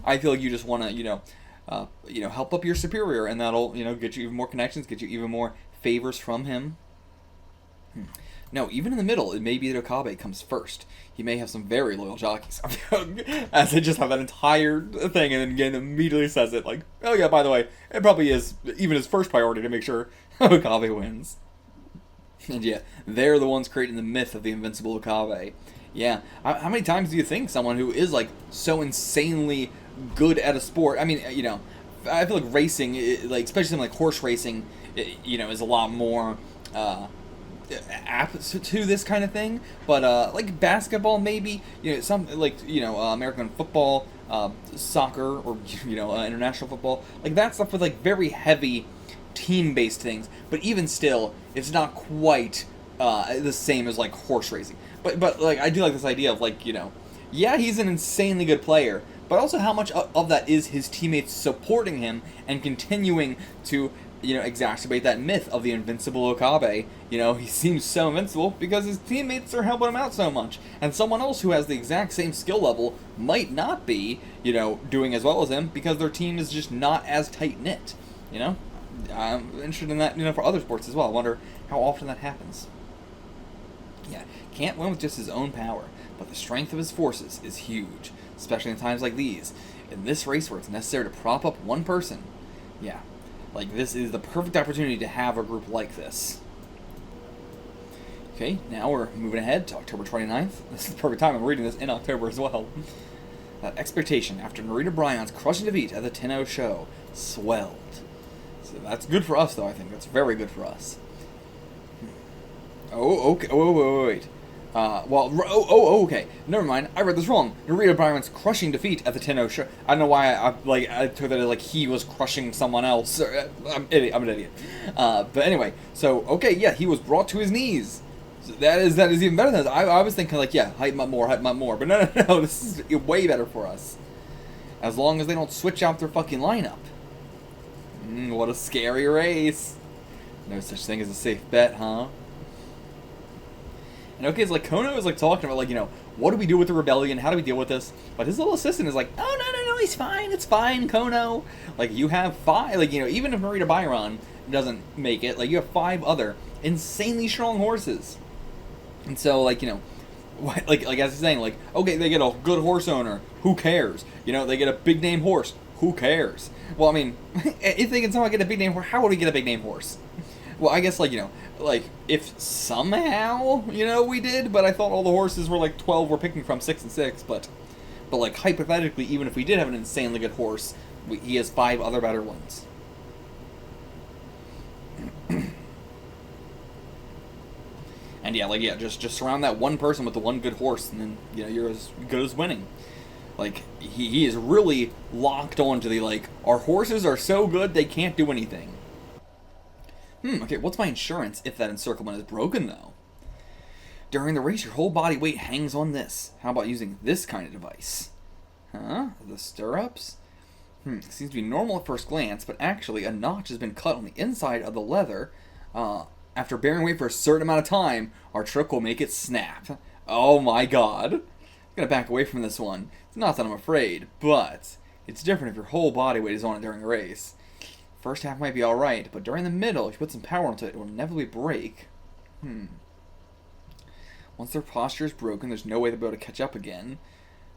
I feel like you just want to, you know, help up your superior, and that'll, get you even more connections, get you even more favors from him. No, even in the middle, it may be that Okabe comes first. He may have some very loyal jockeys. As they just have that entire thing, and then again immediately says it, like, oh yeah, by the way, it probably is even his first priority to make sure Okabe wins. And yeah, they're the ones creating the myth of the invincible Okabe. Yeah, how many times do you think someone who is, like, so insanely good at a sport, I mean, I feel like racing, like, especially something like horse racing, is a lot more, apt to this kind of thing, but like basketball, maybe, some like American football, soccer, or international football, like that stuff with like very heavy team-based things. But even still, it's not quite the same as like horse racing. But like I do like this idea of like yeah, he's an insanely good player, but also how much of that is his teammates supporting him and continuing to exacerbate that myth of the invincible Okabe. He seems so invincible because his teammates are helping him out so much. And someone else who has the exact same skill level might not be, doing as well as him because their team is just not as tight-knit, I'm interested in that, for other sports as well. I wonder how often that happens. Yeah, can't win with just his own power, but the strength of his forces is huge, especially in times like these. In this race where it's necessary to prop up one person. Yeah. Like, this is the perfect opportunity to have a group like this. Okay, now we're moving ahead to October 29th. This is the perfect time. I'm reading this in October as well. That expectation after Narita Brion's crushing defeat at the Tenno show swelled. So that's good for us, though, I think. That's very good for us. Oh, okay. Oh, wait. Okay. Never mind. I read this wrong. Narita Brion's crushing defeat at the Tenno show. I don't know why I took that as like he was crushing someone else. I'm an idiot. But anyway, so okay, yeah, he was brought to his knees. So that is even better than this. I was thinking like, yeah, hype him up more. But no, this is way better for us. As long as they don't switch out their fucking lineup. What a scary race. No such thing as a safe bet, huh? And okay, it's like Kono is like talking about like, what do we do with the rebellion? How do we deal with this? But his little assistant is like, oh no, he's fine. It's fine, Kono. Like you have 5, like even if Narita Brion doesn't make it, like you have 5 other insanely strong horses. And so like like as I was saying, like okay, they get a good horse owner. Who cares? They get a big name horse. Who cares? Well, I mean, if they can somehow get a big name horse, how would we get a big name horse? Well, I guess, like if somehow, we did, but I thought all the horses were, 12 we're picking from, 6 and 6, but hypothetically, even if we did have an insanely good horse, he has 5 other better ones. And yeah, just surround that one person with the one good horse, and then, you're as good as winning. Like, he is really locked on to the, our horses are so good, they can't do anything. Okay, what's my insurance if that encirclement is broken, though? During the race, your whole body weight hangs on this. How about using this kind of device? Huh? The stirrups? Seems to be normal at first glance, but actually a notch has been cut on the inside of the leather. After bearing weight for a certain amount of time, our trick will make it snap. Oh my god. I'm gonna back away from this one. It's not that I'm afraid, but it's different if your whole body weight is on it during a race. First half might be alright, but during the middle, if you put some power into it, it will inevitably break. Once their posture is broken, there's no way they'll be able to catch up again.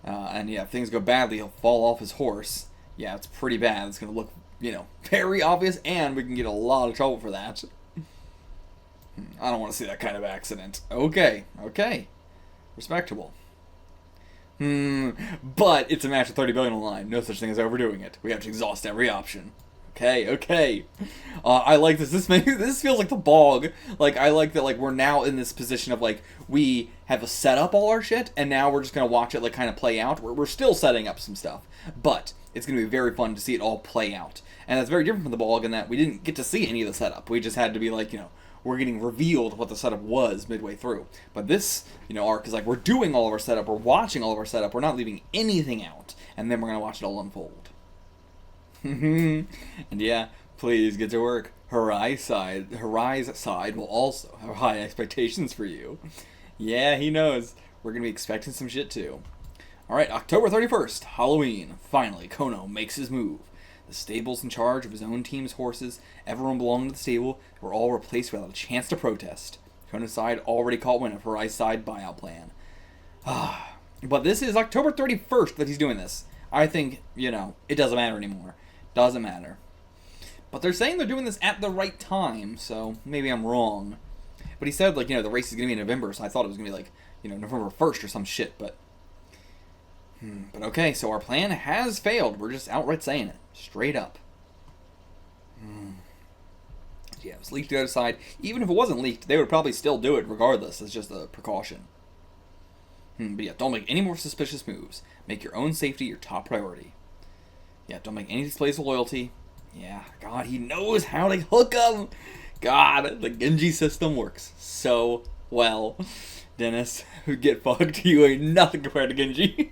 And yeah, if things go badly, he'll fall off his horse. Yeah, it's pretty bad. It's going to look, very obvious, and we can get a lot of trouble for that. I don't want to see that kind of accident. Okay. Respectable. But it's a match with 30 billion on the line. No such thing as overdoing it. We have to exhaust every option. Okay. I like this. This feels like the bog. I like that, we're now in this position of, we have set up all our shit, and now we're just going to watch it, kind of play out. We're still setting up some stuff, but it's going to be very fun to see it all play out. And that's very different from the bog in that we didn't get to see any of the setup. We just had to be, we're getting revealed what the setup was midway through. But this, arc is, we're doing all of our setup, we're watching all of our setup, we're not leaving anything out, and then we're going to watch it all unfold. And yeah, please get to work. Harai's side will also have high expectations for you. Yeah, he knows. We're going to be expecting some shit too. Alright, October 31st, Halloween. Finally, Kono makes his move. The stable's in charge of his own team's horses. Everyone belonging to the stable were all replaced without a chance to protest. Kono's side already caught wind of Harai's side buyout plan. But this is October 31st that he's doing this. I think, it doesn't matter anymore. Doesn't matter. But they're saying they're doing this at the right time, so maybe I'm wrong. But he said, the race is going to be in November, so I thought it was going to be, November 1st or some shit, but... But okay, so our plan has failed. We're just outright saying it. Straight up. Yeah, it was leaked to the other side. Even if it wasn't leaked, they would probably still do it regardless. It's just a precaution. But yeah, don't make any more suspicious moves. Make your own safety your top priority. Yeah, don't make any displays of loyalty. Yeah, God, he knows how to hook them. God, the Genji system works so well. Dennis, who get fucked, you ain't nothing compared to Genji.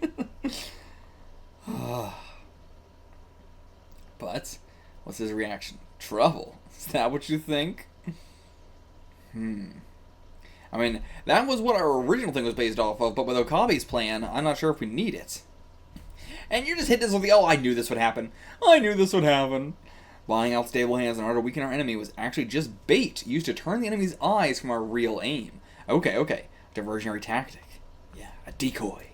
But, what's his reaction? Trouble. Is that what you think? I mean, that was what our original thing was based off of, but with Okabe's plan, I'm not sure if we need it. And you're just hitting this with the, I knew this would happen. I knew this would happen. Buying out stable hands in order to weaken our enemy was actually just bait used to turn the enemy's eyes from our real aim. Okay. Diversionary tactic. Yeah, a decoy.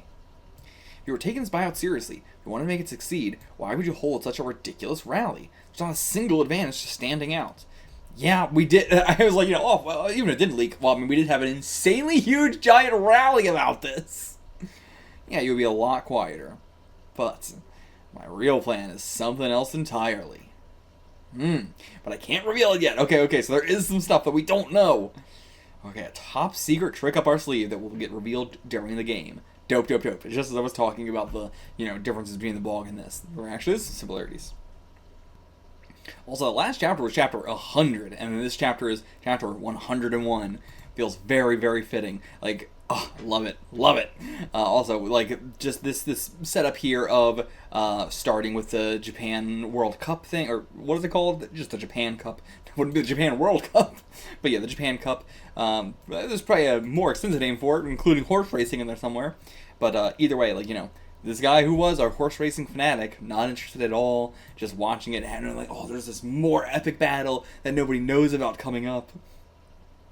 If you were taking this buyout seriously, if you want to make it succeed, why would you hold such a ridiculous rally? There's not a single advantage to standing out. Yeah, we did. I was like, even if it didn't leak, we did have an insanely huge giant rally about this. Yeah, you would be a lot quieter. But my real plan is something else entirely. But I can't reveal it yet. Okay, so there is some stuff that we don't know. Okay, a top secret trick up our sleeve that will get revealed during the game. Dope. It's just as I was talking about the, differences between the blog and this. There actually is some similarities. Also, the last chapter was chapter 100, and this chapter is chapter 101. Feels very, very fitting. Love it. Also, just this setup here of starting with the Japan World Cup thing, or what is it called? Just the Japan Cup. It wouldn't be the Japan World Cup, but yeah, the Japan Cup. There's probably a more extensive name for it, including horse racing in there somewhere. But either way, this guy who was our horse racing fanatic, not interested at all, just watching it, and there's this more epic battle that nobody knows about coming up.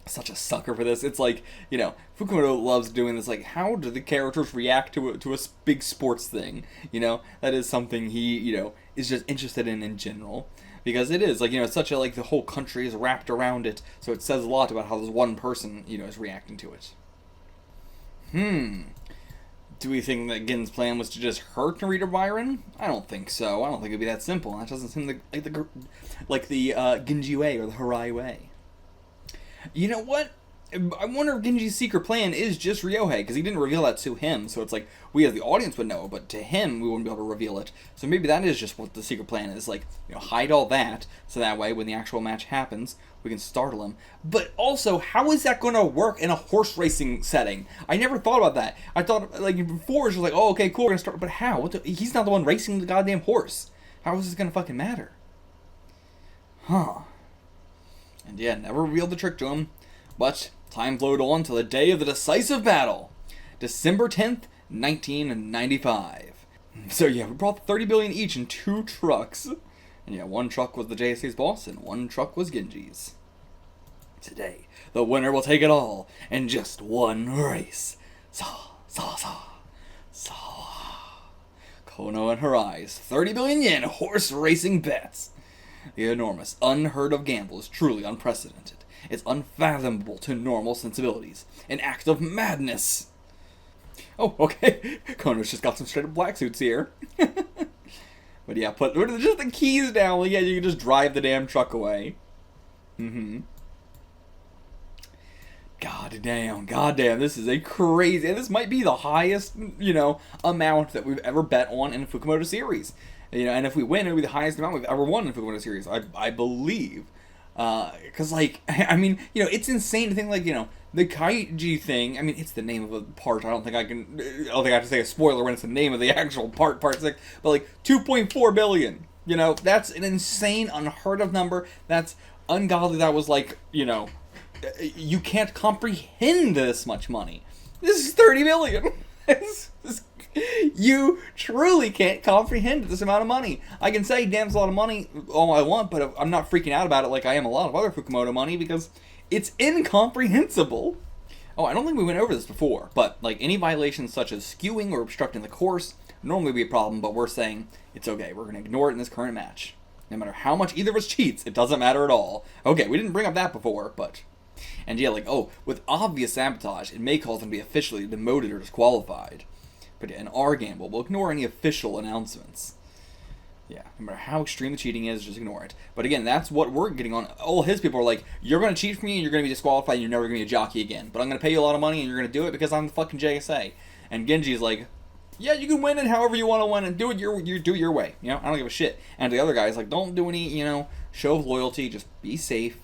Such a sucker for this. It's Fukumoto loves doing this, how do the characters react to a big sports thing? That is something he, is just interested in general. Because it is, it's such a, the whole country is wrapped around it, so it says a lot about how this one person, is reacting to it. Do we think that Gin's plan was to just hurt Narita Brion? I don't think so. I don't think it'd be that simple. That doesn't seem like the Genji way or the Harai way. You know what? I wonder if Genji's secret plan is just Ryohei, because he didn't reveal that to him, so it's we as the audience would know, but to him, we wouldn't be able to reveal it. So maybe that is just what the secret plan is, hide all that, so that way, when the actual match happens, we can startle him. But also, how is that going to work in a horse racing setting? I never thought about that. I thought, before, it was okay, cool, we're going to start, but how? He's not the one racing the goddamn horse. How is this going to fucking matter? And yeah, never revealed the trick to him, but time flowed on to the day of the decisive battle, December 10th, 1995. So yeah, we brought 30 billion each in 2 trucks. And yeah, one truck was the JSA's boss, and one truck was Genji's. Today, the winner will take it all in just one race. Kono and Harai's 30 billion yen horse racing bets. The enormous, unheard of gamble is truly unprecedented. It's unfathomable to normal sensibilities. An act of madness. Oh, okay. Kono's just got some straight up black suits here. But yeah, put just the keys down. Yeah, you can just drive the damn truck away. God damn, this is a crazy, and this might be the highest, amount that we've ever bet on in a Fukumoto series. And if we win, it'll be the highest amount we've ever won in a Fukumoto series, I believe. Because, it's insane to think, the Kaiji thing, it's the name of a part, I don't think I have to say a spoiler when it's the name of the actual part 6, but, 2.4 billion, that's an insane, unheard of number, that's ungodly, that was, you can't comprehend this much money. This is 30 million. You truly can't comprehend this amount of money. I can say, damn, it's a lot of money all I want, but I'm not freaking out about it like I am a lot of other Fukumoto money because it's incomprehensible. Oh, I don't think we went over this before, but like any violations such as skewing or obstructing the course normally be a problem, but we're saying it's okay. We're going to ignore it in this current match. No matter how much either of us cheats, it doesn't matter at all. Okay, we didn't bring up that before, but... And yeah, like, oh, with obvious sabotage, it may cause them to be officially demoted or disqualified. But yeah, in our gamble, we'll ignore any official announcements. Yeah, no matter how extreme the cheating is, just ignore it. But again, that's what we're getting on. All his people are like, you're going to cheat for me and you're going to be disqualified and you're never going to be a jockey again. But I'm going to pay you a lot of money and you're going to do it because I'm the fucking JSA. And Genji's like, yeah, you can win it however you want to win and do it your way. You know, I don't give a shit. And the other guy's like, don't do any, you know, show of loyalty. Just be safe.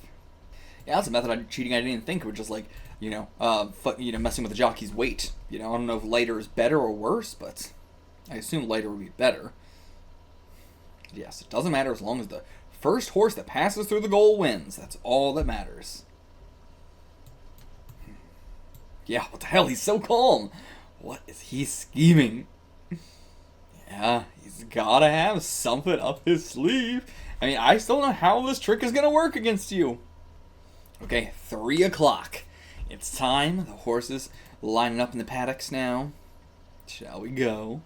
Yeah, that's a method of cheating I didn't even think of. Just like, messing with the jockey's weight. You know, I don't know if lighter is better or worse, but I assume lighter would be better. Yes, it doesn't matter as long as the first horse that passes through the goal wins. That's all that matters. Yeah, what the hell? He's so calm. What is he scheming? Yeah, he's gotta have something up his sleeve. I mean, I still don't know how this trick is gonna work against you. Okay, 3 o'clock. It's time. The horses lining up in the paddocks now. Shall we go?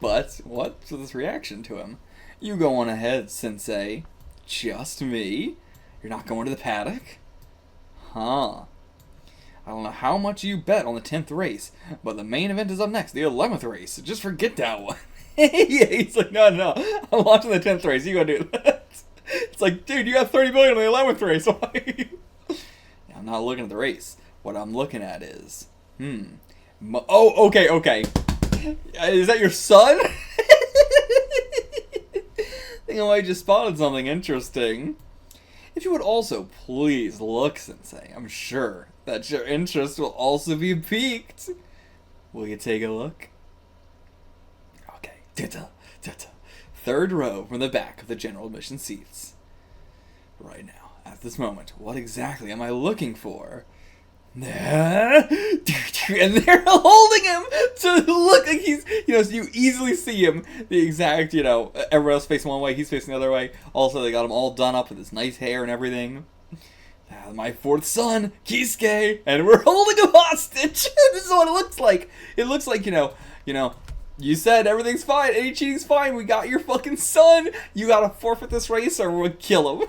But what's this reaction to him? You go on ahead, Sensei. Just me? You're not going to the paddock? Huh. I don't know how much you bet on the 10th race, but the main event is up next, the 11th race. Just forget that one. Yeah, he's like, no, I'm watching the 10th race. You go do that. It's like, dude, you got 30 billion on the 11th race. Why? Yeah, I'm not looking at the race. What I'm looking at is, oh, okay. Is that your son? I think I might just spotted something interesting. If you would also please look, Sensei, I'm sure that your interest will also be piqued. Will you take a look? Okay, third row from the back of the general admission seats. Right now, at this moment, what exactly am I looking for? And they're holding him to look like he's, so you easily see him, the exact, everyone else facing one way, he's facing the other way. Also, they got him all done up with his nice hair and everything. My fourth son, Kisuke, and we're holding him hostage. This is what it looks like. It looks like, you said everything's fine, any cheating's fine, we got your fucking son. You gotta forfeit this race or we'll kill him.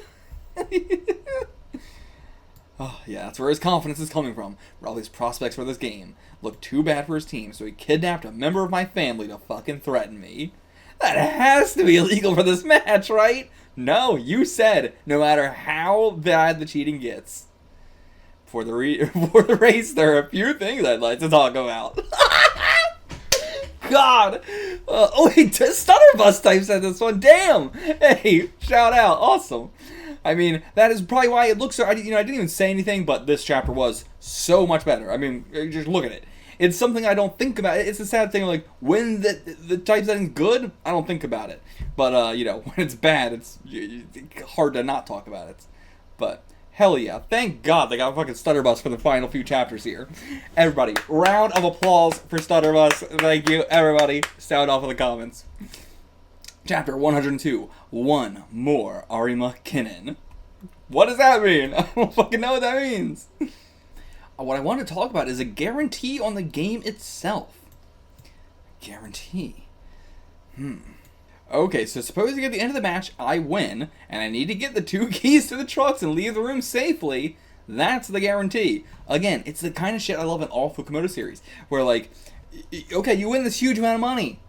Oh, yeah, that's where his confidence is coming from. Where all these prospects for this game look too bad for his team, so he kidnapped a member of my family to fucking threaten me. That has to be illegal for this match, right? No, you said no matter how bad the cheating gets. For the race, there are a few things I'd like to talk about. God! Wait, Stutterbus type said this one. Damn! Hey, shout out. Awesome. I mean, that is probably why it looks so... I didn't even say anything, but this chapter was so much better. I mean, just look at it. It's something I don't think about. It's a sad thing, like, when the typesetting's good, I don't think about it. But, when it's bad, it's hard to not talk about it. But, hell yeah. Thank God they got fucking Stutterbus for the final few chapters here. Everybody, round of applause for Stutterbus. Thank you, everybody. Sound off in the comments. Chapter 102, One More Arima Kinen. What does that mean? I don't fucking know what that means. What I want to talk about is a guarantee on the game itself. Guarantee. Okay, so supposing at the end of the match I win, and I need to get the 2 keys to the trucks and leave the room safely, that's the guarantee. Again, it's the kind of shit I love in all Fukumoto series, where like, okay, you win this huge amount of money,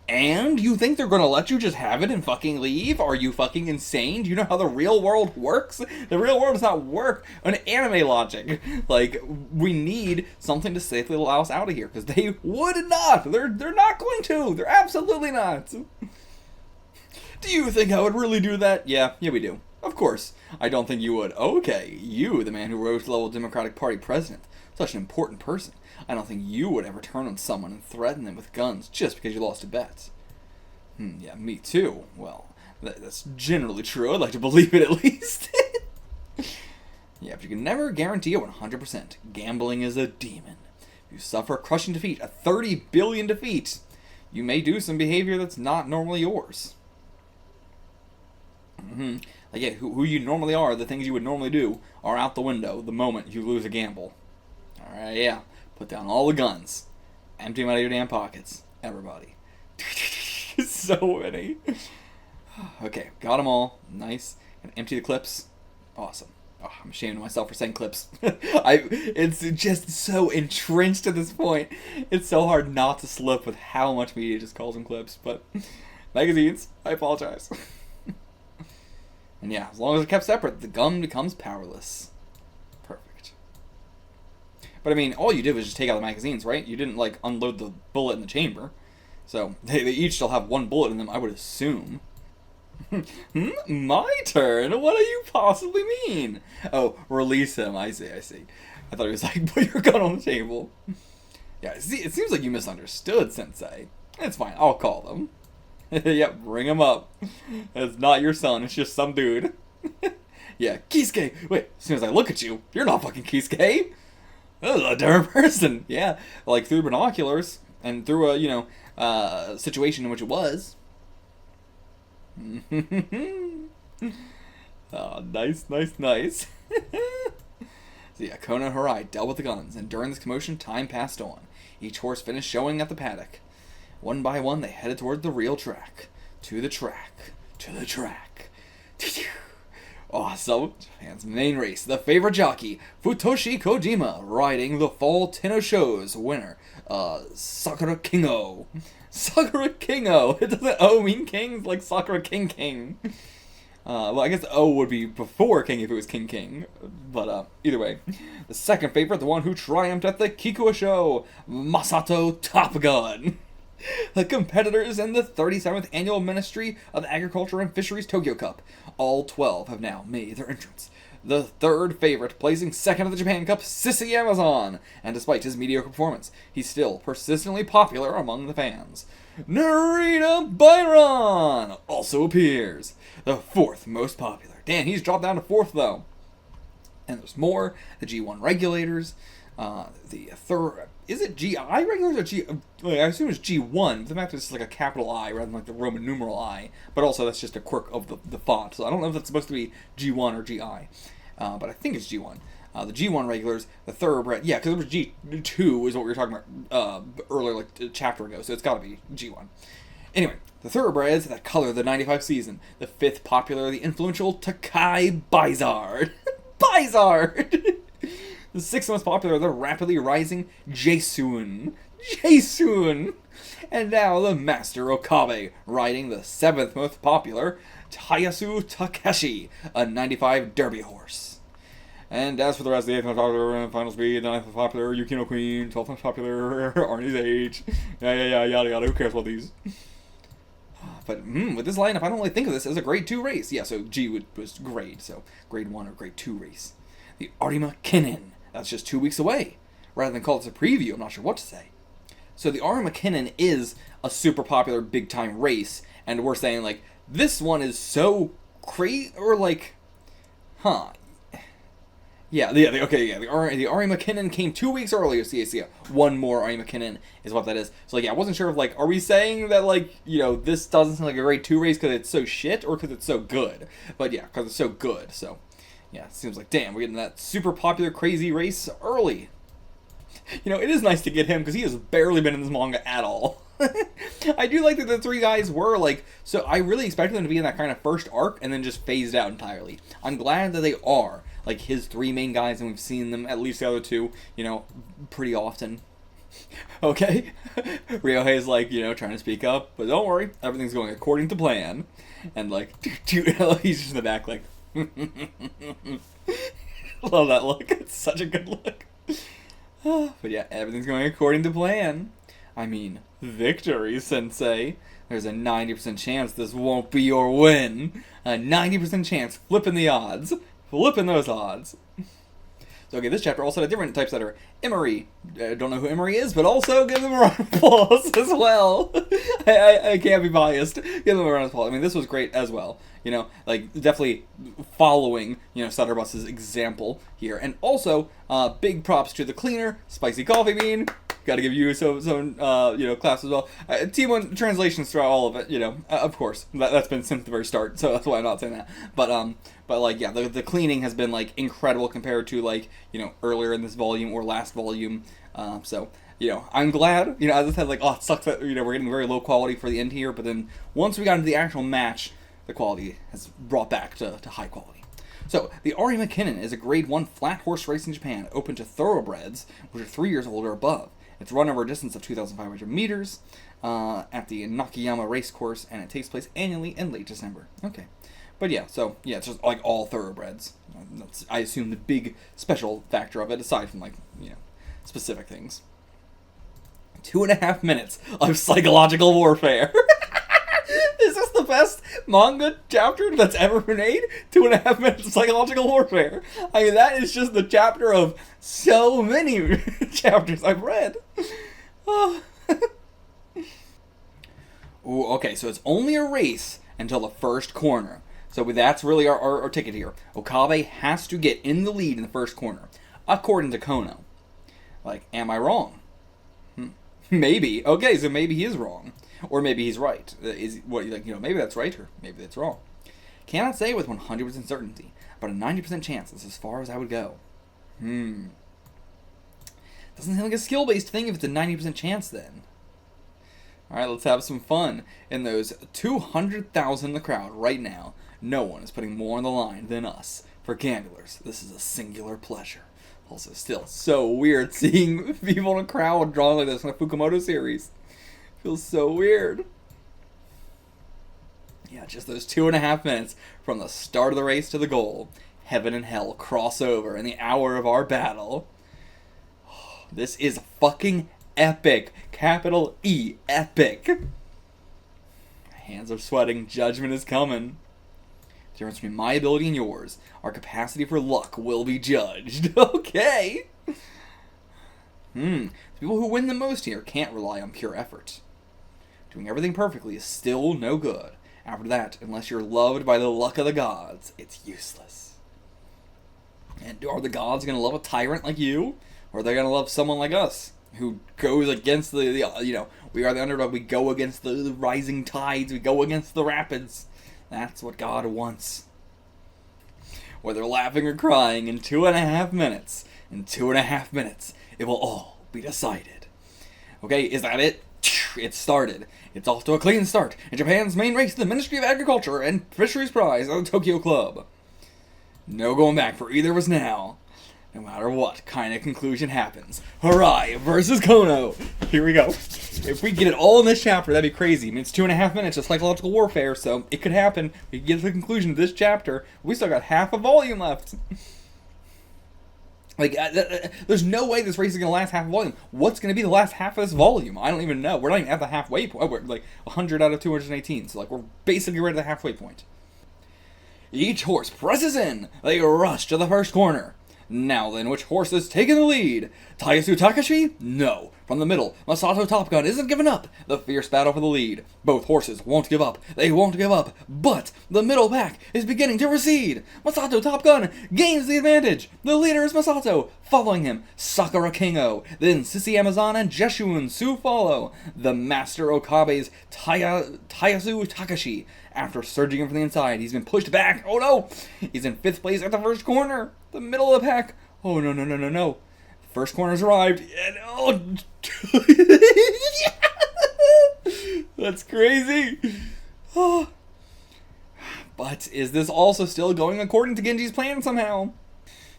and you think they're gonna let you just have it and fucking leave? Are you fucking insane? Do you know how the real world works? The real world does not work on anime logic. Like, we need something to safely allow us out of here, because they would not. They're not going to. They're absolutely not. Do you think I would really do that? Yeah, we do. Of course. I don't think you would. Okay, you, the man who rose to level Democratic Party president, such an important person. I don't think you would ever turn on someone and threaten them with guns just because you lost a bet. Yeah, me too. Well, that's generally true. I'd like to believe it at least. Yeah, but you can never guarantee it 100%. Gambling is a demon. You suffer crushing defeat, a 30 billion defeat. You may do some behavior that's not normally yours. Like, yeah, who you normally are, the things you would normally do, are out the window the moment you lose a gamble. Alright, yeah. Put down all the guns. Empty them out of your damn pockets. Everybody. So many. Okay, got them all. Nice. And empty the clips. Awesome. Oh, I'm ashamed of myself for saying clips. It's just so entrenched at this point. It's so hard not to slip with how much media just calls them clips. But magazines, I apologize. And yeah, as long as it's kept separate, the gun becomes powerless. Perfect. But I mean, all you did was just take out the magazines, right? You didn't, like, unload the bullet in the chamber. So, they each still have one bullet in them, I would assume. My turn? What do you possibly mean? Oh, release him. I see. I thought he was like, put your gun on the table. Yeah, see, it seems like you misunderstood, Sensei. It's fine, I'll call them. Yep, bring him up. It's not your son, it's just some dude. Yeah, Kisuke! Wait, as soon as I look at you, you're not fucking Kisuke! That's a different person. Yeah, like through binoculars, and through a, situation in which it was. Oh, nice. So yeah, Kono and Harai dealt with the guns, and during this commotion, time passed on. Each horse finished showing at the paddock. One by one, they headed toward the real track. To the track. Awesome. Japan's main race. The favorite jockey, Futoshi Kojima, riding the Fall Tenno Show's winner, Sakura Kingo. Sakura Kingo! It doesn't O mean king? It's like Sakura King. Well, I guess O would be before king if it was King. But, either way. The second favorite, the one who triumphed at the Kikua Show, Masato Top Gun. The competitors in the 37th Annual Ministry of Agriculture and Fisheries Tokyo Cup. All 12 have now made their entrance. The third favorite, placing second at the Japan Cup, Sissy Amazon. And despite his mediocre performance, he's still persistently popular among the fans. Narita Brion also appears. The fourth most popular. Damn, he's dropped down to fourth, though. And there's more. The G1 regulators. The third... Is it GI regulars or G... I assume it's G1. The fact that it's like a capital I rather than like the Roman numeral I. But also that's just a quirk of the font. So I don't know if that's supposed to be G1 or GI. But I think it's G1. The G1 regulars, the thoroughbred... Yeah, because it was G2 is what we were talking about earlier, like a chapter ago. So it's got to be G1. Anyway, the thoroughbreds that color the 95 season. The fifth popular, the influential Takai Bizard. Bizard! The sixth most popular, the rapidly rising Jason. And now the master Okabe, riding the seventh most popular Tayasu Takeshi, a 95 derby horse. And as for the rest, the eighth most popular, final speed, the ninth most popular, Yukino Queen, 12th most popular, Arnie's Age. Yeah, yada, who cares about these? But with this lineup, I don't really think of this as a grade 2 race. Yeah, so G was grade, so grade 1 or grade 2 race. The Arima Kinnin. That's just 2 weeks away. Rather than call this a preview, I'm not sure what to say. So the Arima Kinnin is a super popular big time race, and we're saying like this one is so crazy, or like, yeah, the Arima Kinnin came 2 weeks earlier. So yeah, one more Arima Kinnin is what that is. So like, yeah, I wasn't sure if like, are we saying that like, this doesn't sound like a grade 2 race because it's so shit, or because it's so good? But yeah, because it's so good. So yeah, it seems like, damn, we're getting that super popular crazy race early. It is nice to get him because he has barely been in this manga at all. I do like that the three guys were like, so I really expected them to be in that kind of first arc and then just phased out entirely. I'm glad that they are like his three main guys, and we've seen them, at least the other two, pretty often. Okay? Ryohei's like, trying to speak up, but don't worry, everything's going according to plan. And like, he's just in the back like, love that look. It's such a good look. But yeah, everything's going according to plan. I mean, victory, Sensei. There's a 90% chance this won't be your win. A 90% chance. Flipping the odds. Flipping those odds. So, okay, this chapter also had a different typesetter. Emery. I don't know who Emery is, but also give them a round of applause as well. I can't be biased. Give them a round of applause. I mean, this was great as well. You know, like, definitely following, you know, Stutterbus's example here. And also, big props to the cleaner, Spicy Coffee Bean. Gotta give you some you know, claps as well. Team 1 translations throughout all of it, you know, of course. That's been since the very start, so that's why I'm not saying that. But like, yeah, the cleaning has been, like, incredible compared to, like, you know, earlier in this volume or last volume. So, you know, I'm glad, you know, as I said, like, oh, it sucks that, you know, we're getting very low quality for the end here, but then once we got into the actual match, the quality has brought back to high quality. So, the Ari McKinnon is a grade 1 flat horse race in Japan, open to thoroughbreds, which are 3 years old or above. It's run over a distance of 2,500 meters at the Nakayama race course, and it takes place annually in late December. Okay. But yeah, so, yeah, it's just like all thoroughbreds. That's, I assume, the big special factor of it, aside from, like, you know, specific things. 2.5 minutes of psychological warfare. Is this the best manga chapter that's ever been made? 2.5 minutes of psychological warfare. I mean, that is just the chapter of so many chapters I've read. Oh. Ooh, okay, so it's only a race until the first corner. So that's really our ticket here. Okabe has to get in the lead in the first corner, according to Kono. Like, am I wrong? Maybe. Okay, so maybe he is wrong. Or maybe he's right. Is what, like, you know, maybe that's right or maybe that's wrong. Cannot say with 100% certainty, but a 90% chance is as far as I would go. Doesn't seem like a skill-based thing if it's a 90% chance then. Alright, let's have some fun. In those 200,000 in the crowd right now, no one is putting more on the line than us. For gamblers, this is a singular pleasure. Also, still so weird seeing people in a crowd drawn like this in a Fukumoto series. Feels so weird. Yeah, just those 2.5 minutes from the start of the race to the goal. Heaven and hell cross over in the hour of our battle. This is fucking epic. Capital E, epic. My hands are sweating. Judgment is coming. The difference between my ability and yours. Our capacity for luck will be judged. Okay. The people who win the most here can't rely on pure effort. Doing everything perfectly is still no good. After that, unless you're loved by the luck of the gods, it's useless. And are the gods going to love a tyrant like you? Or are they going to love someone like us? Who goes against the you know, we are the underdog, we go against the rising tides, we go against the rapids. That's what God wants. Whether laughing or crying, in 2.5 minutes, it will all be decided. Okay, is that it? It started. It's off to a clean start in Japan's main race, the Ministry of Agriculture and Fisheries Prize of the Tokyo Club. No going back for either of us now. No matter what kind of conclusion happens. Harai versus Kono. Here we go. If we get it all in this chapter, that'd be crazy. I mean, it's 2.5 minutes of psychological warfare, so it could happen. We can get to the conclusion of this chapter. We still got half a volume left. Like, there's no way this race is going to last half a volume. What's going to be the last half of this volume? I don't even know. We're not even at the halfway point. We're like 100 out of 218. So, like, we're basically right at the halfway point. Each horse presses in. They rush to the first corner. Now then, which horse is taking the lead? Tayasu Takashi? No. From the middle, Masato Top Gun isn't giving up. The fierce battle for the lead. Both horses won't give up. They won't give up. But the middle pack is beginning to recede. Masato Top Gun gains the advantage. The leader is Masato. Following him, Sakura Kingo. Then Sissy Amazon and Jeshun Su follow. The master Okabe's Tayasu Takashi. After surging in from the inside, he's been pushed back. Oh no! He's in 5th place at the first corner. The middle of the pack. Oh no. First corner's arrived. And oh, that's crazy. Oh. But is this also still going according to Genji's plan somehow?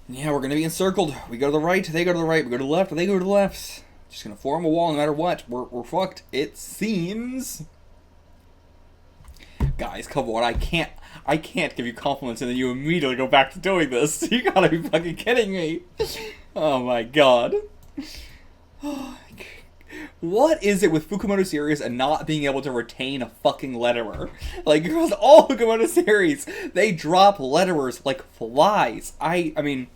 Yeah, we're going to be encircled. We go to the right, they go to the right. We go to the left, they go to the left. Just going to form a wall no matter what. We're fucked, it seems. Guys, come on, I can't give you compliments and then you immediately go back to doing this. You gotta be fucking kidding me. Oh my god. What is it with Fukumoto series and not being able to retain a fucking letterer? Like, across all Fukumoto series, they drop letterers like flies. I mean,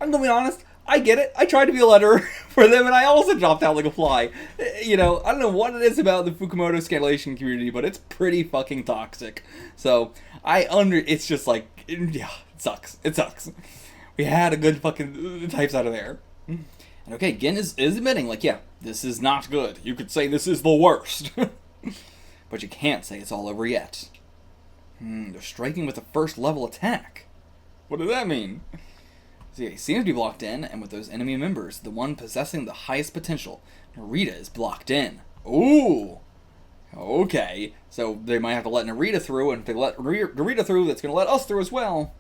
I'm gonna be honest, I get it. I tried to be a letterer for them, and I also dropped out like a fly. You know, I don't know what it is about the Fukumoto scanlation community, but it's pretty fucking toxic. So, it's just like, yeah, it sucks. It sucks. We had a good fucking types out of there. And okay, Gin is admitting, like, yeah, this is not good. You could say this is the worst. But you can't say it's all over yet. They're striking with a first level attack. What does that mean? So yeah, he seems to be blocked in, and with those enemy members, the one possessing the highest potential, Narita, is blocked in. Ooh! Okay, so they might have to let Narita through, and if they let Narita through, that's going to let us through as well.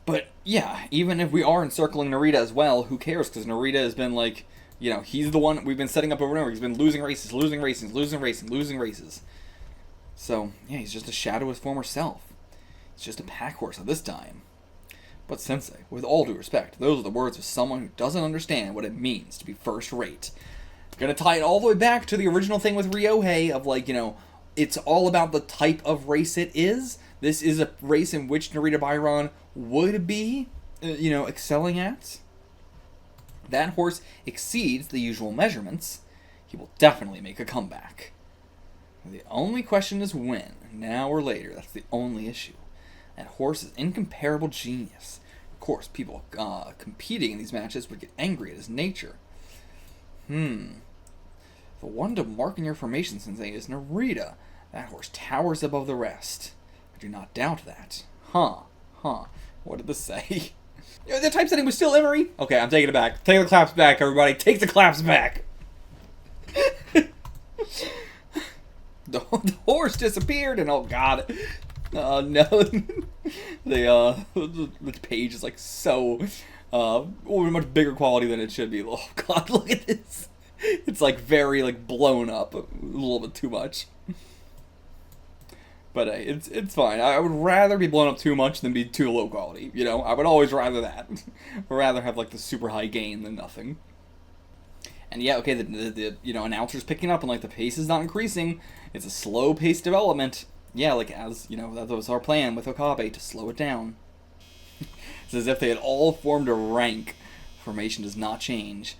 But yeah, even if we are encircling Narita as well, who cares? Because Narita has been like, you know, he's the one we've been setting up over and over. He's been losing races. So, yeah, he's just a shadow of his former self. It's just a pack horse at this time. But Sensei, with all due respect, those are the words of someone who doesn't understand what it means to be first rate. Gonna tie it all the way back to the original thing with Ryohei of, like, you know, it's all about the type of race it is. This is a race in which Narita Brion would be, you know, excelling at. That horse exceeds the usual measurements. He will definitely make a comeback. The only question is when, now or later. That's the only issue. That horse is incomparable genius. Of course, people competing in these matches would get angry at his nature. The one to mark in your formation, Sensei, is Narita. That horse towers above the rest. I do not doubt that. What did this say? The typesetting was still Emery? Okay, I'm taking it back. Take the claps back, everybody. Take the claps back. The horse disappeared, and oh god. No. The page is like so much bigger quality than it should be. Oh god, look at this. It's like very like blown up a little bit too much. But it's fine. I would rather be blown up too much than be too low quality. You know, I would always rather that. I'd rather have like the super high gain than nothing. And yeah, okay, the you know, announcer's picking up and like the pace is not increasing. It's a slow paced development. Yeah, like as, you know, that was our plan with Okabe, to slow it down. It's as if they had all formed a rank. Formation does not change.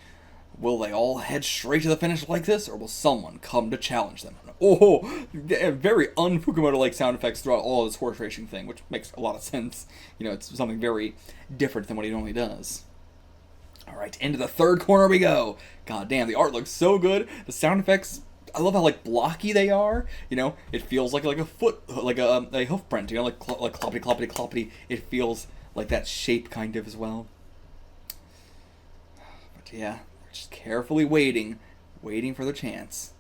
Will they all head straight to the finish like this, or will someone come to challenge them? Oh, very un-Fukumoto-like sound effects throughout all this horse racing thing, which makes a lot of sense. You know, it's something very different than what he normally does. Alright, into the third corner we go. God damn, the art looks so good. The sound effects, I love how like blocky they are. You know, it feels like a foot, like a hoof print. You know, like cloppity cloppity cloppity. It feels like that shape kind of as well. But yeah, they're just carefully waiting for their chance.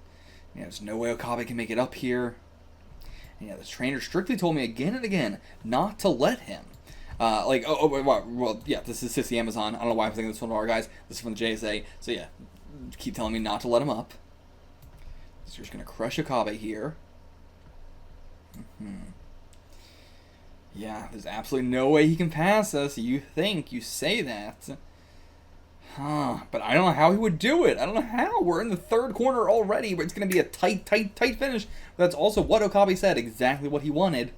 You know, there's no way Okabe can make it up here. And yeah, the trainer strictly told me again and again not to let him. Well, yeah, this is Sissy Amazon. I don't know why I'm thinking this one of our guys. This is from the JSA. So yeah, keep telling me not to let him up. So you're just going to crush Okabe here. Yeah, there's absolutely no way he can pass us. You say that. But I don't know how he would do it. I don't know how. We're in the third corner already, but it's going to be a tight finish. But that's also what Okabe said, exactly what he wanted.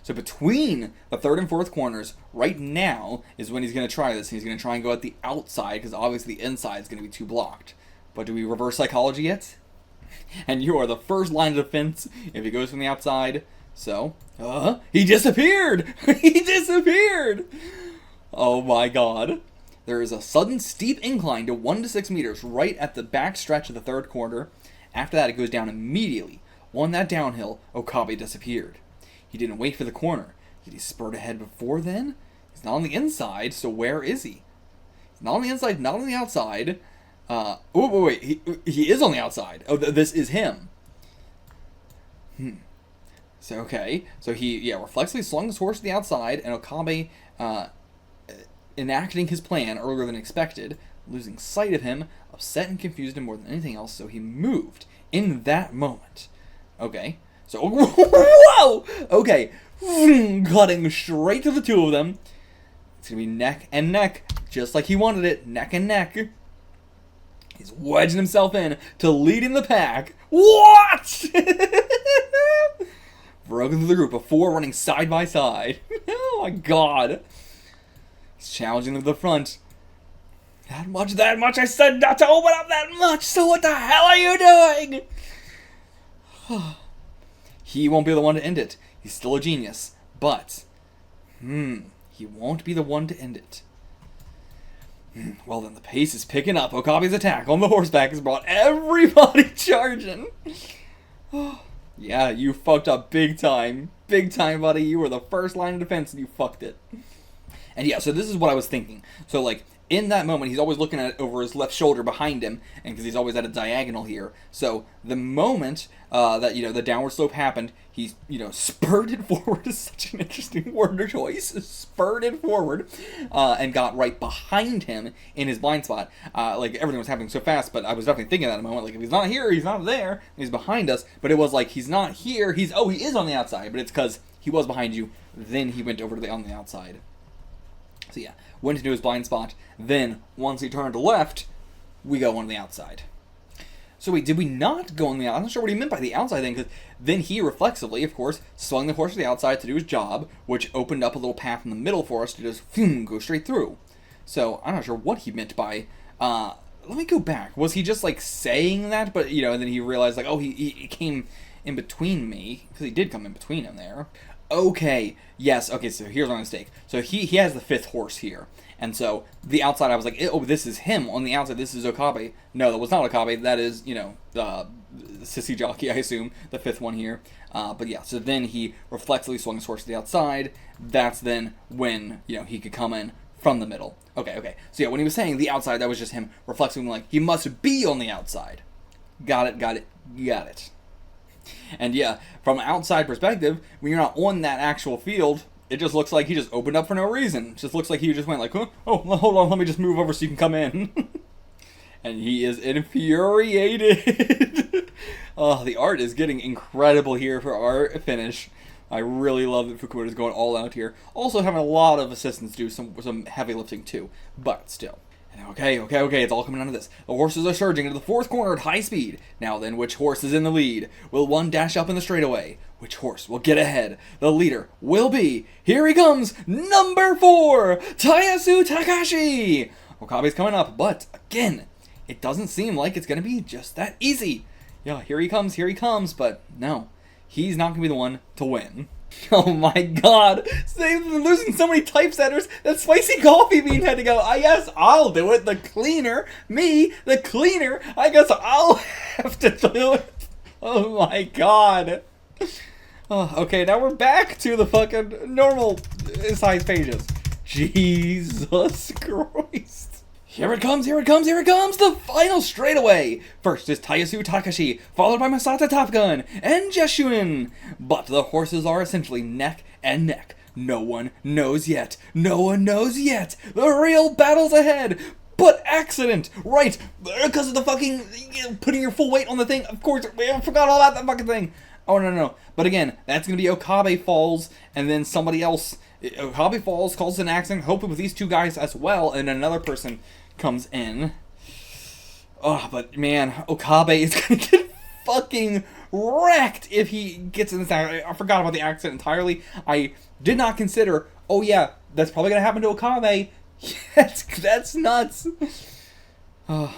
So between the third and fourth corners, right now, is when he's going to try this. He's going to try and go at the outside, because obviously the inside is going to be too blocked. But do we reverse psychology yet? And you are the first line of defense if he goes from the outside. So, he disappeared! He disappeared! Oh my god. There is a sudden steep incline to 1 to 6 meters right at the back stretch of the third corner. After that, it goes down immediately. On that downhill, Okabe disappeared. He didn't wait for the corner. Did he spurt ahead before then? He's not on the inside, so where is he? He's not on the inside, not on the outside. Wait. He is on the outside. Oh, this is him. So, okay. So he, reflexively slung his horse to the outside, and Okabe, enacting his plan earlier than expected, losing sight of him, upset and confused him more than anything else, so he moved in that moment. Okay. So, whoa! Okay. Cutting straight to the two of them. It's going to be neck and neck, just like he wanted it. Neck and neck. He's wedging himself in to leading the pack. What? Broken through the group of 4 running side by side. Oh my god. He's challenging them to the front. That much, I said not to open up that much, so what the hell are you doing? He won't be the one to end it. He's still a genius, but, he won't be the one to end it. Well then, the pace is picking up. Okabe's attack on the horseback has brought everybody charging. Yeah, you fucked up big time. Big time, buddy. You were the first line of defense and you fucked it. And yeah, so this is what I was thinking. So, like, in that moment, he's always looking at it over his left shoulder behind him, and because he's always at a diagonal here. So, the moment that, the downward slope happened, he's, spurted forward is such an interesting word choice. Spurted forward, and got right behind him in his blind spot. Like, everything was happening so fast, but I was definitely thinking that in a moment. Like, if he's not here, he's not there, he's behind us. But it was like, he's not here, he is on the outside, but it's because he was behind you, then he went over to on the outside. So yeah, went into his blind spot, then, once he turned left, we go on the outside. So wait, did we not go on the outside? I'm not sure what he meant by the outside thing, because then he reflexively, of course, swung the horse to the outside to do his job, which opened up a little path in the middle for us to just, go straight through. So, I'm not sure what he meant by, let me go back. Was he just, like, saying that, but, and then he realized, like, oh, he came in between me, because he did come in between him there. Okay, yes, okay, so here's my mistake. So he has the 5th horse here, and so the outside I was like, oh, this is him. On the outside, this is Okabe. No, that was not Okabe, that is, Sissy Jockey, I assume, the 5th one here. But yeah, so then he reflexively swung his horse to the outside. That's then when, he could come in from the middle. Okay, so yeah, when he was saying the outside, that was just him reflexively like, he must be on the outside. Got it. And yeah, from an outside perspective, when you're not on that actual field, it just looks like he just opened up for no reason. It just looks like he just went like, oh, hold on, let me just move over so you can come in. And he is infuriated. Oh, the art is getting incredible here for our finish. I really love that Fukumoto's going all out here. Also having a lot of assistants do some heavy lifting too, but still. Okay, it's all coming down to this. The horses are surging into the 4th corner at high speed. Now then, which horse is in the lead? Will one dash up in the straightaway? Which horse will get ahead? The leader will be, here he comes, number 4, Tayasu Takashi! Okabe's coming up, but, again, it doesn't seem like it's going to be just that easy. Yeah, here he comes, but no, he's not going to be the one to win. Oh my god, they've been losing so many typesetters that Spicy Coffee Bean had to go, I guess I'll do it, the cleaner, I guess I'll have to do it. Oh my god. Oh, okay, now we're back to the fucking normal size pages. Jesus Christ. Here it comes, the final straightaway! First is Tayasu Takashi, followed by Masata Top Gun, and Jeshuin! But the horses are essentially neck and neck. No one knows yet. The real battle's ahead! But accident! Right, because of the fucking putting your full weight on the thing, of course, I forgot all about that fucking thing! Oh, no. But again, that's gonna be Okabe falls, and then somebody else... Okabe falls, causes an accident, hopefully with these 2 guys as well, and another person comes in. Oh, but man, Okabe is gonna get fucking wrecked if he gets in this accident. I forgot about the accident entirely. I did not consider, oh yeah, that's probably gonna happen to Okabe. That's nuts. Oh.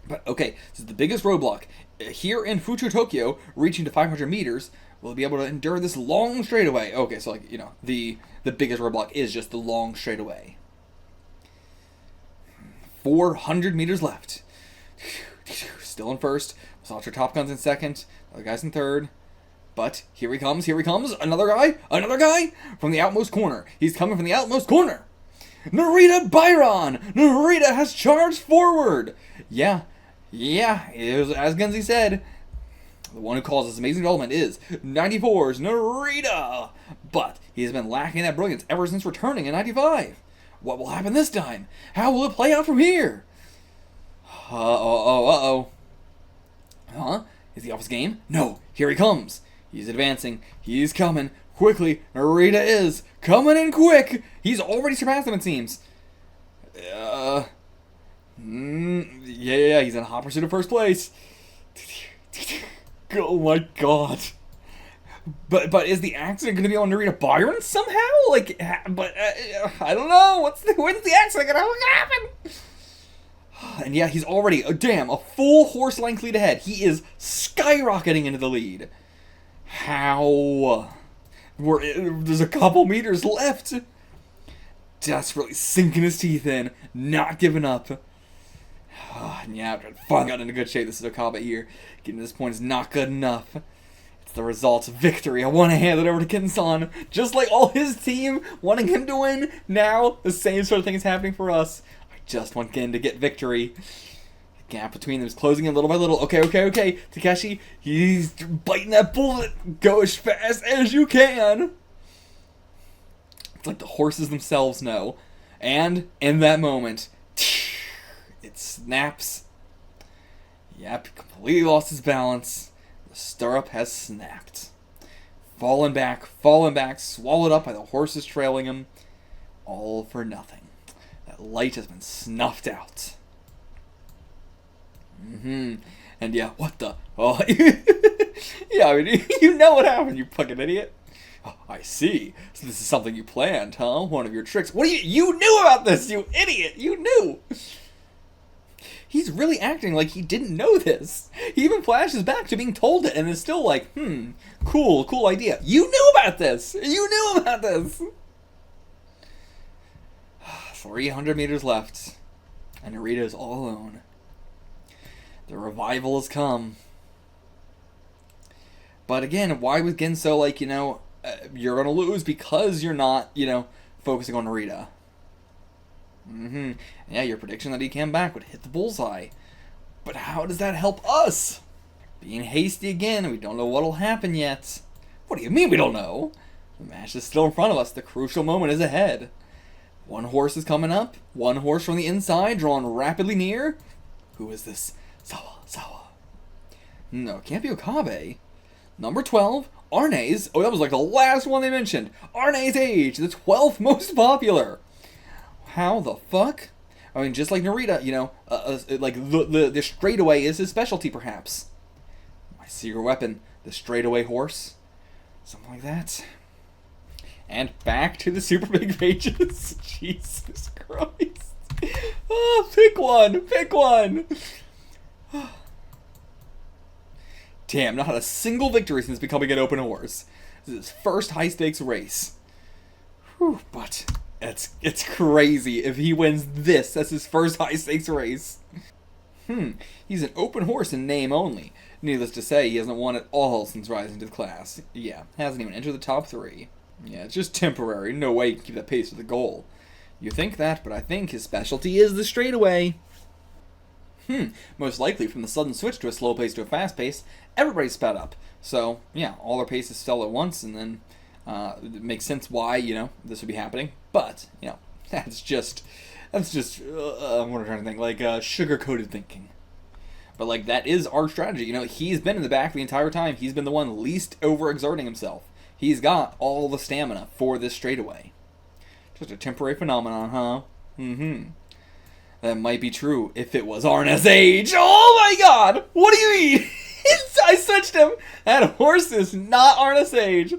But okay, this is the biggest roadblock. Here in Fuchu, Tokyo, reaching to 500 meters, we'll be able to endure this long straightaway. Okay, so like, the biggest roadblock is just the long straightaway. 400 meters left. Still in first. Masato Top Gun's in second. Other guy's in third. But here he comes. Another guy from the outmost corner. He's coming from the outmost corner. Narita Brion. Narita has charged forward. Yeah, it was, as GANTZ said, the one who caused this amazing development is 94's Narita. But he has been lacking that brilliance ever since returning in 95. What will happen this time? How will it play out from here? Uh-oh. Huh? Is he off his game? No, here he comes. He's advancing. He's coming. Quickly, Narita is coming in quick. He's already surpassed him, it seems. Yeah, he's in hot pursuit of first place. Oh my god. But is the accident going to be on Narita Brion somehow? Like, but I don't know. When's the accident going to happen? And yeah, he's already, a full horse length lead ahead. He is skyrocketing into the lead. How? There's a couple meters left. Desperately sinking his teeth in, not giving up. And yeah, I've finally gotten into good shape. This is Okabe here. Getting to this point is not good enough. It's the results of victory. I want to hand it over to GANTZ. Just like all his team wanting him to win, now the same sort of thing is happening for us. I just want Gen to get victory. The gap between them is closing in little by little. Okay. Takeshi, he's biting that bullet. Go as fast as you can. It's like the horses themselves know. And in that moment, it snaps. Yep, he completely lost his balance. The stirrup has snapped. Fallen back, swallowed up by the horses trailing him. All for nothing. That light has been snuffed out. And yeah, what the? Oh, yeah, I mean, you know what happened, you fucking idiot. Oh, I see. So this is something you planned, huh? One of your tricks. What do you knew about this, you idiot! You knew! He's really acting like he didn't know this. He even flashes back to being told it and is still like, cool idea. You knew about this! You knew about this! 300 meters left. And Narita is all alone. The revival has come. But again, why was Gen so like, you're gonna lose because you're not, focusing on Narita? Yeah, your prediction that he came back would hit the bullseye. But how does that help us? Being hasty again, we don't know what'll happen yet. What do you mean we don't know? The match is still in front of us. The crucial moment is ahead. One horse is coming up. One horse from the inside, drawn rapidly near. Who is this? Sawa. No, it can't be Okabe. Number 12, Arne's. Oh, that was like the last one they mentioned. Arne's age, the 12th most popular. How the fuck? I mean, just like Narita, like the straightaway is his specialty, perhaps. My secret weapon, the straightaway horse. Something like that. And back to the super big pages. Jesus Christ. Oh, pick one. Damn, not a single victory since becoming an open horse. This is his first high stakes race. Whew, but it's crazy if he wins this as his first high stakes race. He's an open horse in name only. Needless to say, he hasn't won at all since rising to the class. Yeah, hasn't even entered the top 3. Yeah, it's just temporary. No way he can keep that pace to the goal. You think that, but I think his specialty is the straightaway. Most likely from the sudden switch to a slow pace to a fast pace, everybody's sped up. So, yeah, all their paces fell at once, and then it makes sense why, this would be happening. But, that's just, what I'm trying to think, like, sugar-coated thinking. But, like, that is our strategy. He's been in the back the entire time. He's been the one least overexerting himself. He's got all the stamina for this straightaway. Just a temporary phenomenon, huh? That might be true if it was Arna's age. Oh my god! What do you mean? I switched him! That horse is not Arna's age.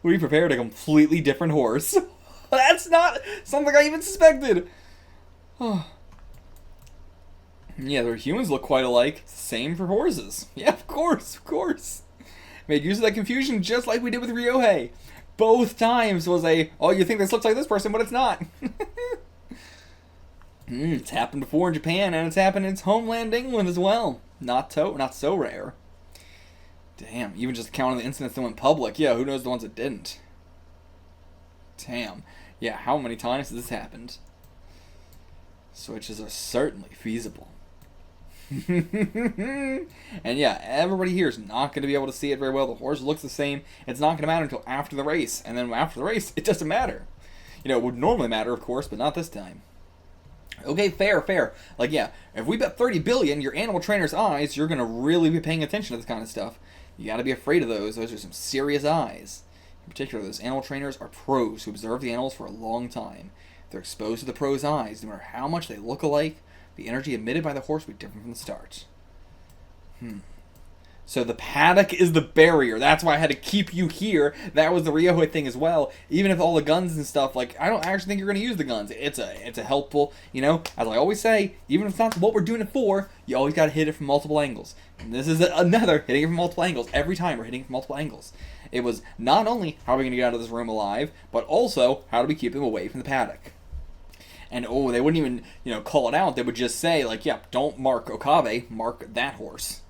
We prepared a completely different horse. That's not something I even suspected. Oh. Yeah, their humans look quite alike. Same for horses. Yeah, of course. Made use of that confusion just like we did with Ryohei. Both times was oh, you think this looks like this person, but it's not. It's happened before in Japan, and it's happened in its homeland, England, as well. Not so rare. Damn, even just counting the incidents that went public, yeah, who knows the ones that didn't. Damn. Yeah, how many times has this happened? Switches are certainly feasible. And yeah, everybody here is not going to be able to see it very well. The horse looks the same. It's not going to matter until after the race. And then after the race, it doesn't matter. It would normally matter, of course, but not this time. Okay, fair. Like, yeah, if we bet 30 billion, your animal trainer's eyes, you're going to really be paying attention to this kind of stuff. You got to be afraid of those. Those are some serious eyes. In particular, those animal trainers are pros who observe the animals for a long time. They're exposed to the pros' eyes. No matter how much they look alike, the energy emitted by the horse will be different from the start. So the paddock is the barrier. That's why I had to keep you here. That was the Ryohei thing as well. Even if all the guns and stuff, like, I don't actually think you're going to use the guns. It's a helpful, you know, as I always say, even if it's not what we're doing it for, you always got to hit it from multiple angles. And this is another hitting it from multiple angles. Every time we're hitting it from multiple angles. It was not only how are we going to get out of this room alive, but also how do we keep them away from the paddock. And, oh, they wouldn't even, you know, call it out. They would just say, like, yeah, don't mark Okabe, mark that horse.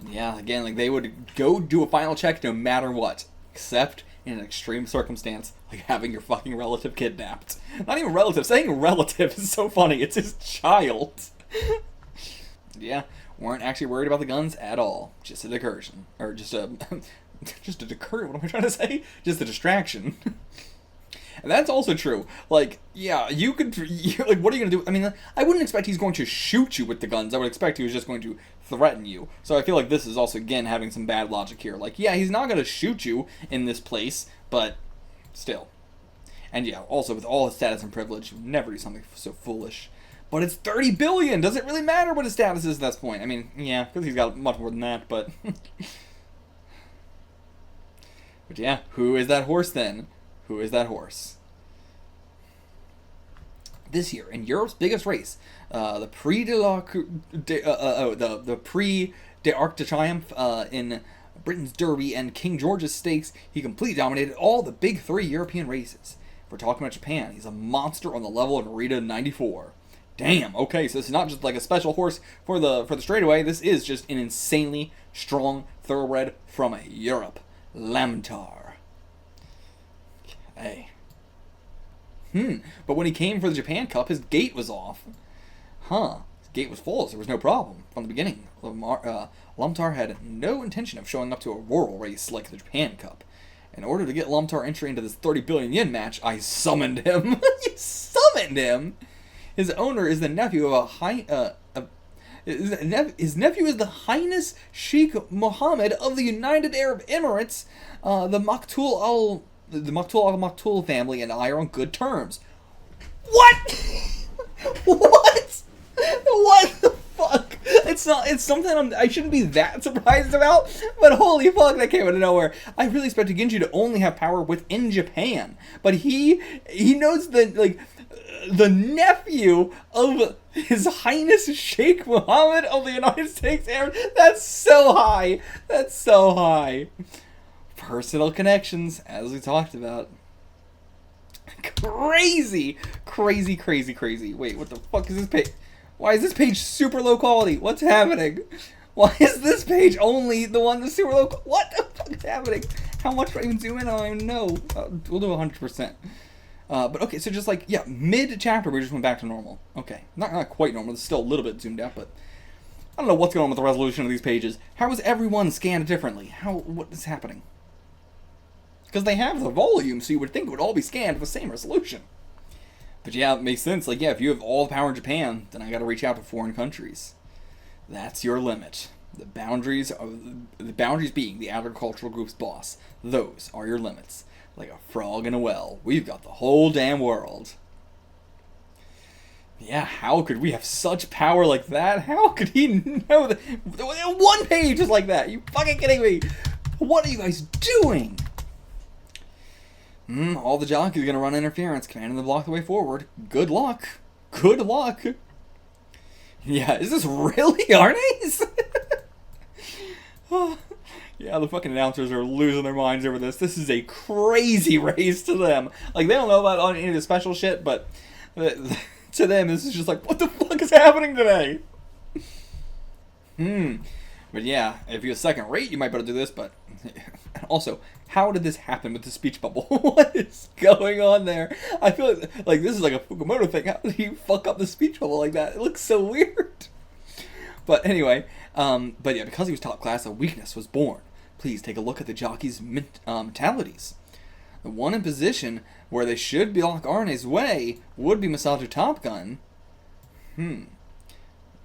Yeah, again, like, they would go do a final check no matter what, except in an extreme circumstance, like having your fucking relative kidnapped. Not even relative. Saying relative is so funny. It's his child. Yeah, weren't actually worried about the guns at all. Just a diversion. Or just a... just a decur... What am I trying to say? Just a distraction. And that's also true. Like, yeah, you could... like, what are you going to do? I mean, I wouldn't expect he's going to shoot you with the guns. I would expect he was just going to threaten you. So I feel like this is also, again, having some bad logic here. Like, yeah, he's not going to shoot you in this place, but still. And yeah, also, with all his status and privilege, he would never do something so foolish. But it's 30 billion! Does it really matter what his status is at this point? I mean, yeah, because he's got much more than that, but... But yeah, who is that horse then? Who is that horse? This year, in Europe's biggest race, the Prix de l'Arc the Prix d'Arc de Triomphe in Britain's Derby and King George's Stakes, he completely dominated all the big three European races. If we're talking about Japan, he's a monster on the level of Narita 94. Damn, okay, so this is not just like a special horse for the straightaway, this is just an insanely strong thoroughbred from Europe. Lamtar. Okay. But when he came for the Japan Cup, his gate was off. His gate was full, so there was no problem from the beginning. Lamtar had no intention of showing up to a rural race like the Japan Cup. In order to get Lamtar entry into this 30 billion yen match, I summoned him. You summoned him? His owner is the nephew of his nephew is the Highness Sheikh Mohammed of the United Arab Emirates. The Maktoum Al Maktoum family and I are on good terms. What? What? What the fuck? It's something I shouldn't be that surprised about, but holy fuck, that came out of nowhere. I really expected Genji to only have power within Japan, but he knows that, like, the nephew of His Highness Sheikh Mohammed of the United States Air. That's so high. That's so high. Personal connections, as we talked about. Crazy. Crazy, crazy, crazy. Wait, what the fuck is this page? Why is this page super low quality? What's happening? Why is this page only the one that's super low? What the fuck is happening? How much do I even zoom in? I don't even know. We'll do 100%. But okay, so just like, yeah, mid-chapter we just went back to normal. Okay, not quite normal, it's still a little bit zoomed out, but I don't know what's going on with the resolution of these pages. How is everyone scanned differently? What is happening? Because they have the volume, so you would think it would all be scanned with the same resolution. But yeah, it makes sense. Like, yeah, if you have all the power in Japan, then I gotta reach out to foreign countries. That's your limit. The boundaries being the agricultural group's boss. Those are your limits. Like a frog in a well. We've got the whole damn world. Yeah, how could we have such power like that? How could he know that? One page is like that. You fucking kidding me? What are you guys doing? All the jockeys are going to run interference, commanding the block the way forward. Good luck. Good luck. Yeah, is this really Arnes? Yeah, the fucking announcers are losing their minds over this. This is a crazy race to them. Like, they don't know about any of the special shit, but to them, this is just like, what the fuck is happening today? But yeah, if you're second rate, you might be able to do this, but... Also, how did this happen with the speech bubble? What is going on there? I feel like this is like a Fukumoto thing. How did he fuck up the speech bubble like that? It looks so weird. But anyway, but yeah, because he was top class, a weakness was born. Please take a look at the jockeys' mentalities. The one in position where they should block Arne's way would be Masato Top Gun.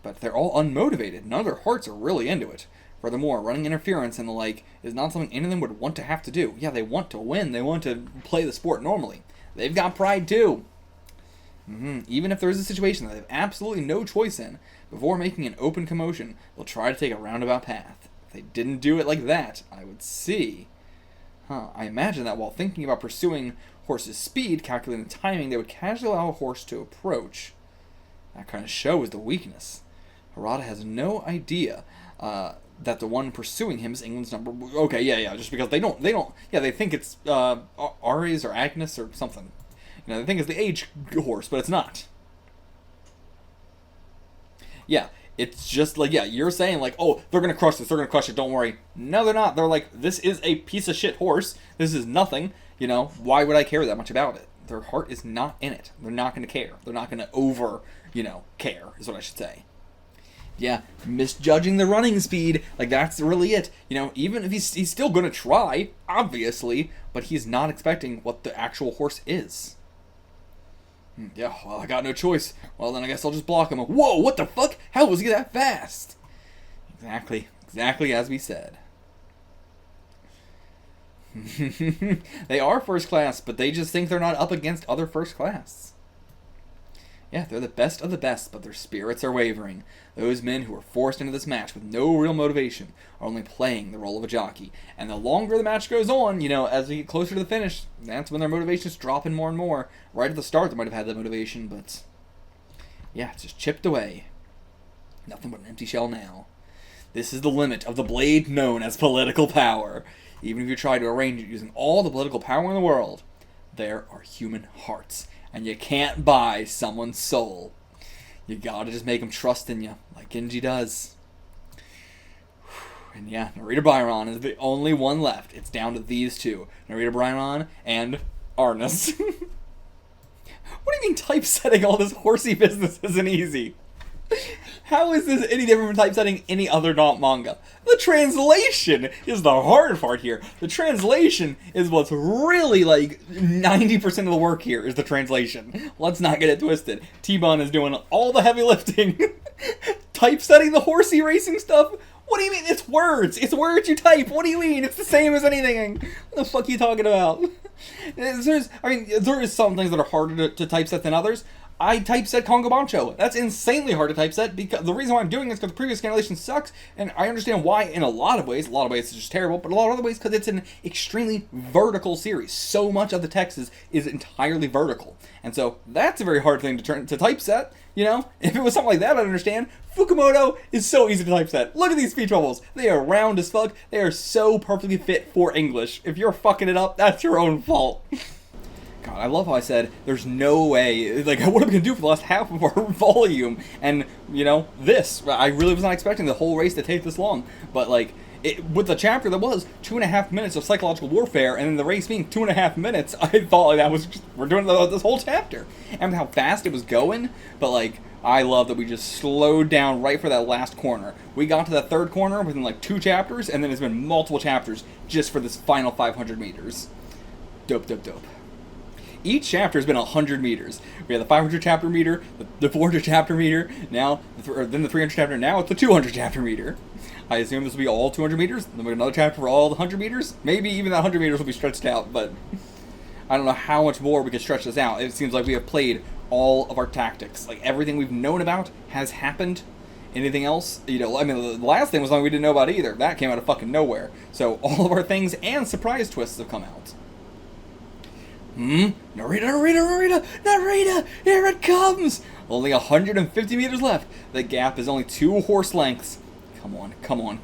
But they're all unmotivated. None of their hearts are really into it. Furthermore, running interference and the like is not something any of them would want to have to do. Yeah, they want to win. They want to play the sport normally. They've got pride too. Even if there is a situation that they have absolutely no choice in, before making an open commotion, they'll try to take a roundabout path. If they didn't do it like that, I would see. I imagine that while thinking about pursuing horse's speed, calculating the timing, they would casually allow a horse to approach. That kind of shows the weakness. Harada has no idea that the one pursuing him is England's number. Okay, yeah, just because they think it's Aries or Agnes or something. You know, they think it's the age horse, but it's not. Yeah, it's just like, yeah, you're saying like, oh, they're gonna crush this, they're gonna crush it, don't worry. No, they're not. They're like, this is a piece of shit horse. This is nothing. You know, why would I care that much about it? Their heart is not in it. They're not gonna care. They're not gonna care, is what I should say. Yeah, misjudging the running speed, like that's really it. You know, even if he's still gonna try, obviously, but he's not expecting what the actual horse is. Yeah, well, I got no choice. Well, then I guess I'll just block him. Whoa, what the fuck? How was he that fast? Exactly as we said. They are first class, but they just think they're not up against other first class. Yeah, they're the best of the best, but their spirits are wavering. Those men who are forced into this match with no real motivation are only playing the role of a jockey. And the longer the match goes on, you know, as we get closer to the finish, that's when their motivation's dropping more and more. Right at the start, they might have had that motivation, but yeah, it's just chipped away. Nothing but an empty shell now. This is the limit of the blade known as political power. Even if you try to arrange it using all the political power in the world, there are human hearts. And you can't buy someone's soul. You gotta just make them trust in you, like Genji does. And yeah, Narita Brion is the only one left. It's down to these two. Narita Brion and Arnis. What do you mean typesetting all this horsey business isn't easy? How is this any different from typesetting any other manga? The translation is the hard part here. The translation is what's really like 90% of the work here is the translation. Let's not get it twisted. T-Bon is doing all the heavy lifting. Typesetting the horsey racing stuff? What do you mean? It's words. It's words you type. What do you mean? It's the same as anything. What the fuck are you talking about? There is some things that are harder to typeset than others. I typeset Congo Bancho. That's insanely hard to typeset because the reason why I'm doing it is because the previous scanlation sucks, and I understand why in a lot of ways. A lot of ways it's just terrible, but a lot of other ways because it's an extremely vertical series. So much of the text is entirely vertical, and so that's a very hard thing to typeset. You know, if it was something like that, I'd understand. Fukumoto is so easy to typeset. Look at these speech bubbles. They are round as fuck. They are so perfectly fit for English. If you're fucking it up, that's your own fault. God, I love how I said, there's no way, like, what are we going to do for the last half of our volume? And, you know, I really was not expecting the whole race to take this long. But, like, with the chapter that was 2.5 minutes of psychological warfare, and then the race being 2.5 minutes, I thought like, that was just, we're doing this whole chapter. And how fast it was going, but, like, I love that we just slowed down right for that last corner. We got to that third corner within, like, 2 chapters, and then it's been multiple chapters just for this final 500 meters. Dope. Each chapter has been 100 meters. We had the 500 chapter meter, the 400 chapter meter, then the 300 chapter, now it's the 200 chapter meter. I assume this will be all 200 meters, then we'll get another chapter for all the 100 meters. Maybe even that 100 meters will be stretched out, but I don't know how much more we could stretch this out. It seems like we have played all of our tactics. Like, everything we've known about has happened. Anything else? You know, I mean, the last thing was something we didn't know about either. That came out of fucking nowhere. So all of our things and surprise twists have come out. Narita, here it comes! Only 150 meters left. The gap is only 2 horse lengths. Come on. Come on,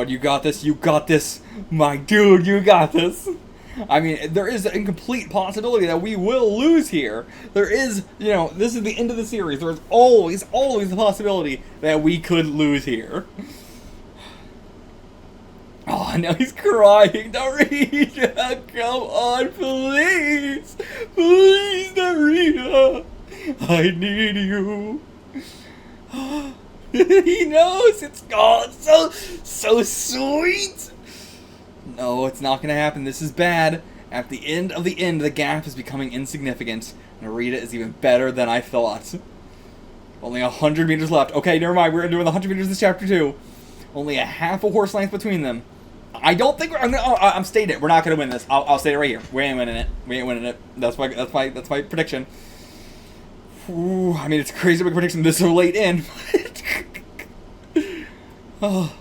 you got this. My dude, you got this. I mean, there is an incomplete possibility that we will lose here. There is, you know, this is the end of the series. There is always the possibility that we could lose here. Oh, now he's crying. Narita, come on, please. Please, Narita. I need you. He knows. It's so sweet. No, it's not going to happen. This is bad. At the end of the gap is becoming insignificant. Narita is even better than I thought. Only 100 meters left. Okay, never mind. We're doing the 100 meters this chapter too. Only a half a horse length between them. I don't think I'm stating it. We're not going to win this. I'll state it right here. We ain't winning it. That's my prediction. Ooh, I mean, it's crazy to make a prediction this so late in. Oh.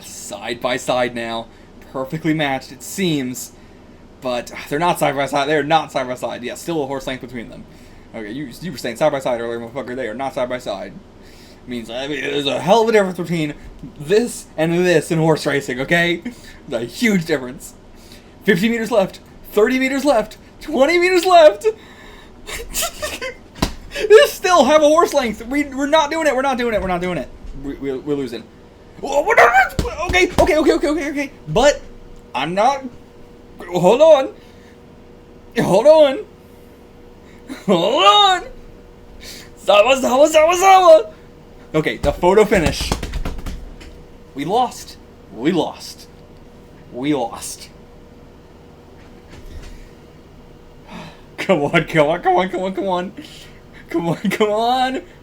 Side by side now. Perfectly matched, it seems. But they're not side by side. They're not side by side. Yeah, still a horse length between them. Okay, you were saying side by side earlier, motherfucker. They are not side by side. Means there's a hell of a difference between this and this in horse racing, okay? There's a huge difference. 50 meters left, 30 meters left, 20 meters left. They still have a horse length. We're not doing it. We're not doing it. We're not doing it. We're losing. Okay. But I'm not. Hold on. Sawa. Okay, the photo finish. We lost. Come on.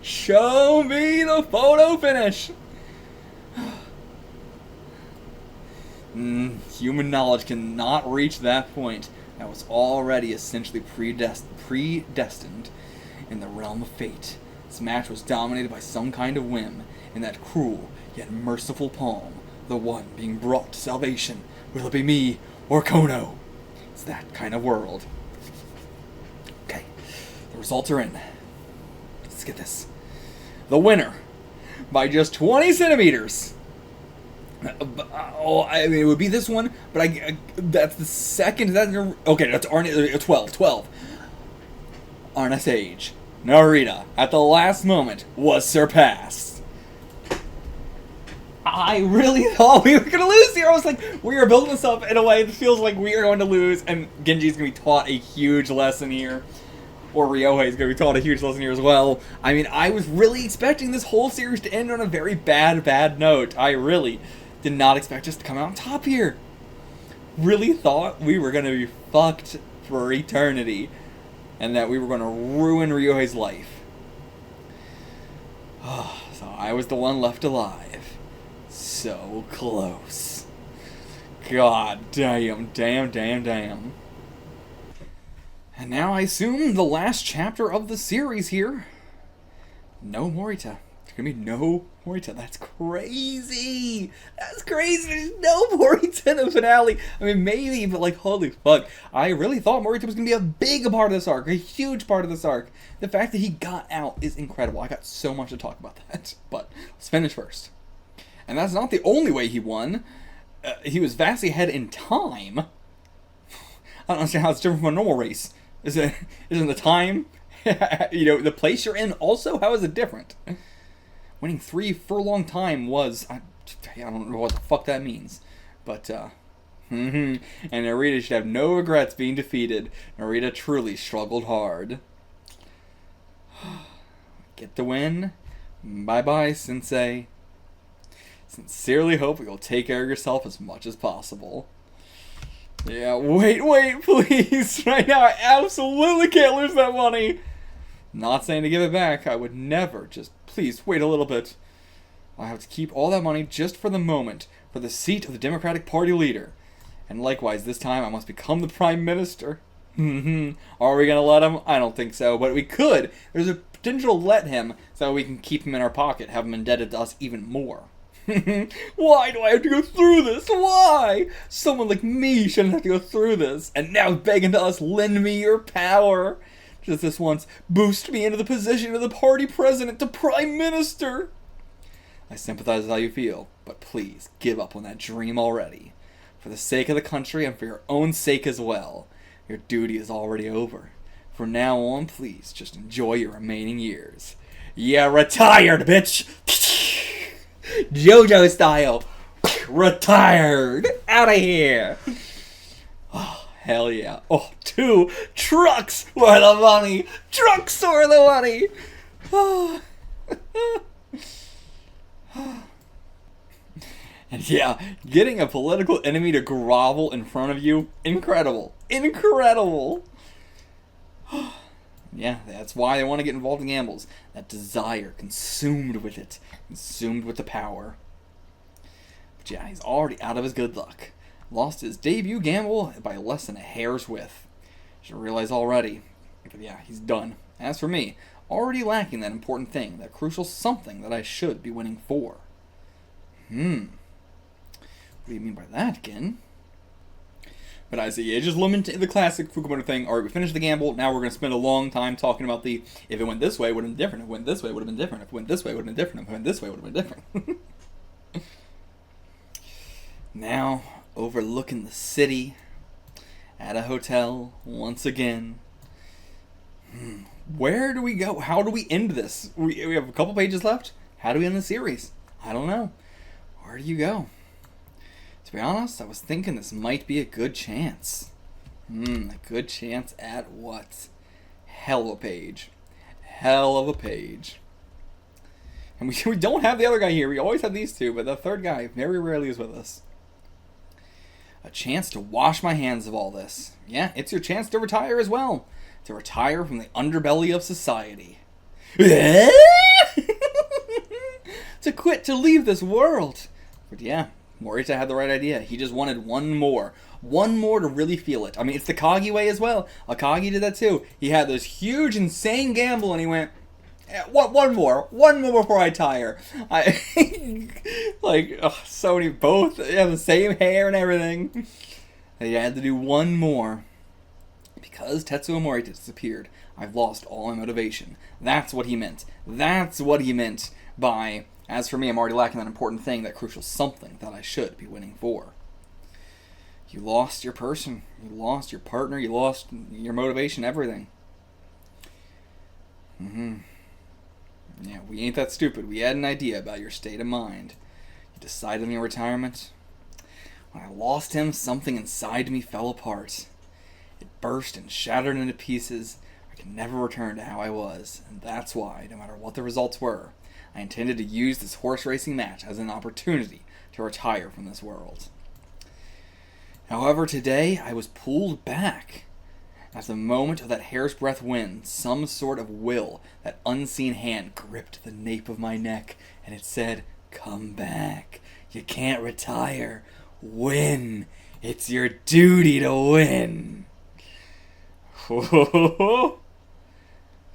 Show me the photo finish. Human knowledge cannot reach that point. That was already essentially predestined in the realm of fate. This match was dominated by some kind of whim, in that cruel yet merciful palm, the one being brought to salvation. Will it be me or Kono? It's that kind of world. Okay, the results are in. Let's get this. The winner, by just 20 centimeters. I mean, it would be this one, but that's the second. Okay, that's Arne. 12. Arne Sage. Narita, at the last moment, was surpassed. I really thought we were going to lose here. I was like, we are building this up in a way that feels like we are going to lose, and Genji's going to be taught a huge lesson here. Or Ryohei is going to be taught a huge lesson here as well. I mean, I was really expecting this whole series to end on a very bad note. I really did not expect us to come out on top here. Really thought we were going to be fucked for eternity. And that we were going to ruin Ryohei's life. So I was the one left alive. So close. God damn. And now I assume the last chapter of the series here. No Morita. There's going to be no Morita. That's crazy. There's no Morita in the finale. I mean, maybe, but like, holy fuck. I really thought Morita was going to be a big part of this arc. A huge part of this arc. The fact that he got out is incredible. I got so much to talk about that. But let's finish first. And that's not the only way he won. He was vastly ahead in time. I don't understand how it's different from a normal race. Isn't the time, the place you're in also? How is it different? Winning 3 furlong time was, I don't know what the fuck that means. But, and Narita should have no regrets being defeated. Narita truly struggled hard. Get the win. Bye-bye, Sensei. Sincerely hope you'll take care of yourself as much as possible. Yeah, wait, please. Right now, I absolutely can't lose that money. Not saying to give it back. I would never. Just please wait a little bit. I have to keep all that money just for the moment, for the seat of the Democratic Party leader. And likewise, this time I must become the Prime Minister. Are we gonna let him? I don't think so, but we could. There's a potential to let him so we can keep him in our pocket, have him indebted to us even more. Why do I have to go through this? Why? Someone like me shouldn't have to go through this. And now begging to us, lend me your power. Just this once, boost me into the position of the party president to Prime Minister. I sympathize with how you feel, but please give up on that dream already. For the sake of the country and for your own sake as well. Your duty is already over. From now on, please just enjoy your remaining years. Yeah, retired, bitch! JoJo style. Retired. Out of here. Oh, hell yeah. Oh, 2 trucks worth of money. Trucks worth of money. Oh. And yeah, getting a political enemy to grovel in front of you, incredible. Yeah, that's why they want to get involved in gambles. That desire, consumed with it. Consumed with the power. But yeah, he's already out of his good luck. Lost his debut gamble by less than a hair's width. Should realize already. But yeah, he's done. As for me, already lacking that important thing, that crucial something that I should be winning for. What do you mean by that, Gin? But I see, just limiting the classic Fukumoto thing. Alright, we finished the gamble, now we're going to spend a long time talking about the, if it went this way, it would have been different. If it went this way, it would have been different. If it went this way, it would have been different. If it went this way, it would have been different. Now, overlooking the city, at a hotel, once again. Where do we go? How do we end this? We have a couple pages left. How do we end the series? I don't know. Where do you go? To be honest, I was thinking this might be a good chance. A good chance at what? Hell of a page. Hell of a page. And we don't have the other guy here. We always have these two, but the third guy very rarely is with us. A chance to wash my hands of all this. Yeah, it's your chance to retire as well. To retire from the underbelly of society. To quit, to leave this world. But yeah, Morita had the right idea. He just wanted one more. One more to really feel it. I mean, it's the Kagi way as well. Akagi did that too. He had this huge, insane gamble, and he went, one more before I tire. So many, both have the same hair and everything. He had to do one more. Because Tetsuo Morita disappeared, I've lost all my motivation. That's what he meant. That's what he meant by, as for me, I'm already lacking that important thing, that crucial something that I should be winning for. You lost your person. You lost your partner. You lost your motivation, everything. Yeah, we ain't that stupid. We had an idea about your state of mind. You decided on your retirement. When I lost him, something inside me fell apart. It burst and shattered into pieces. I could never return to how I was, and that's why, no matter what the results were, I intended to use this horse racing match as an opportunity to retire from this world. However, today I was pulled back. At the moment of that hair's breadth win, some sort of will, that unseen hand gripped the nape of my neck, and it said, "Come back. You can't retire. Win. It's your duty to win." So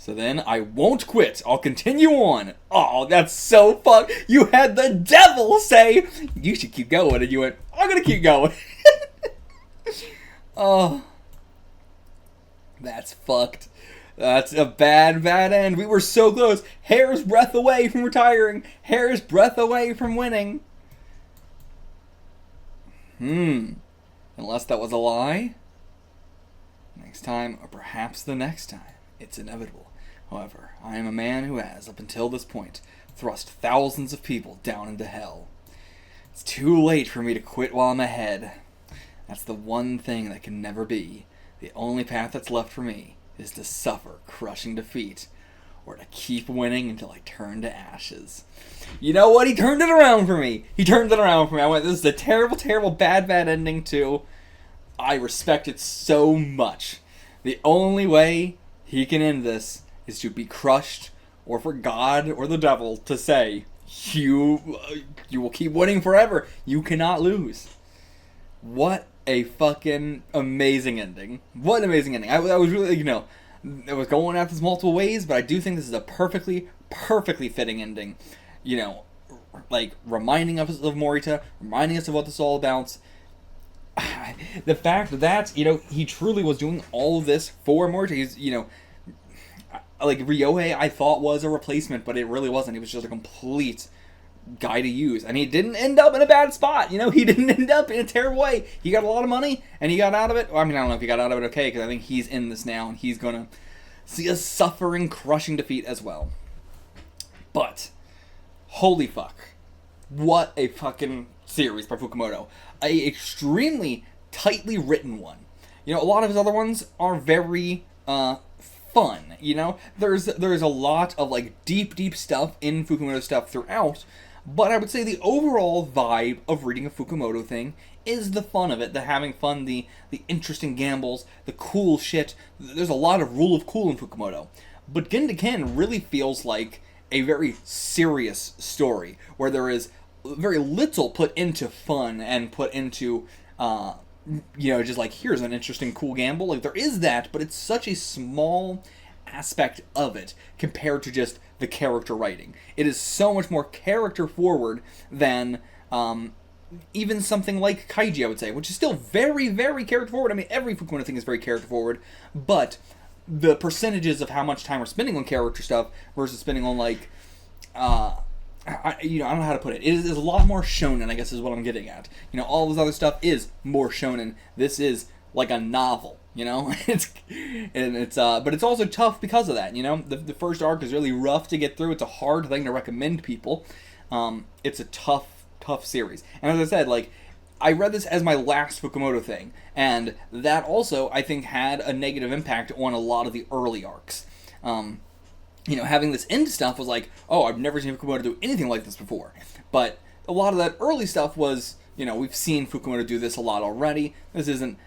then, I won't quit. I'll continue on. Oh, that's so fun. You had the devil say, "You should keep going," and you went, "I'm gonna keep going." Oh. That's fucked. That's a bad end. We were so close. Hair's breadth away from retiring. Hair's breadth away from winning. Unless that was a lie. Next time, or perhaps the next time, it's inevitable. However, I am a man who has, up until this point, thrust thousands of people down into hell. It's too late for me to quit while I'm ahead. That's the one thing that can never be. The only path that's left for me is to suffer crushing defeat, or to keep winning until I turn to ashes. You know what? He turned it around for me. I went, this is a terrible, terrible, bad ending too. I respect it so much. The only way he can end this is to be crushed, or for God or the devil to say, you will keep winning forever. You cannot lose. What a fucking amazing ending. What an amazing ending. I was really, it was going at this multiple ways, but I do think this is a perfectly fitting ending. Reminding us of Morita, reminding us of what this is all about. The fact that, he truly was doing all of this for Morita. He's, Ryohei I thought was a replacement, but it really wasn't. He was just a complete guy to use. And he didn't end up in a bad spot. He didn't end up in a terrible way. He got a lot of money, and he got out of it. Well, I don't know if he got out of it okay, because I think he's in this now, and he's going to see a suffering, crushing defeat as well. But, holy fuck. What a fucking series by Fukumoto. A extremely tightly written one. A lot of his other ones are very fun. There's a lot of deep stuff in Fukumoto stuff throughout, but I would say the overall vibe of reading a Fukumoto thing is the fun of it, the having fun, the interesting gambles, the cool shit. There's a lot of rule of cool in Fukumoto, but Ken really feels like a very serious story where there is very little put into fun and put into just like, here's an interesting, cool gamble. Like, there is that, but it's such a small aspect of it compared to just the character writing. It is so much more character forward than even something like Kaiji, I would say, which is still very, very character forward. I mean, every Fukumoto thing is very character forward, but the percentages of how much time we're spending on character stuff versus spending on, like, I don't know how to put it. It is a lot more shonen, I guess, is what I'm getting at. All this other stuff is more shonen. This is like a novel, but it's also tough because of that. The first arc is really rough to get through. It's a hard thing to recommend people. It's a tough series. And as I said, like, I read this as my last Fukumoto thing, and that also, I think, had a negative impact on a lot of the early arcs. Having this end stuff was like, oh, I've never seen Fukumoto do anything like this before. But a lot of that early stuff was, we've seen Fukumoto do this a lot already. This isn't,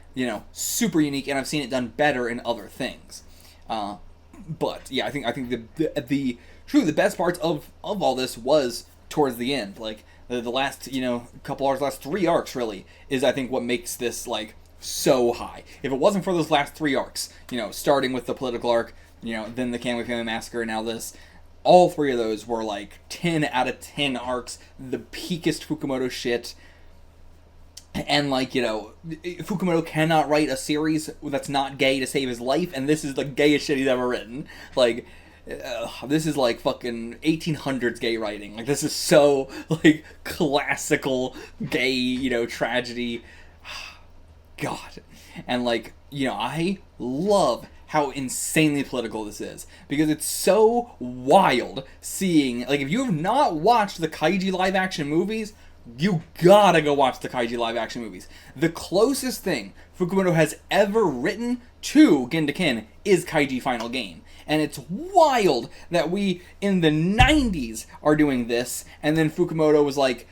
super unique, and I've seen it done better in other things. But yeah, I think the truly the best parts of all this was towards the end. Like the last, couple arcs, last 3 arcs really is, I think, what makes this like so high. If it wasn't for those last 3 arcs, starting with the political arc, then the Kanwei Family Massacre, and now this, all 3 of those were like 10 out of 10 arcs, the peakest Fukumoto shit. And like, Fukumoto cannot write a series that's not gay to save his life, and this is the gayest shit he's ever written. Like, this is like fucking 1800s gay writing. Like, this is so like classical gay, tragedy. God. And like, I love how insanely political this is, because it's so wild seeing, like, if you have not watched the Kaiji live action movies, you gotta go watch the Kaiji live action movies. The closest thing Fukumoto has ever written to Gendaken is Kaiji Final Game. And it's wild that we, in the 90s, are doing this, and then Fukumoto was like,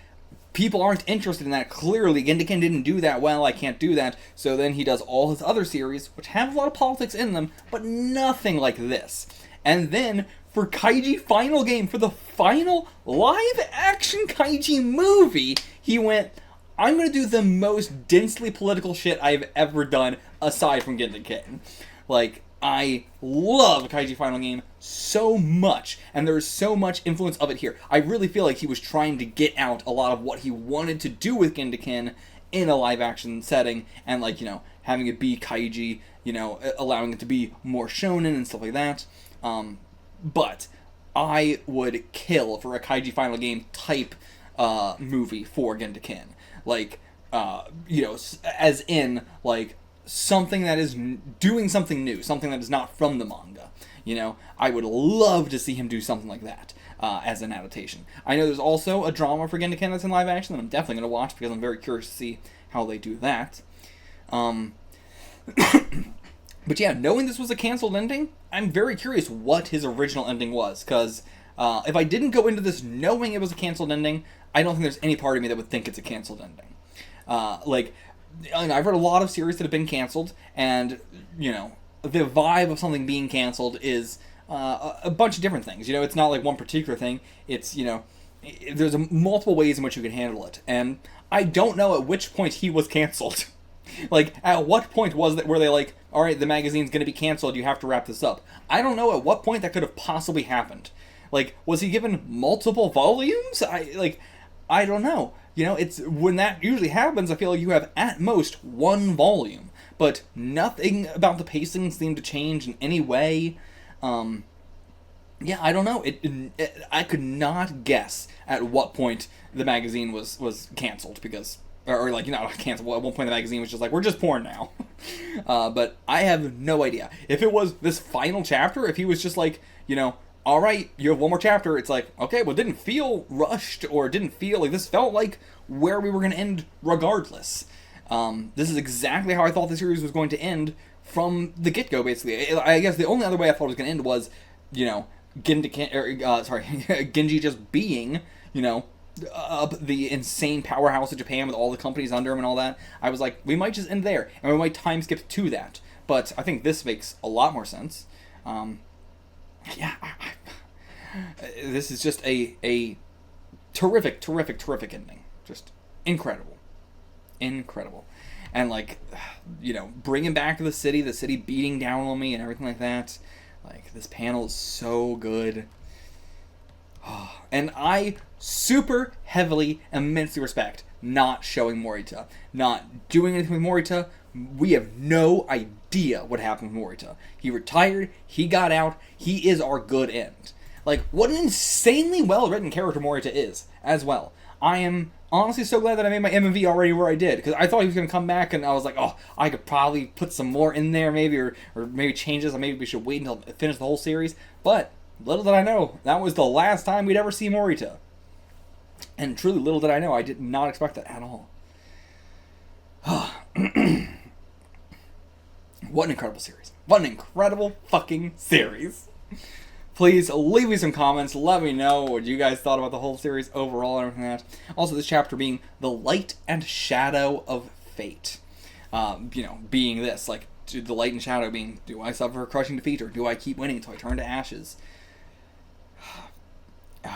people aren't interested in that. Clearly, Gendaken didn't do that well, I can't do that. So then he does all his other series, which have a lot of politics in them, but nothing like this. And then, for Kaiji Final Game, for the final live-action Kaiji movie, he went, I'm going to do the most densely political shit I've ever done, aside from Gendaken. Like, I love Kaiji Final Game so much, and there's so much influence of it here. I really feel like he was trying to get out a lot of what he wanted to do with Gendaken in a live-action setting, and, like, having it be Kaiji, allowing it to be more shonen and stuff like that. But I would kill for a Kaiji Final Game type movie for Gendaken. Like, as in, like, something that is doing something new, something that is not from the manga. I would love to see him do something like that as an adaptation. I know there's also a drama for Gendaken that's in live action that I'm definitely going to watch, because I'm very curious to see how they do that. But yeah, knowing this was a canceled ending, I'm very curious what his original ending was, because if I didn't go into this knowing it was a canceled ending, I don't think there's any part of me that would think it's a canceled ending. I've read a lot of series that have been canceled, and, the vibe of something being canceled is a bunch of different things. It's not like one particular thing. It's, there's multiple ways in which you can handle it. And I don't know at which point he was canceled. Like, at what point were they like, alright, the magazine's gonna be canceled, you have to wrap this up. I don't know at what point that could have possibly happened. Like, was he given multiple volumes? I don't know. It's when that usually happens, I feel like you have at most 1 volume. But nothing about the pacing seemed to change in any way. Yeah, I don't know. I could not guess at what point the magazine was canceled, because... Or like, not canceled. Well, at one point the magazine was just like, we're just porn now. But I have no idea. If it was this final chapter, if he was just like, alright, you have 1 more chapter, it's like, okay, well, it didn't feel rushed, or it didn't feel like, this felt like where we were going to end regardless. This is exactly how I thought the series was going to end from the get-go, basically. I guess the only other way I thought it was going to end was, Genji just being, the insane powerhouse of Japan with all the companies under him and all that. I was like, we might just end there, and we might time skip to that. But I think this makes a lot more sense. This is just a terrific ending. Just incredible. and like, bringing back to the city beating down on me and everything like that. Like, this panel is so good. And I super heavily, immensely respect not showing Morita, not doing anything with Morita. We have no idea what happened with Morita. He retired, he got out, he is our good end. Like, what an insanely well-written character Morita is, as well. I am honestly so glad that I made my MMV already where I did, because I thought he was going to come back, and I was like, oh, I could probably put some more in there, maybe, or maybe change this, or maybe we should wait until I finish the whole series. But little did I know, that was the last time we'd ever see Morita. And truly, little did I know, I did not expect that at all. What an incredible series. What an incredible fucking series. Please leave me some comments. Let me know what you guys thought about the whole series overall and everything like that. Also, this chapter being the light and shadow of fate. Being this, like, the light and shadow being, do I suffer a crushing defeat, or do I keep winning until I turn to ashes?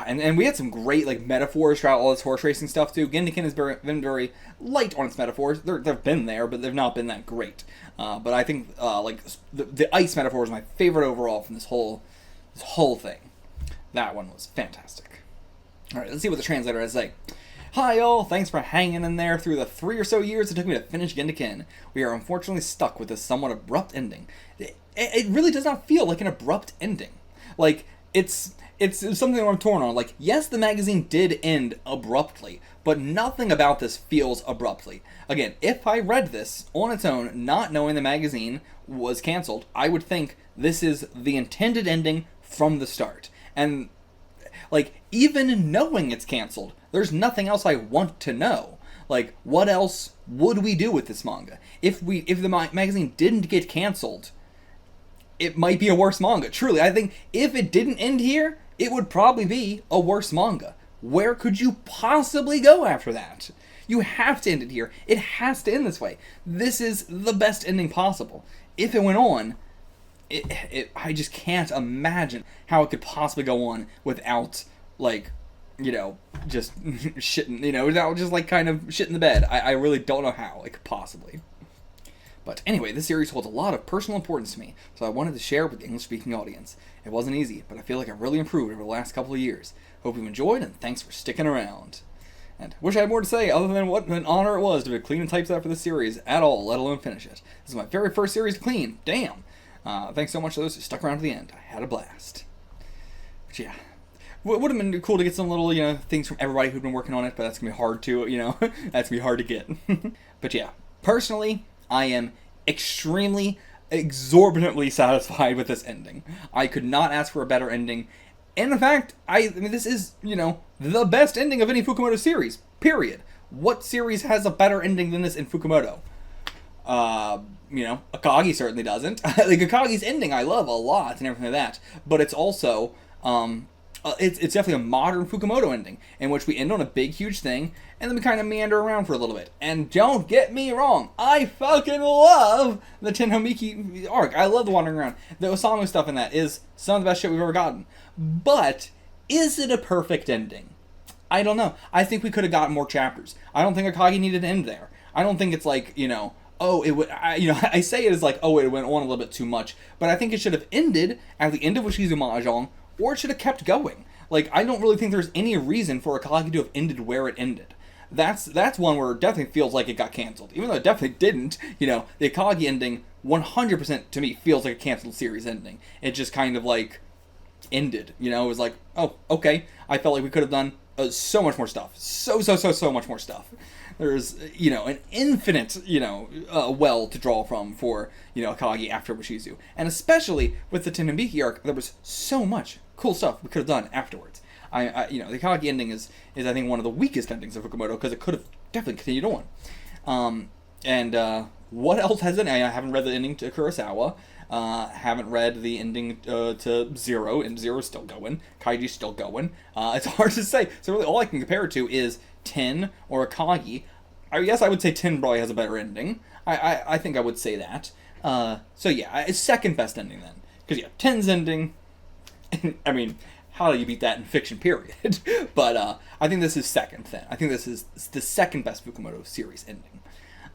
And we had some great, like, metaphors throughout all this horse racing stuff, too. Gendiken has been very light on its metaphors. They've been there, but they've not been that great. But I think, the ice metaphor is my favorite overall from this whole thing. That one was fantastic. Alright, let's see what the translator has to say. Hi, y'all. Thanks for hanging in there through the 3 or so years it took me to finish Gendiken. We are unfortunately stuck with this somewhat abrupt ending. It really does not feel like an abrupt ending. Like, it's something I'm torn on. Like, yes, the magazine did end abruptly, but nothing about this feels abruptly. Again, if I read this on its own, not knowing the magazine was canceled, I would think this is the intended ending from the start. And, like, even knowing it's canceled, there's nothing else I want to know. Like, what else would we do with this manga? If the magazine didn't get canceled, it might be a worse manga. Truly, I think if it didn't end here, it would probably be a worse manga. Where could you possibly go after that? You have to end it here. It has to end this way. This is the best ending possible. If it went on, I just can't imagine how it could possibly go on without, like, just shitting, without just, like, kind of shitting the bed. I really don't know how, like, possibly. But anyway, this series holds a lot of personal importance to me, so I wanted to share it with the English-speaking audience. It wasn't easy, but I feel like I've really improved over the last couple of years. Hope you've enjoyed, and thanks for sticking around. And wish I had more to say other than what an honor it was to be clean and typeset for this series at all, let alone finish it. This is my very first series to clean. Damn. Thanks so much to those who stuck around to the end. I had a blast. But yeah. Would have been cool to get some little, things from everybody who'd been working on it, but that's going to be hard to, that's going to be hard to get. But yeah, personally, I am extremely, exorbitantly satisfied with this ending. I could not ask for a better ending. And in fact, I mean, this is, the best ending of any Fukumoto series, period. What series has a better ending than this in Fukumoto? Okage certainly doesn't. Like, Okage's ending I love a lot and everything like that, but it's also, it's definitely a modern Fukumoto ending, in which we end on a big, huge thing, and then we kind of meander around for a little bit. And don't get me wrong, I fucking love the Tenhomiki arc. I love the wandering around. The Osamu stuff in that is some of the best shit we've ever gotten. But, is it a perfect ending? I don't know. I think we could have gotten more chapters. I don't think Okage needed to end there. I don't think it's like, I say it as like, it went on a little bit too much, but I think it should have ended at the end of Washizu Mahjong, or it should have kept going. Like, I don't really think there's any reason for Okage to have ended where it ended. That's one where it definitely feels like it got canceled. Even though it definitely didn't, the Okage ending 100% to me feels like a canceled series ending. It just kind of like ended, it was like, oh, okay. I felt like we could have done so much more stuff. So much more stuff. There's, an infinite, well to draw from for, Okage after Washizu. And especially with the Tenenbiki arc, there was so much cool stuff we could have done afterwards. The Okage ending is I think one of the weakest endings of Fukumoto, because it could have definitely continued on. What else has it? I haven't read the ending to Kurosawa. Haven't read the ending to Zero, and Zero's still going. Kaiji's still going. It's hard to say. So really all I can compare it to is Ten or Akagi. I guess I would say Ten probably has a better ending. I think I would say that. So yeah, it's second best ending then. Because yeah, Ten's ending, I mean, how do you beat that in fiction, period? But I think this is second then. I think this is the second best Fukumoto series ending.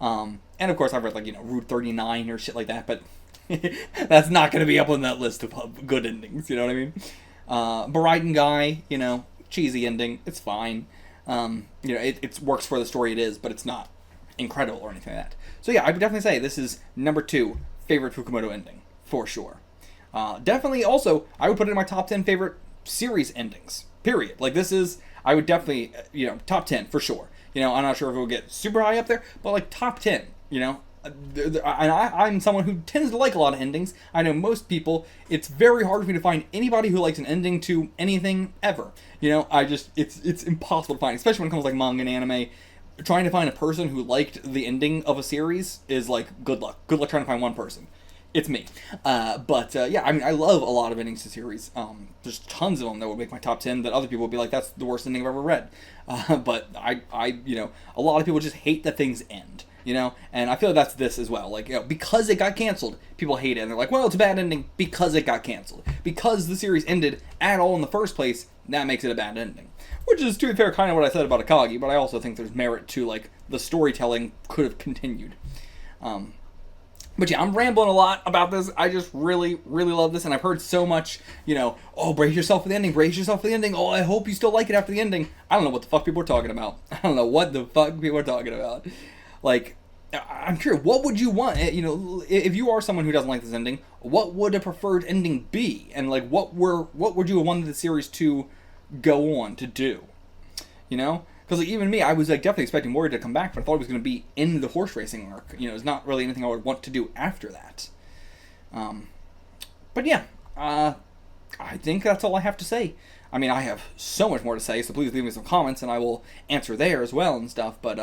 And of course I've read, like, Route 39 or shit like that, but that's not going to be up on that list of good endings, you know what I mean? Brion Guy, cheesy ending, it's fine. It works for the story it is, but it's not incredible or anything like that. So yeah, I would definitely say this is number 2 favorite Fukumoto ending, for sure. Definitely also, I would put it in my top 10 favorite series endings, period. Like, this is, I would definitely, top 10 for sure. I'm not sure if it will get super high up there, but like top 10, And I'm someone who tends to like a lot of endings. I know most people, it's very hard for me to find anybody who likes an ending to anything ever. It's impossible to find, especially when it comes to like manga and anime. Trying to find a person who liked the ending of a series is like, good luck. Good luck trying to find one person. It's me. Yeah, I mean, I love a lot of endings to series. There's tons of them that would make my top 10 that other people would be like, that's the worst ending I've ever read. But a lot of people just hate that things end. And I feel like that's this as well. Like, because it got canceled, people hate it. And they're like, well, it's a bad ending because it got canceled. Because the series ended at all in the first place, that makes it a bad ending. Which is, to be fair, kind of what I said about Okage, but I also think there's merit to, like, the storytelling could have continued. But yeah, I'm rambling a lot about this. I just really, really love this, and I've heard so much, oh, brace yourself for the ending, brace yourself for the ending, oh, I hope you still like it after the ending. I don't know what the fuck people are talking about. I don't know what the fuck people are talking about. Like, I'm curious, what would you want? If you are someone who doesn't like this ending, what would a preferred ending be? And, like, what would you have wanted the series to go on to do? Because, like, even me, I was, like, definitely expecting Mori to come back, but I thought it was going to be in the horse racing arc. It's not really anything I would want to do after that. But yeah, I think that's all I have to say. I mean, I have so much more to say, so please leave me some comments, and I will answer there as well and stuff, but,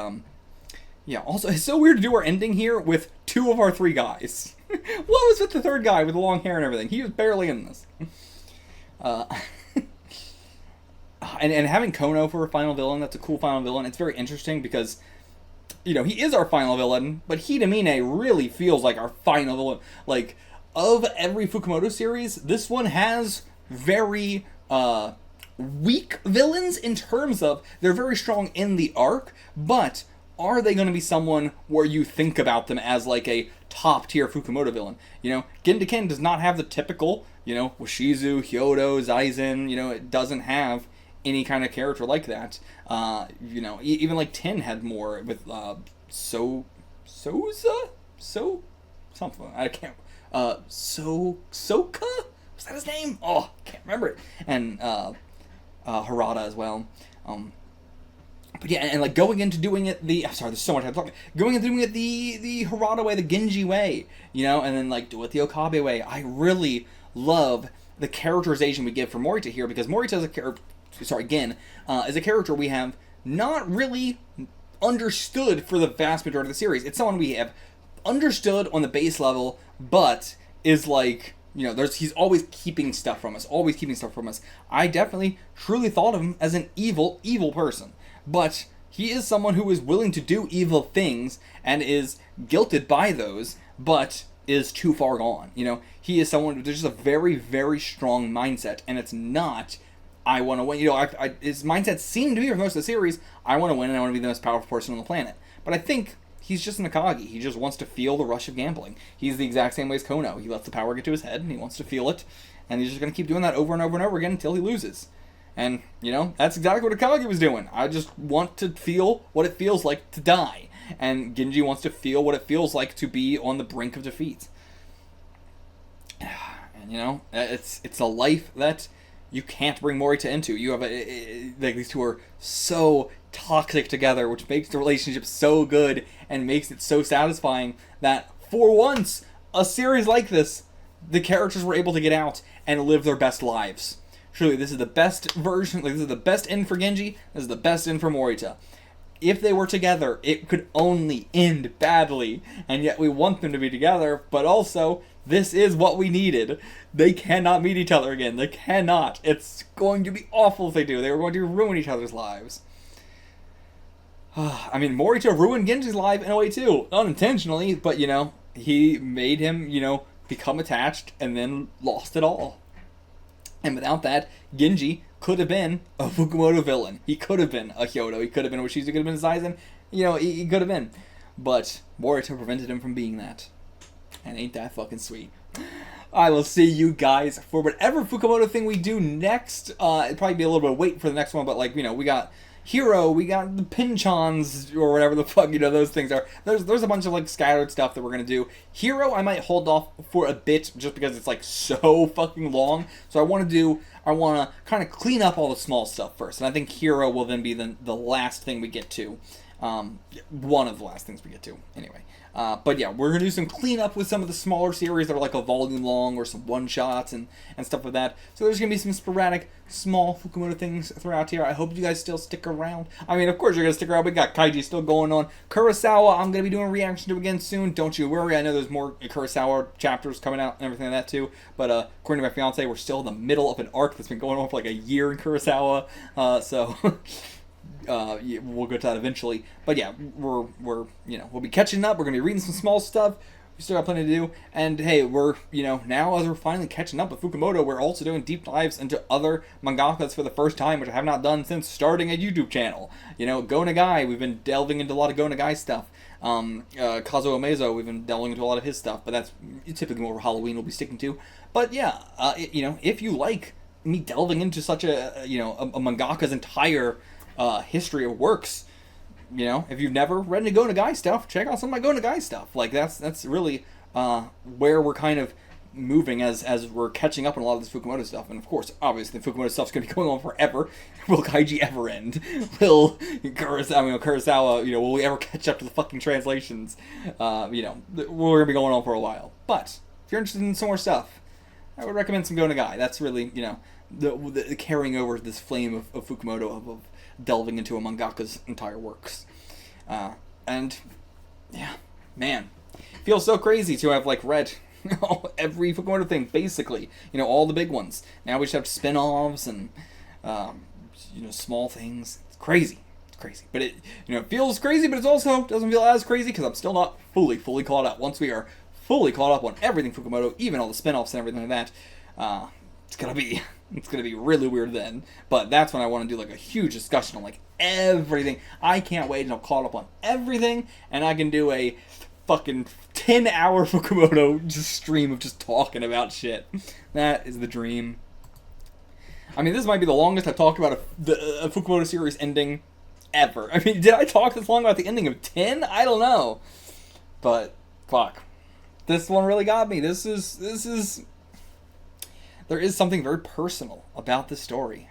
yeah, also, it's so weird to do our ending here with 2 of our 3 guys. What was with the 3rd guy with the long hair and everything? He was barely in this. And having Kono for a final villain, that's a cool final villain. It's very interesting because, he is our final villain, but Hidamine really feels like our final villain. Like, of every Fukumoto series, this one has very weak villains in terms of they're very strong in the arc, but are they going to be someone where you think about them as like a top-tier Fukumoto villain? Gindaken does not have the typical, Washizu, Hyodo, Zaizen, it doesn't have any kind of character like that. Even like Ten had more with Soza? Something. I can't. Soka? Was that his name? Oh, can't remember it. And Harada as well. But yeah, and like going into doing it I'm sorry, there's so much I have to talk about. Going into doing it the Harada way, the Genji way, and then like do it the Okabe way. I really love the characterization we give for Morita here, because Morita is a character. Gin is a character we have not really understood for the vast majority of the series. It's someone we have understood on the base level, but is like, he's always keeping stuff from us, I definitely truly thought of him as an evil person, but he is someone who is willing to do evil things and is guilted by those, but is too far gone. He is someone, there's just a very, very strong mindset, and it's not, I want to win. His mindset seemed to be for most of the series, I want to win and I want to be the most powerful person on the planet. But I think he's just an Akagi. He just wants to feel the rush of gambling. He's the exact same way as Kono. He lets the power get to his head and he wants to feel it. And he's just going to keep doing that over and over and over again until he loses. And, that's exactly what Akagi was doing. I just want to feel what it feels like to die. And Genji wants to feel what it feels like to be on the brink of defeat. And, it's a life that you can't bring Morita into. You have like these two are so toxic together, which makes the relationship so good and makes it so satisfying that for once, a series like this, the characters were able to get out and live their best lives. Truly, this is the best version. Like, this is the best end for Genji. This is the best end for Morita. If they were together, it could only end badly, and yet we want them to be together, but also, this is what we needed. They cannot meet each other again. They cannot. It's going to be awful if they do. They are going to ruin each other's lives. I mean, Morita ruined Genji's life in a way too. Unintentionally, but, he made him, become attached and then lost it all. And without that, Genji could have been a Fukumoto villain. He could have been a Hyodo. He could have been a Washizu. He could have been a Zaizen. He could have been. but Boruto prevented him from being that. And ain't that fucking sweet. I will see you guys for whatever Fukumoto thing we do next. It'd probably be a little bit of wait for the next one, but like, you know, we got Hero, we got the Pinchons, or whatever the fuck, you know, those things are. There's a bunch of like scattered stuff that we're gonna do. Hero, I might hold off for a bit just because it's like so fucking long. So I want to kind of clean up all the small stuff first, and I think Hero will then be the last thing we get to. One of the last things we get to, anyway. But yeah, we're going to do some cleanup with some of the smaller series that are like a volume long or some one-shots and stuff like that. So there's going to be some sporadic, small Fukumoto things throughout here. I hope you guys still stick around. I mean, of course you're going to stick around. We got Kaiji still going on. Kurosawa, I'm going to be doing a reaction to again soon. Don't you worry. I know there's more Kurosawa chapters coming out and everything like that too. But according to my fiance, we're still in the middle of an arc that's been going on for like a year in Kurosawa. So... we'll go to that eventually, but yeah, we're you know, we'll be catching up. We're gonna be reading some small stuff. We still got plenty to do, and hey, we're, you know, now as we're finally catching up with Fukumoto, we're also doing deep dives into other mangakas for the first time, which I have not done since starting a YouTube channel. You know, Go Nagai, we've been delving into a lot of Go Nagai stuff. Kazuo Umezo, we've been delving into a lot of his stuff, but that's typically more Halloween we'll be sticking to. But yeah, you know, if you like me delving into such a mangaka's entire history of works, you know, if you've never read any Go Nagai stuff, check out some of my Go Nagai stuff. Like that's really where we're kind of moving as we're catching up on a lot of this Fukumoto stuff. And of course, obviously, the Fukumoto stuff's going to be going on forever. Will Kaiji ever end? Will Kurosawa, you know, will we ever catch up to the fucking translations? You know, we're going to be going on for a while. But if you're interested in some more stuff, I would recommend some Go Nagai. That's really, you know, the carrying over this flame of Fukumoto of delving into a mangaka's entire works. And yeah, man, feels so crazy to have like read every Fukumoto thing, basically, you know, all the big ones. Now we just have spin-offs and you know, small things. It's crazy, but it, you know, it feels crazy, but it also doesn't feel as crazy because I'm still not fully caught up. Once we are fully caught up on everything Fukumoto, even all the spin-offs and everything like that, it's gonna be really weird then. But that's when I want to do like a huge discussion on like everything. I can't wait until I'm caught up on everything, and I can do a fucking 10-hour Fukumoto just stream of just talking about shit. That is the dream. I mean, this might be the longest I've talked about a Fukumoto series ending ever. I mean, did I talk this long about the ending of 10? I don't know. But fuck, this one really got me. This is. There is something very personal about this story.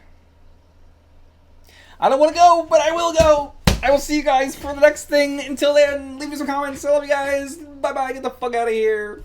I don't want to go, but I will go. I will see you guys for the next thing. Until then, leave me some comments. I love you guys. Bye-bye. Get the fuck out of here.